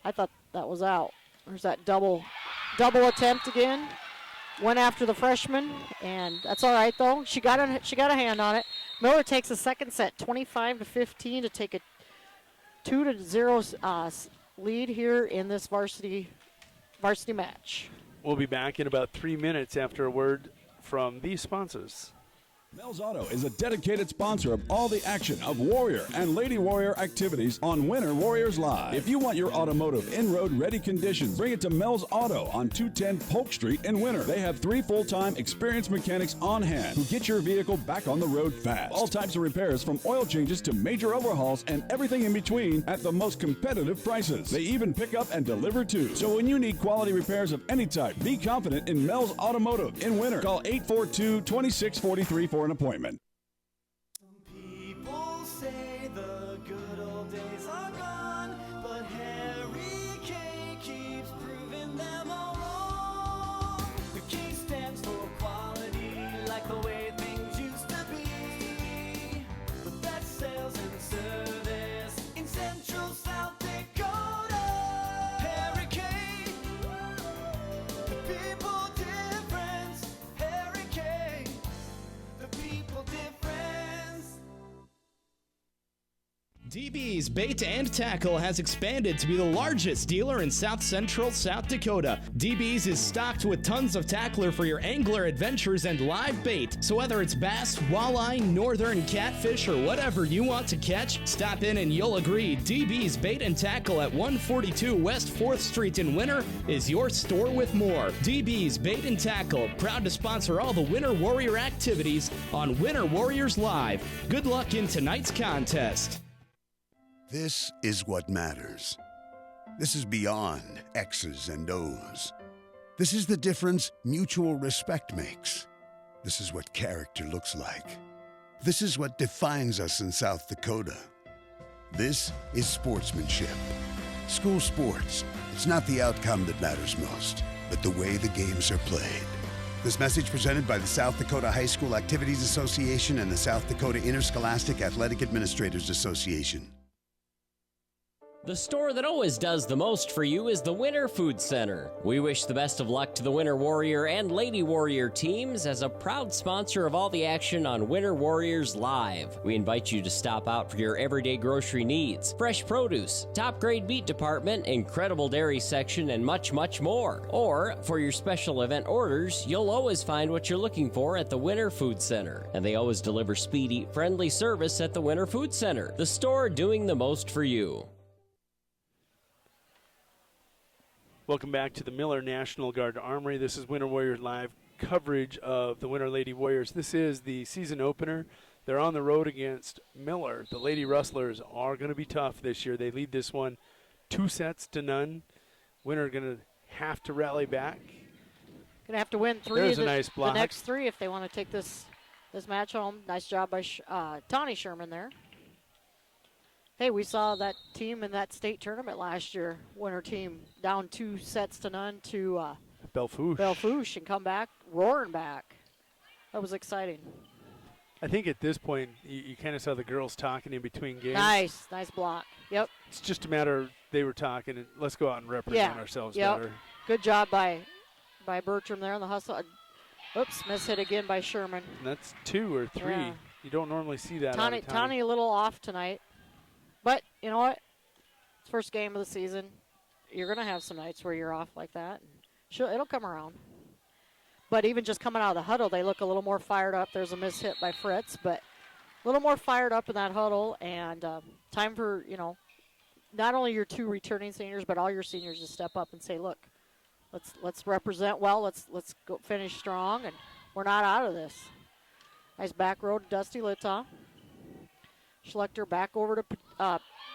Speaker 2: I thought that was out. There's that double attempt again. Went after the freshman, and that's all right though. She got a hand on it. Miller takes a second set, 25-15, to take a 2-0 lead here in this varsity match.
Speaker 1: We'll be back in about 3 minutes after a word from these sponsors.
Speaker 3: Mel's Auto is a dedicated sponsor of all the action of Warrior and Lady Warrior activities on Winter Warriors Live. If you want your automotive in-road ready conditions, bring it to Mel's Auto on 210 Polk Street in Winter. They have 3 full-time experienced mechanics on hand who get your vehicle back on the road fast. All types of repairs from oil changes to major overhauls and everything in between at the most competitive prices. They even pick up and deliver too. So when you need quality repairs of any type, be confident in Mel's Automotive in Winter. Call 842-2643 for an appointment.
Speaker 12: People say the good old days are gone, but Harry K keeps proving them all wrong. The K stands for quality, like the way things used to be. The best sales and service in Central South Dakota. Harry K, the people difference. Harry K, the people difference.
Speaker 15: DB's Bait and Tackle has expanded to be the largest dealer in South Central South Dakota. DB's is stocked with tons of tackler for your angler adventures and live bait. So whether it's bass, walleye, northern catfish, or whatever you want to catch, stop in and you'll agree DB's Bait and Tackle at 142 West 4th Street in Winter is your store with more. DB's Bait and Tackle, proud to sponsor all the Winter Warrior activities on Winter Warriors Live. Good luck in tonight's contest.
Speaker 4: This is what matters. This is beyond X's and O's. This is the difference mutual respect makes. This is what character looks like. This is what defines us in South Dakota. This is sportsmanship. School sports, it's It's not the outcome that matters most, but the way the games are played. This message presented by the South Dakota High School Activities Association and the South Dakota Interscholastic Athletic Administrators Association.
Speaker 16: The store that always does the most for you is the Winter Food Center. We wish the best of luck to the Winter Warrior and Lady Warrior teams as a proud sponsor of all the action on Winter Warriors Live. We invite you to stop out for your everyday grocery needs, fresh produce, top-grade meat department, incredible dairy section, and much, much more. Or, for your special event orders, you'll always find what you're looking for at the Winter Food Center. And they always deliver speedy, friendly service at the Winter Food Center, the store doing the most for you.
Speaker 1: Welcome back to the Miller National Guard Armory. This is Winter Warriors Live coverage of the Winter Lady Warriors. This is the season opener. They're on the road against Miller. The Lady Rustlers are going to be tough this year. They lead this one 2-0. Winter going to have to rally back.
Speaker 2: Going to have to win three.
Speaker 1: There's a nice block.
Speaker 2: The next three if they want to take this match home. Nice job by Tawny Sherman there. Hey, we saw that team in that state tournament last year, Winter team, down 2-0 to Belfouche and come back, roaring back. That was exciting.
Speaker 1: I think at this point, you kind of saw the girls talking in between games.
Speaker 2: Nice block. Yep.
Speaker 1: It's just a matter of they were talking, and let's go out and represent ourselves better.
Speaker 2: Good job by Bertram there on the hustle. Oops, miss hit again by Sherman.
Speaker 1: And that's 2 or 3.
Speaker 2: Yeah.
Speaker 1: You don't normally see that.
Speaker 2: Tawny a little off tonight. But you know what? It's first game of the season. You're going to have some nights where you're off like that. It'll come around. But even just coming out of the huddle, they look a little more fired up. There's a miss hit by Fritz, but a little more fired up in that huddle. And time for, not only your 2 returning seniors, but all your seniors to step up and say, look, let's represent well. Let's go finish strong, and we're not out of this. Nice back row to Dusty Littaw. Schlechter back over to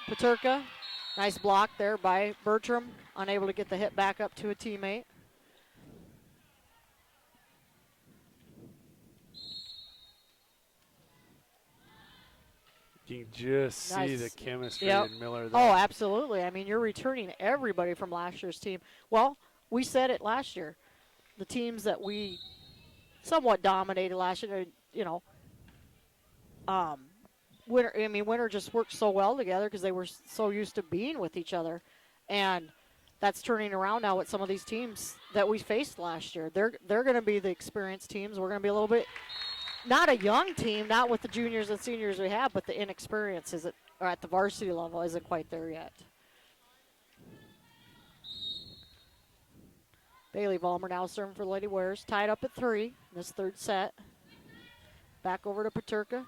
Speaker 2: Paterka. Nice block there by Bertram. Unable to get the hit back up to a teammate.
Speaker 1: You can just see the chemistry in Miller there.
Speaker 2: Oh, absolutely. I mean, you're returning everybody from last year's team. Well, we said it last year. The teams that we somewhat dominated last year, Winter just worked so well together because they were so used to being with each other. And that's turning around now with some of these teams that we faced last year. They're going to be the experienced teams. We're going to be a little bit, not a young team, not with the juniors and seniors we have, but the inexperience at the varsity level isn't quite there yet. Bailey Vollmer now serving for Lady Warriors. Tied up at 3 in this third set. Back over to Paterka.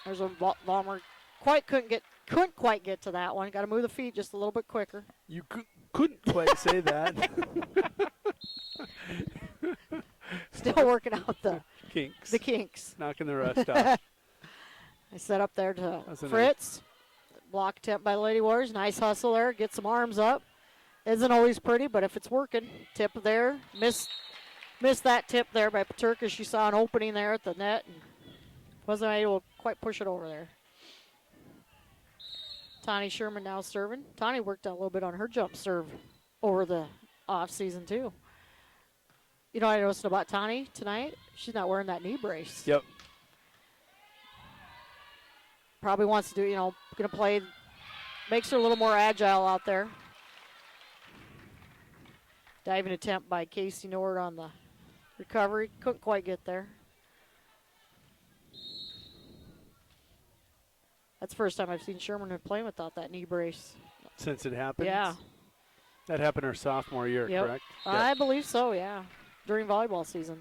Speaker 2: There's a Vollmer couldn't quite get to that one. Got to move the feet just a little bit quicker.
Speaker 1: You couldn't quite say that.
Speaker 2: Still working out the kinks.
Speaker 1: Knocking the rust off.
Speaker 2: I set up there to Fritz. Block attempt by Lady Warriors. Nice hustle there. Get some arms up. Isn't always pretty, but if it's working, tip there. Missed that tip there by Paterka. She saw an opening there at the net and wasn't able to quite push it over there. Tawny Sherman now serving. Tawny worked a little bit on her jump serve over the off season too. You know what I noticed about Tawny tonight? She's not wearing that knee brace.
Speaker 1: Yep.
Speaker 2: Probably wants to do, going to play, makes her a little more agile out there. Diving attempt by Casey Nord on the recovery. Couldn't quite get there. That's the first time I've seen Sherman playing without that knee brace.
Speaker 1: Since it happened?
Speaker 2: Yeah.
Speaker 1: That happened her sophomore year, correct?
Speaker 2: I believe so, yeah. During volleyball season.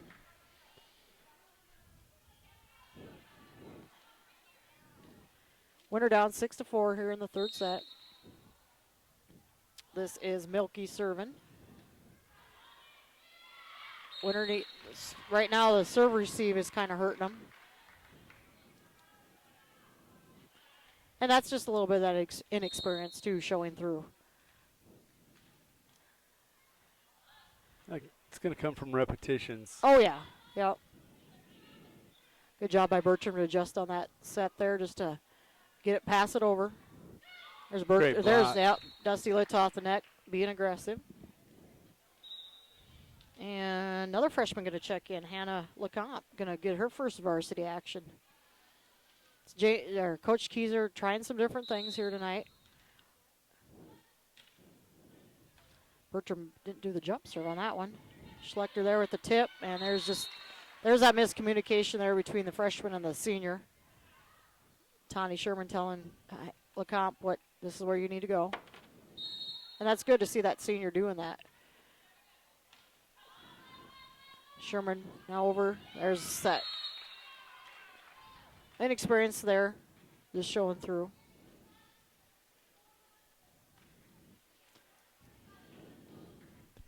Speaker 2: Winter down 6-4 here in the third set. This is Milky serving. Winter right now the serve receive is kind of hurting them. And that's just a little bit of that inexperience too showing through.
Speaker 1: It's going to come from repetitions.
Speaker 2: Oh yeah, yep. Good job by Bertram to adjust on that set there just to pass it over. There's
Speaker 1: Great block.
Speaker 2: Dusty Little off the net, being aggressive. And another freshman going to check in, Hannah LeComte, going to get her first varsity action. It's Coach Kucera trying some different things here tonight. Bertram didn't do the jump serve on that one. Schlechter there with the tip, and there's that miscommunication there between the freshman and the senior. Tani Sherman telling LeComte this is where you need to go. And that's good to see that senior doing that. Sherman now over. There's that inexperience there, just showing through.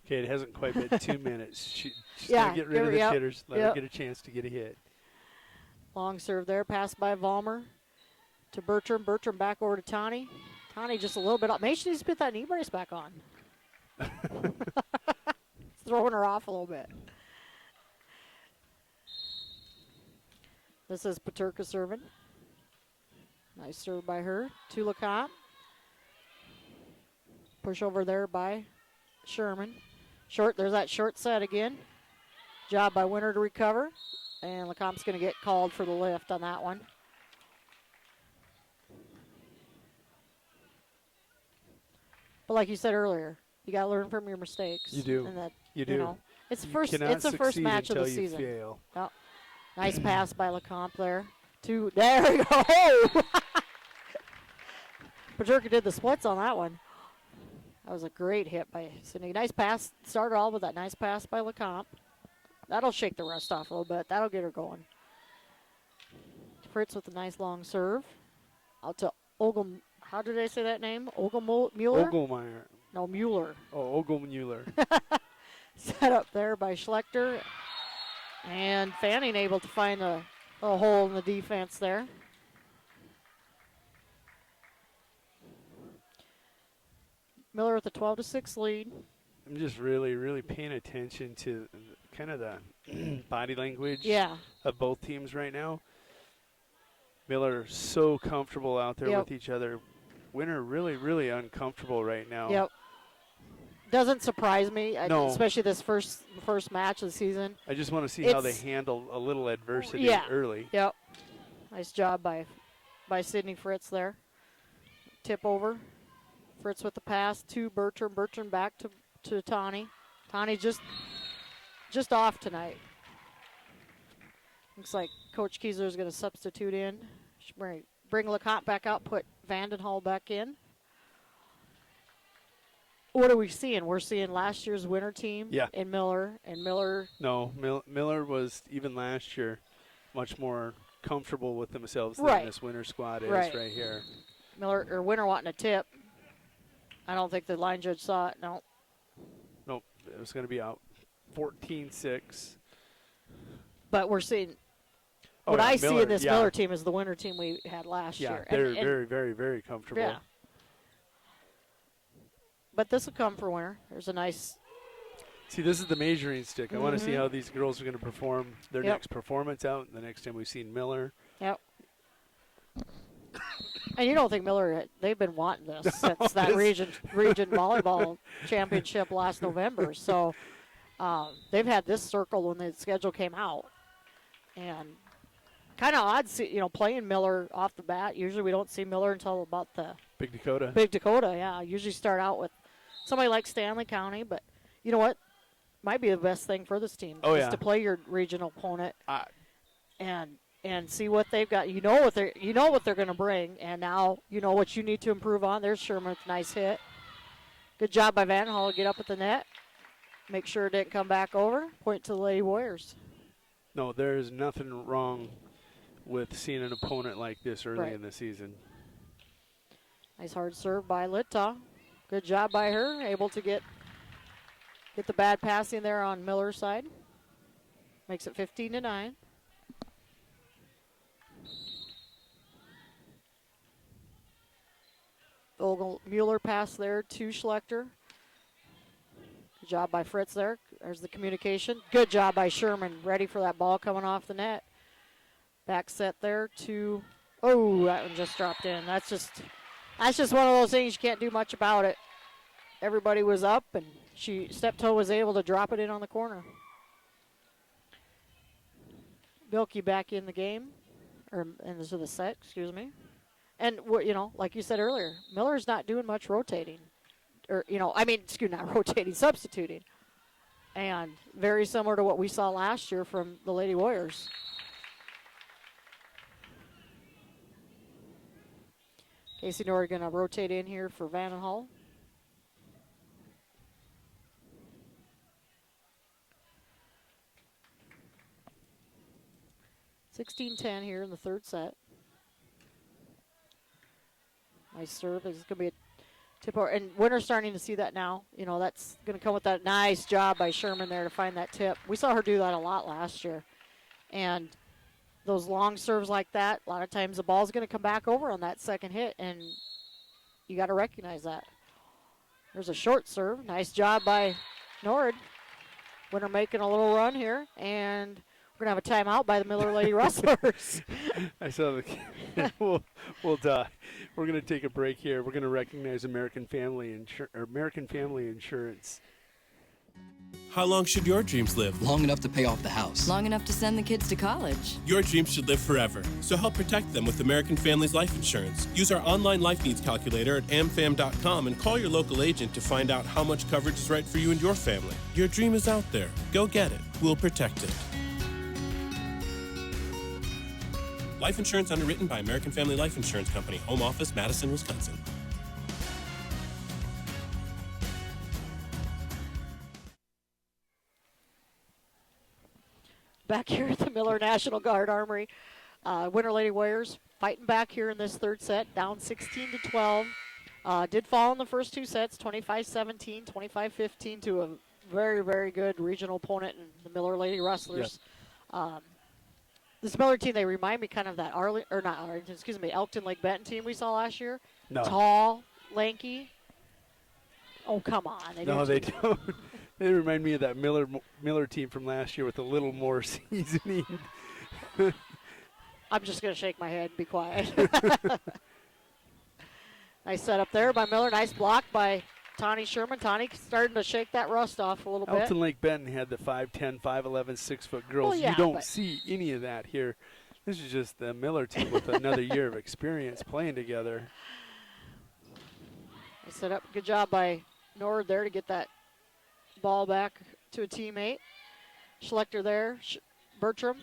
Speaker 1: Okay, it hasn't quite been 2 minutes. She's
Speaker 2: Yeah,
Speaker 1: going to get rid of the
Speaker 2: yep,
Speaker 1: hitters, let
Speaker 2: yep.
Speaker 1: her get a chance to get a hit.
Speaker 2: Long serve there, pass by Vollmer to Bertram. Bertram back over to Tani. Tani just a little bit off. Maybe she needs to put that knee brace back on. Throwing her off a little bit. This is Paterka serving. Nice serve by her to LeComte. Push over there by Sherman. Short, there's that short set again. Job by Winter to recover. And LeComte's going to get called for the lift on that one. But like you said earlier, you got to learn from your mistakes.
Speaker 1: You do.
Speaker 2: And that,
Speaker 1: you do.
Speaker 2: It's
Speaker 1: You
Speaker 2: first.
Speaker 1: cannot
Speaker 2: It's the first
Speaker 1: succeed
Speaker 2: match of the
Speaker 1: until you
Speaker 2: season.
Speaker 1: fail.
Speaker 2: Yep. Nice pass by LeComte there. There we go. Paterka did the splits on that one. That was a great hit by Sydney. Nice pass. Started all with that nice pass by LeComte. That'll shake the rust off a little bit. That'll get her going. Fritz with a nice long serve. Out to Ogel. How did I say that name? Mueller?
Speaker 1: Ogelmeyer.
Speaker 2: No, Mueller.
Speaker 1: Oh, Ogelmueller.
Speaker 2: Set up there by Schlechter. And Fanning able to find a hole in the defense there. Miller with a 12-6 lead.
Speaker 1: I'm just really, really paying attention to kind of the body language of both teams right now. Miller so comfortable out there with each other. Winter really, really uncomfortable right now.
Speaker 2: Yep. Doesn't surprise me,
Speaker 1: No.
Speaker 2: especially this first match of the season.
Speaker 1: I just want to see how they handle a little adversity early.
Speaker 2: Yep. Nice job by Sydney Fritz there. Tip over. Fritz with the pass to Bertram. Bertram back to Tani. Tani just off tonight. Looks like Coach Kucera is going to substitute in. Bring LeComte back out, put Vandenhall back in. What are we seeing? We're seeing last year's winter team in Miller. And Miller.
Speaker 1: No, Miller was, even last year, much more comfortable with themselves than this winter squad is right here.
Speaker 2: Winter wanting a tip. I don't think the line judge saw it. No.
Speaker 1: Nope. It was going to be out 14-6.
Speaker 2: But we're seeing. What I see in this Miller team is the winter team we had last year.
Speaker 1: Yeah, they're very, very, very comfortable.
Speaker 2: Yeah. But this will come for Winter. There's a nice.
Speaker 1: See, this is the measuring stick. I want to see how these girls are going to perform their next performance out. The next time we've seen Miller.
Speaker 2: Yep. And you don't think Miller, they've been wanting this since that region volleyball championship last November. So they've had this circle when the schedule came out. And kind of odd, playing Miller off the bat. Usually we don't see Miller until about the
Speaker 1: Big Dakota.
Speaker 2: Big Dakota, yeah. Usually start out with somebody like Stanley County, but you know what? Might be the best thing for this team is to play your regional opponent and see what they've got. You know what they're going to bring, and now you know what you need to improve on. There's Sherman with a nice hit. Good job by Van Hall to get up at the net. Make sure it didn't come back over. Point to the Lady Warriors.
Speaker 1: No, there's nothing wrong with seeing an opponent like this early in the season.
Speaker 2: Nice hard serve by Littaw. Good job by her, able to get the bad passing there on Miller's side. Makes it 15-9. Mueller pass there to Schlechter. Good job by Fritz there. There's the communication. Good job by Sherman. Ready for that ball coming off the net. Back set there to, that one just dropped in. That's That's just one of those things you can't do much about it. Everybody was up, and step toe was able to drop it in on the corner. Bilke back in the game, or into the set, excuse me. And, like you said earlier, Miller's not doing much rotating. Not rotating, substituting. And very similar to what we saw last year from the Lady Warriors. Casey Nord going to rotate in here for Vandenhall. (16-10) here in the third set. Nice serve. It's going to be a tip over. And Winter's starting to see that now. That's going to come with that nice job by Sherman there to find that tip. We saw her do that a lot last year. And those long serves like that, a lot of times the ball's going to come back over on that second hit, and you got to recognize that. There's a short serve. Nice job by Nord. Winter making a little run here, and we're going to have a timeout by the Miller Lady Rustlers.
Speaker 1: I saw the. We're going to take a break here. We're going to recognize American Family Insurance.
Speaker 17: How long should your dreams live?
Speaker 18: Long enough to pay off the house.
Speaker 19: Long enough to send the kids to college.
Speaker 17: Your dreams should live forever. So help protect them with American Family's Life Insurance. Use our online life needs calculator at amfam.com and call your local agent to find out how much coverage is right for you and your family. Your dream is out there. Go get it. We'll protect it. Life insurance underwritten by American Family Life Insurance Company. Home office, Madison, Wisconsin.
Speaker 2: Back here at the Miller National Guard Armory. Winter Lady Warriors fighting back here in this third set, down 16-12. Did fall in the first two sets, 25-17, 25-15 to a very, very good regional opponent in the Miller Lady Rustlers. Yep. This Miller team, they remind me kind of that Elkton Lake Benton team we saw last year.
Speaker 1: No.
Speaker 2: Tall, lanky. Oh, come on.
Speaker 1: They don't. They remind me of that Miller team from last year with a little more seasoning.
Speaker 2: I'm just going to shake my head and be quiet. Nice setup there by Miller. Nice block by Tawny Sherman. Tawny starting to shake that rust off a little bit.
Speaker 1: Elkton Lake Benton had the 5'10", 5'11", 6-foot girls.
Speaker 2: Well, yeah,
Speaker 1: you don't see any of that here. This is just the Miller team with another year of experience playing together.
Speaker 2: Nice setup. Good job by Nord there to get that ball back to a teammate. Schlechter there. Bertram.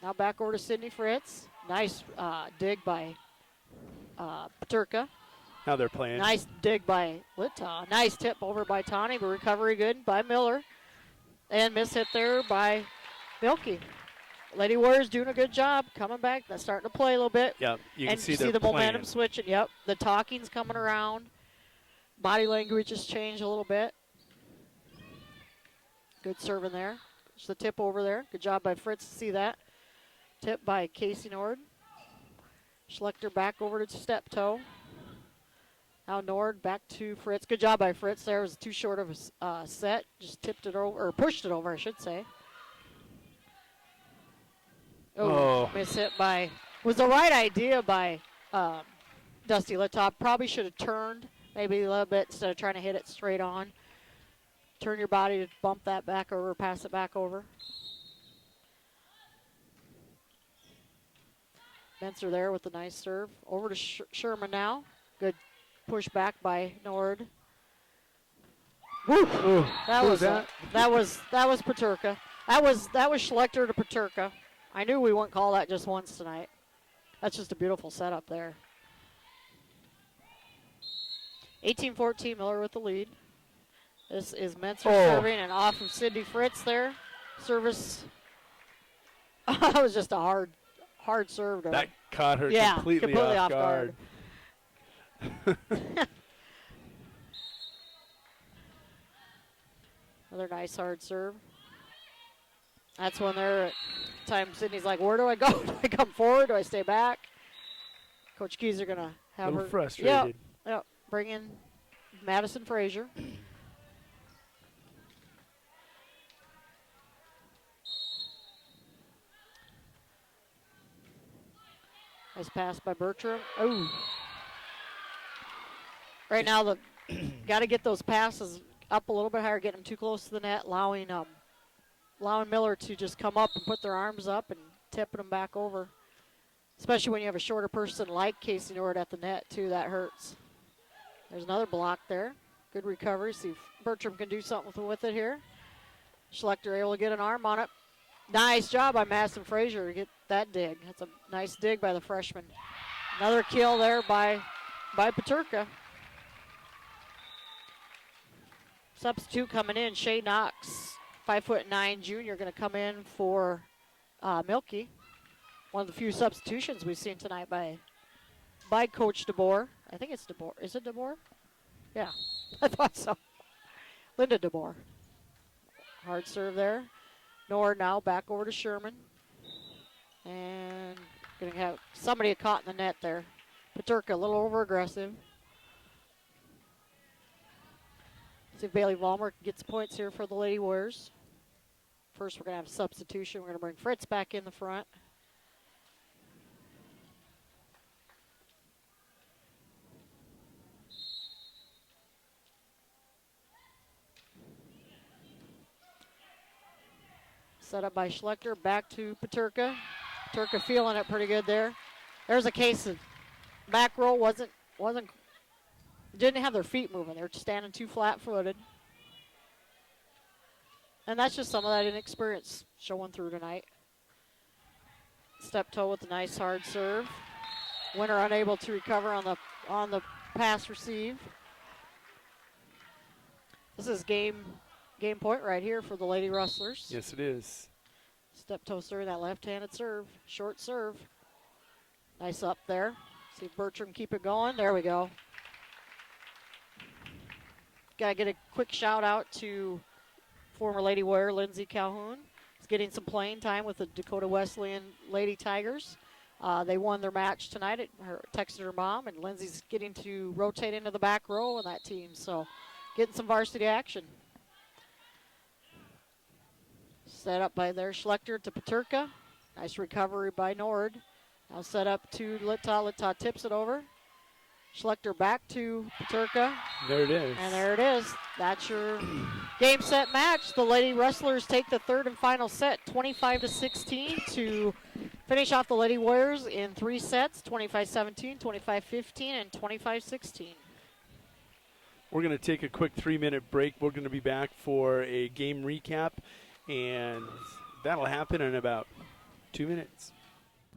Speaker 2: Now back over to Sydney Fritz. Nice dig by Paterka.
Speaker 1: Now they're playing.
Speaker 2: Nice dig by Littaw. Nice tip over by Tawny, but recovery good by Miller. And miss hit there by Bilke. Lady Warriors doing a good job coming back. They're starting to play a little bit.
Speaker 1: Yeah, you can see
Speaker 2: the momentum switching. Yep, the talking's coming around. Body language has changed a little bit. Good serving there. Just the tip over there. Good job by Fritz to see that. Tip by Casey Nord. Schlechter back over to step toe. Now Nord back to Fritz. Good job by Fritz there. It was too short of a set. Just tipped it over, or pushed it over, I should say. Miss hit by, was the right idea by Dusty Littaw. Probably should have turned maybe a little bit instead of trying to hit it straight on. Turn your body to bump that back over, pass it back over. Menser there with a nice serve. Over to Sherman now. Good push back by Nord. Woo! That was Paterka. That was Schlechter to Paterka. I knew we wouldn't call that just once tonight. That's just a beautiful setup there. 18-14, Miller with the lead. This is Menser serving and off of Sydney Fritz there. Service. That was just a hard serve.
Speaker 1: That caught her completely off guard.
Speaker 2: Another nice hard serve. That's when they're at time Sydney's like, where do I go? Do I come forward? Do I stay back? Coach Keys are going to have
Speaker 1: a little
Speaker 2: her.
Speaker 1: frustrated.
Speaker 2: Yep. Bring in Madison Frazier. Nice pass by Bertram. Oh. Right now, got to get those passes up a little bit higher, get them too close to the net, allowing Miller to just come up and put their arms up and tipping them back over. Especially when you have a shorter person like Casey Nord at the net, too. That hurts. There's another block there. Good recovery. See if Bertram can do something with it here. Schlechter able to get an arm on it. Nice job by Madison Frazier to get that dig. That's a nice dig by the freshman. Another kill there by Peterka. Substitute coming in, Shay Knox, 5'9" junior, going to come in for Milky. One of the few substitutions we've seen tonight by Coach DeBoer. I think it's DeBoer. Is it DeBoer? Yeah, I thought so. Linda DeBoer. Hard serve there. Nord now back over to Sherman. And going to have somebody caught in the net there. Peterka a little over aggressive. See if Bailey Vollmer gets points here for the Lady Warriors. First, we're going to have substitution. We're going to bring Fritz back in the front. Set up by Schlechter, back to Peterka. Peterka feeling it pretty good there. There's a case of back row didn't have their feet moving. They were standing too flat-footed. And that's just some of that inexperience showing through tonight. Step toe with a nice hard serve. Winner unable to recover on the pass receive. This is game point right here for the Lady Rustlers.
Speaker 1: Yes, it is.
Speaker 2: Step toe serve, that left-handed serve, short serve. Nice up there. See if Bertram keep it going. There we go. Got to get a quick shout out to former Lady Warrior Lindsay Calhoun. He's getting some playing time with the Dakota Wesleyan Lady Tigers. They won their match tonight. Texted her mom, and Lindsay's getting to rotate into the back row in that team. So getting some varsity action. Set up by their Schlechter to Peterka. Nice recovery by Nord. Now set up to Littau. Littau tips it over. Schlechter back to Peterka.
Speaker 1: There it is.
Speaker 2: And there it is. That's your game, set, match. The Lady Rustlers take the third and final set, 25-16, to finish off the Lady Warriors in 3 sets, 25-17, 25-15, and 25-16.
Speaker 1: We're going to take a quick 3-minute break. We're going to be back for a game recap, and that'll happen in about 2 minutes.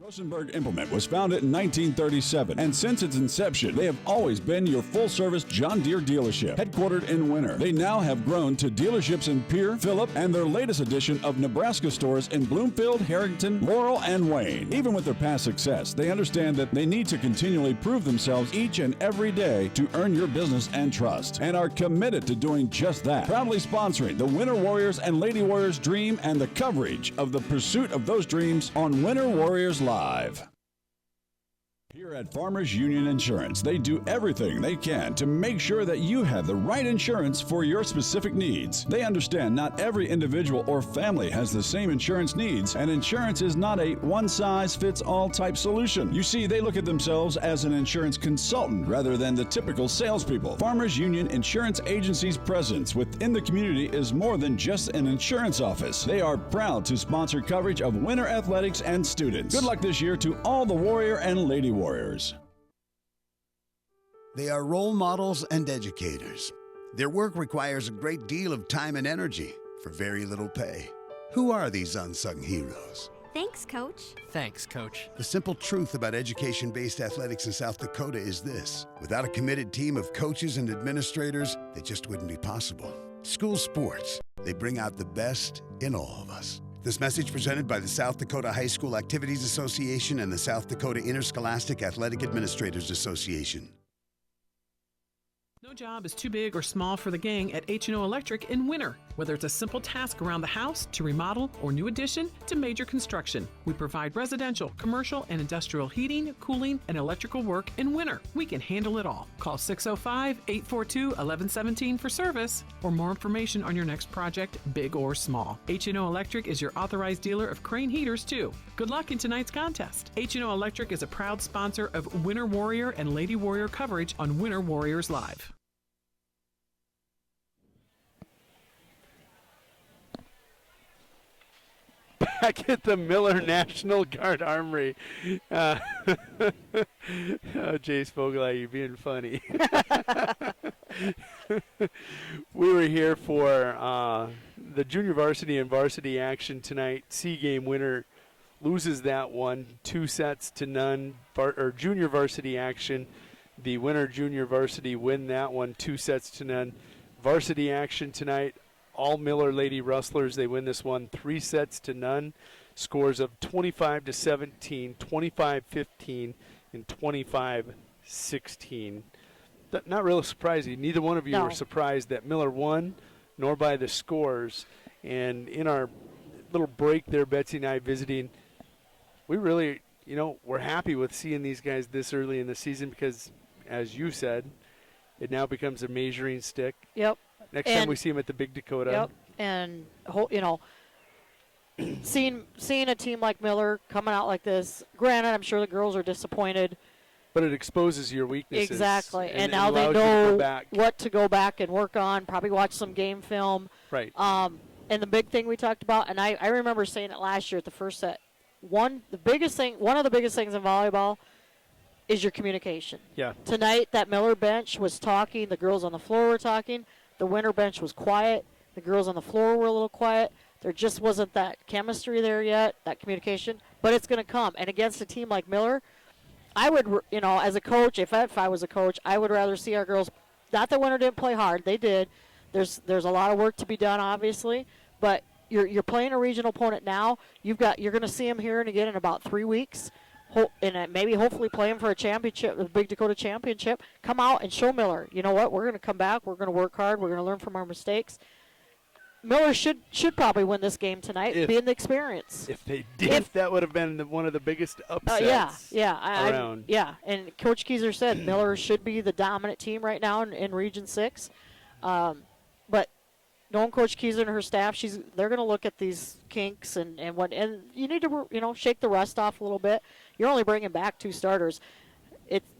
Speaker 3: Grossenburg Implement was founded in 1937, and since its inception, they have always been your full-service John Deere dealership. Headquartered in Winter, they now have grown to dealerships in Pierre, Phillip, and their latest addition of Nebraska stores in Bloomfield, Harrington, Laurel, and Wayne. Even with their past success, they understand that they need to continually prove themselves each and every day to earn your business and trust, and are committed to doing just that. Proudly sponsoring the Winter Warriors and Lady Warriors dream and the coverage of the pursuit of those dreams on Winter Warriors Live. Here at Farmers Union Insurance, they do everything they can to make sure that you have the right insurance for your specific needs. They understand not every individual or family has the same insurance needs, and insurance is not a one-size-fits-all type solution. You see, they look at themselves as an insurance consultant rather than the typical salespeople. Farmers Union Insurance Agency's presence within the community is more than just an insurance office. They are proud to sponsor coverage of winter athletics and students. Good luck this year to all the Warrior and Lady Warriors.
Speaker 4: They are role models and educators. Their work requires a great deal of time and energy for very little pay. Who are these unsung heroes?
Speaker 18: Thanks, Coach.
Speaker 13: Thanks, Coach.
Speaker 4: The simple truth about education-based athletics in South Dakota is this: without a committed team of coaches and administrators, they just wouldn't be possible. School sports, they bring out the best in all of us. This message presented by the South Dakota High School Activities Association and the South Dakota Interscholastic Athletic Administrators Association.
Speaker 5: No job is too big or small for the gang at H&O Electric in winter. Whether it's a simple task around the house to remodel or new addition to major construction, we provide residential, commercial, and industrial heating, cooling, and electrical work in winter. We can handle it all. Call 605-842-1117 for service or more information on your next project, big or small. H&O Electric is your authorized dealer of Crane heaters, too. Good luck in tonight's contest. H&O Electric is a proud sponsor of Winter Warrior and Lady Warrior coverage on Winter Warriors Live.
Speaker 1: Back at the Miller National Guard Armory. Oh, Jace Fogelai, you're being funny. We were here for the junior varsity and varsity action tonight. C-game winner loses that one, 2-0. Junior varsity action. The winner junior varsity win that one, 2-0. Varsity action tonight. All Miller Lady Rustlers, they win this one 3-0. Scores of 25-17, 25-15, and 25-16. Not really surprising. Neither one of you were surprised that Miller won, nor by the scores. And in our little break there, Betsy and I visiting, we really, we're happy with seeing these guys this early in the season because, as you said, it now becomes a measuring stick.
Speaker 2: Yep.
Speaker 1: Next time we see him at the Big Dakota.
Speaker 2: Yep. And, seeing a team like Miller coming out like this, granted, I'm sure the girls are disappointed.
Speaker 1: But it exposes your weaknesses.
Speaker 2: Exactly. And now they know what to go back and work on, probably watch some game film.
Speaker 1: Right.
Speaker 2: And the big thing we talked about, and I remember saying it last year at the first set, one of the biggest things in volleyball is your communication.
Speaker 1: Yeah.
Speaker 2: Tonight, that Miller bench was talking. The girls on the floor were talking. The winter bench was quiet. The girls on the floor were a little quiet. There just wasn't that chemistry there yet, that communication. But it's going to come. And against a team like Miller, I would, as a coach, if I was a coach, I would rather see our girls. Not that winter didn't play hard. They did. There's a lot of work to be done, obviously. But you're playing a regional opponent now. You're going to see them here and again in about 3 weeks. And maybe hopefully play them for a championship, the Big Dakota Championship. Come out and show Miller, you know what, we're going to come back, we're going to work hard, we're going to learn from our mistakes. Miller should probably win this game tonight, being the experience.
Speaker 1: If they did, that would have been one of the biggest upsets around.
Speaker 2: And Coach Kucera said Miller should be the dominant team right now in Region 6. But knowing Coach Kucera and her staff, they're going to look at these kinks and you need to shake the rust off a little bit. You're only bringing back 2 starters.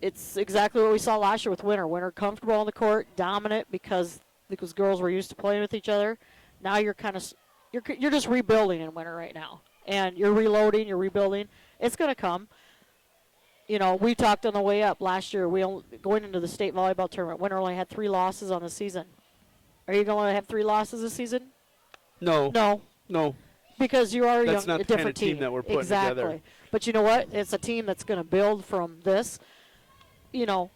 Speaker 2: It's exactly what we saw last year with Winter. Winter comfortable on the court, dominant because girls were used to playing with each other. Now you're you're just rebuilding in Winter right now, and you're reloading, you're rebuilding. It's going to come. We talked on the way up last year. Going into the state volleyball tournament, Winter only had 3 losses on the season. Are you going to have 3 losses this season?
Speaker 1: No.
Speaker 2: No. Because you are
Speaker 1: That's not
Speaker 2: a
Speaker 1: the kind
Speaker 2: different
Speaker 1: of team that we're putting
Speaker 2: exactly.
Speaker 1: together.
Speaker 2: But you know what? It's a team that's going to build from this. Played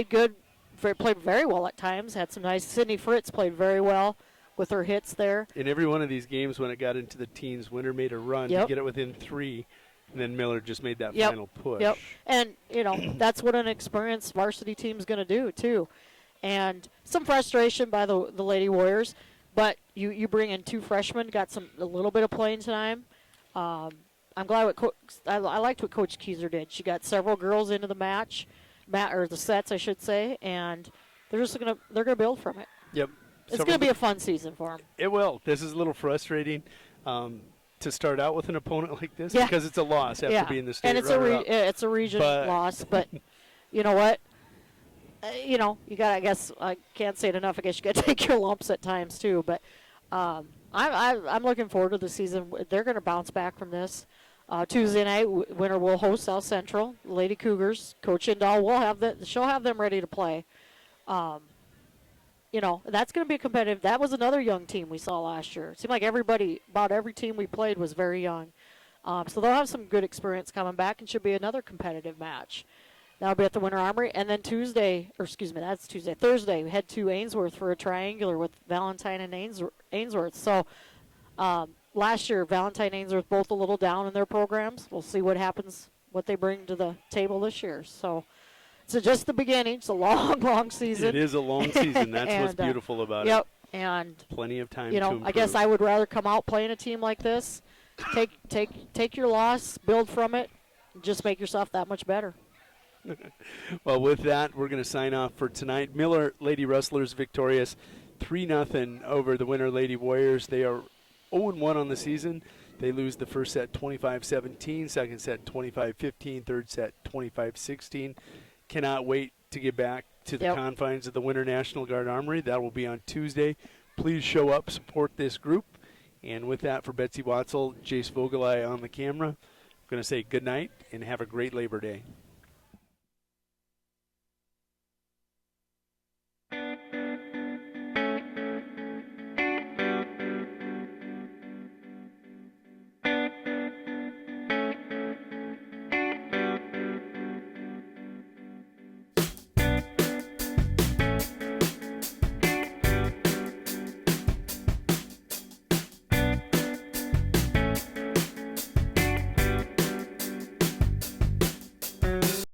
Speaker 2: good, played very well at times. Had some nice. Sydney Fritz played very well with her hits there.
Speaker 1: In every one of these games, when it got into the teens, Winter made a run to get it within 3, and then Miller just made that final push.
Speaker 2: Yep. And that's what an experienced varsity team's going to do too. And some frustration by the Lady Warriors. But you bring in 2 freshmen, got a little bit of playing time. I'm glad I liked what Coach Kucera did. She got several girls into the or the sets, I should say, and they're gonna build from it.
Speaker 1: Yep.
Speaker 2: It's gonna be a fun season for them.
Speaker 1: It will. This is a little frustrating to start out with an opponent like this because it's a loss after being the state
Speaker 2: and it's a region loss. But you know what? You got. I guess I can't say it enough. I guess you got to take your lumps at times too. But I'm looking forward to the season. They're going to bounce back from this. Tuesday night, Winter will host South Central. Lady Cougars. Coach Indall will have she'll have them ready to play. That's going to be competitive. That was another young team we saw last year. It seemed like about every team we played was very young. So they'll have some good experience coming back and should be another competitive match. That'll be at the Winter Armory. And then Thursday, we head to Ainsworth for a triangular with Valentine and Ainsworth. So last year, Valentine and Ainsworth both a little down in their programs. We'll see what happens, what they bring to the table this year. So it's just the beginning. It's a long, long season.
Speaker 1: It is a long season. That's what's beautiful about it.
Speaker 2: Yep. And
Speaker 1: plenty of time.
Speaker 2: You know, I guess I would rather come out playing a team like this, take your loss, build from it, just make yourself that much better.
Speaker 1: Well, with that, we're going to sign off for tonight. Miller Lady Rustlers victorious 3-0 over the Winter Lady Warriors. They are 0-1 on the season. They lose the first set 25-17, second set 25-15, third set 25-16. Cannot wait to get back to the confines of the Winter National Guard Armory. That will be on Tuesday. Please show up, support this group. And with that, for Betsy Watzel, Jace Vogelai on the camera, I'm going to say good night and have a great Labor Day.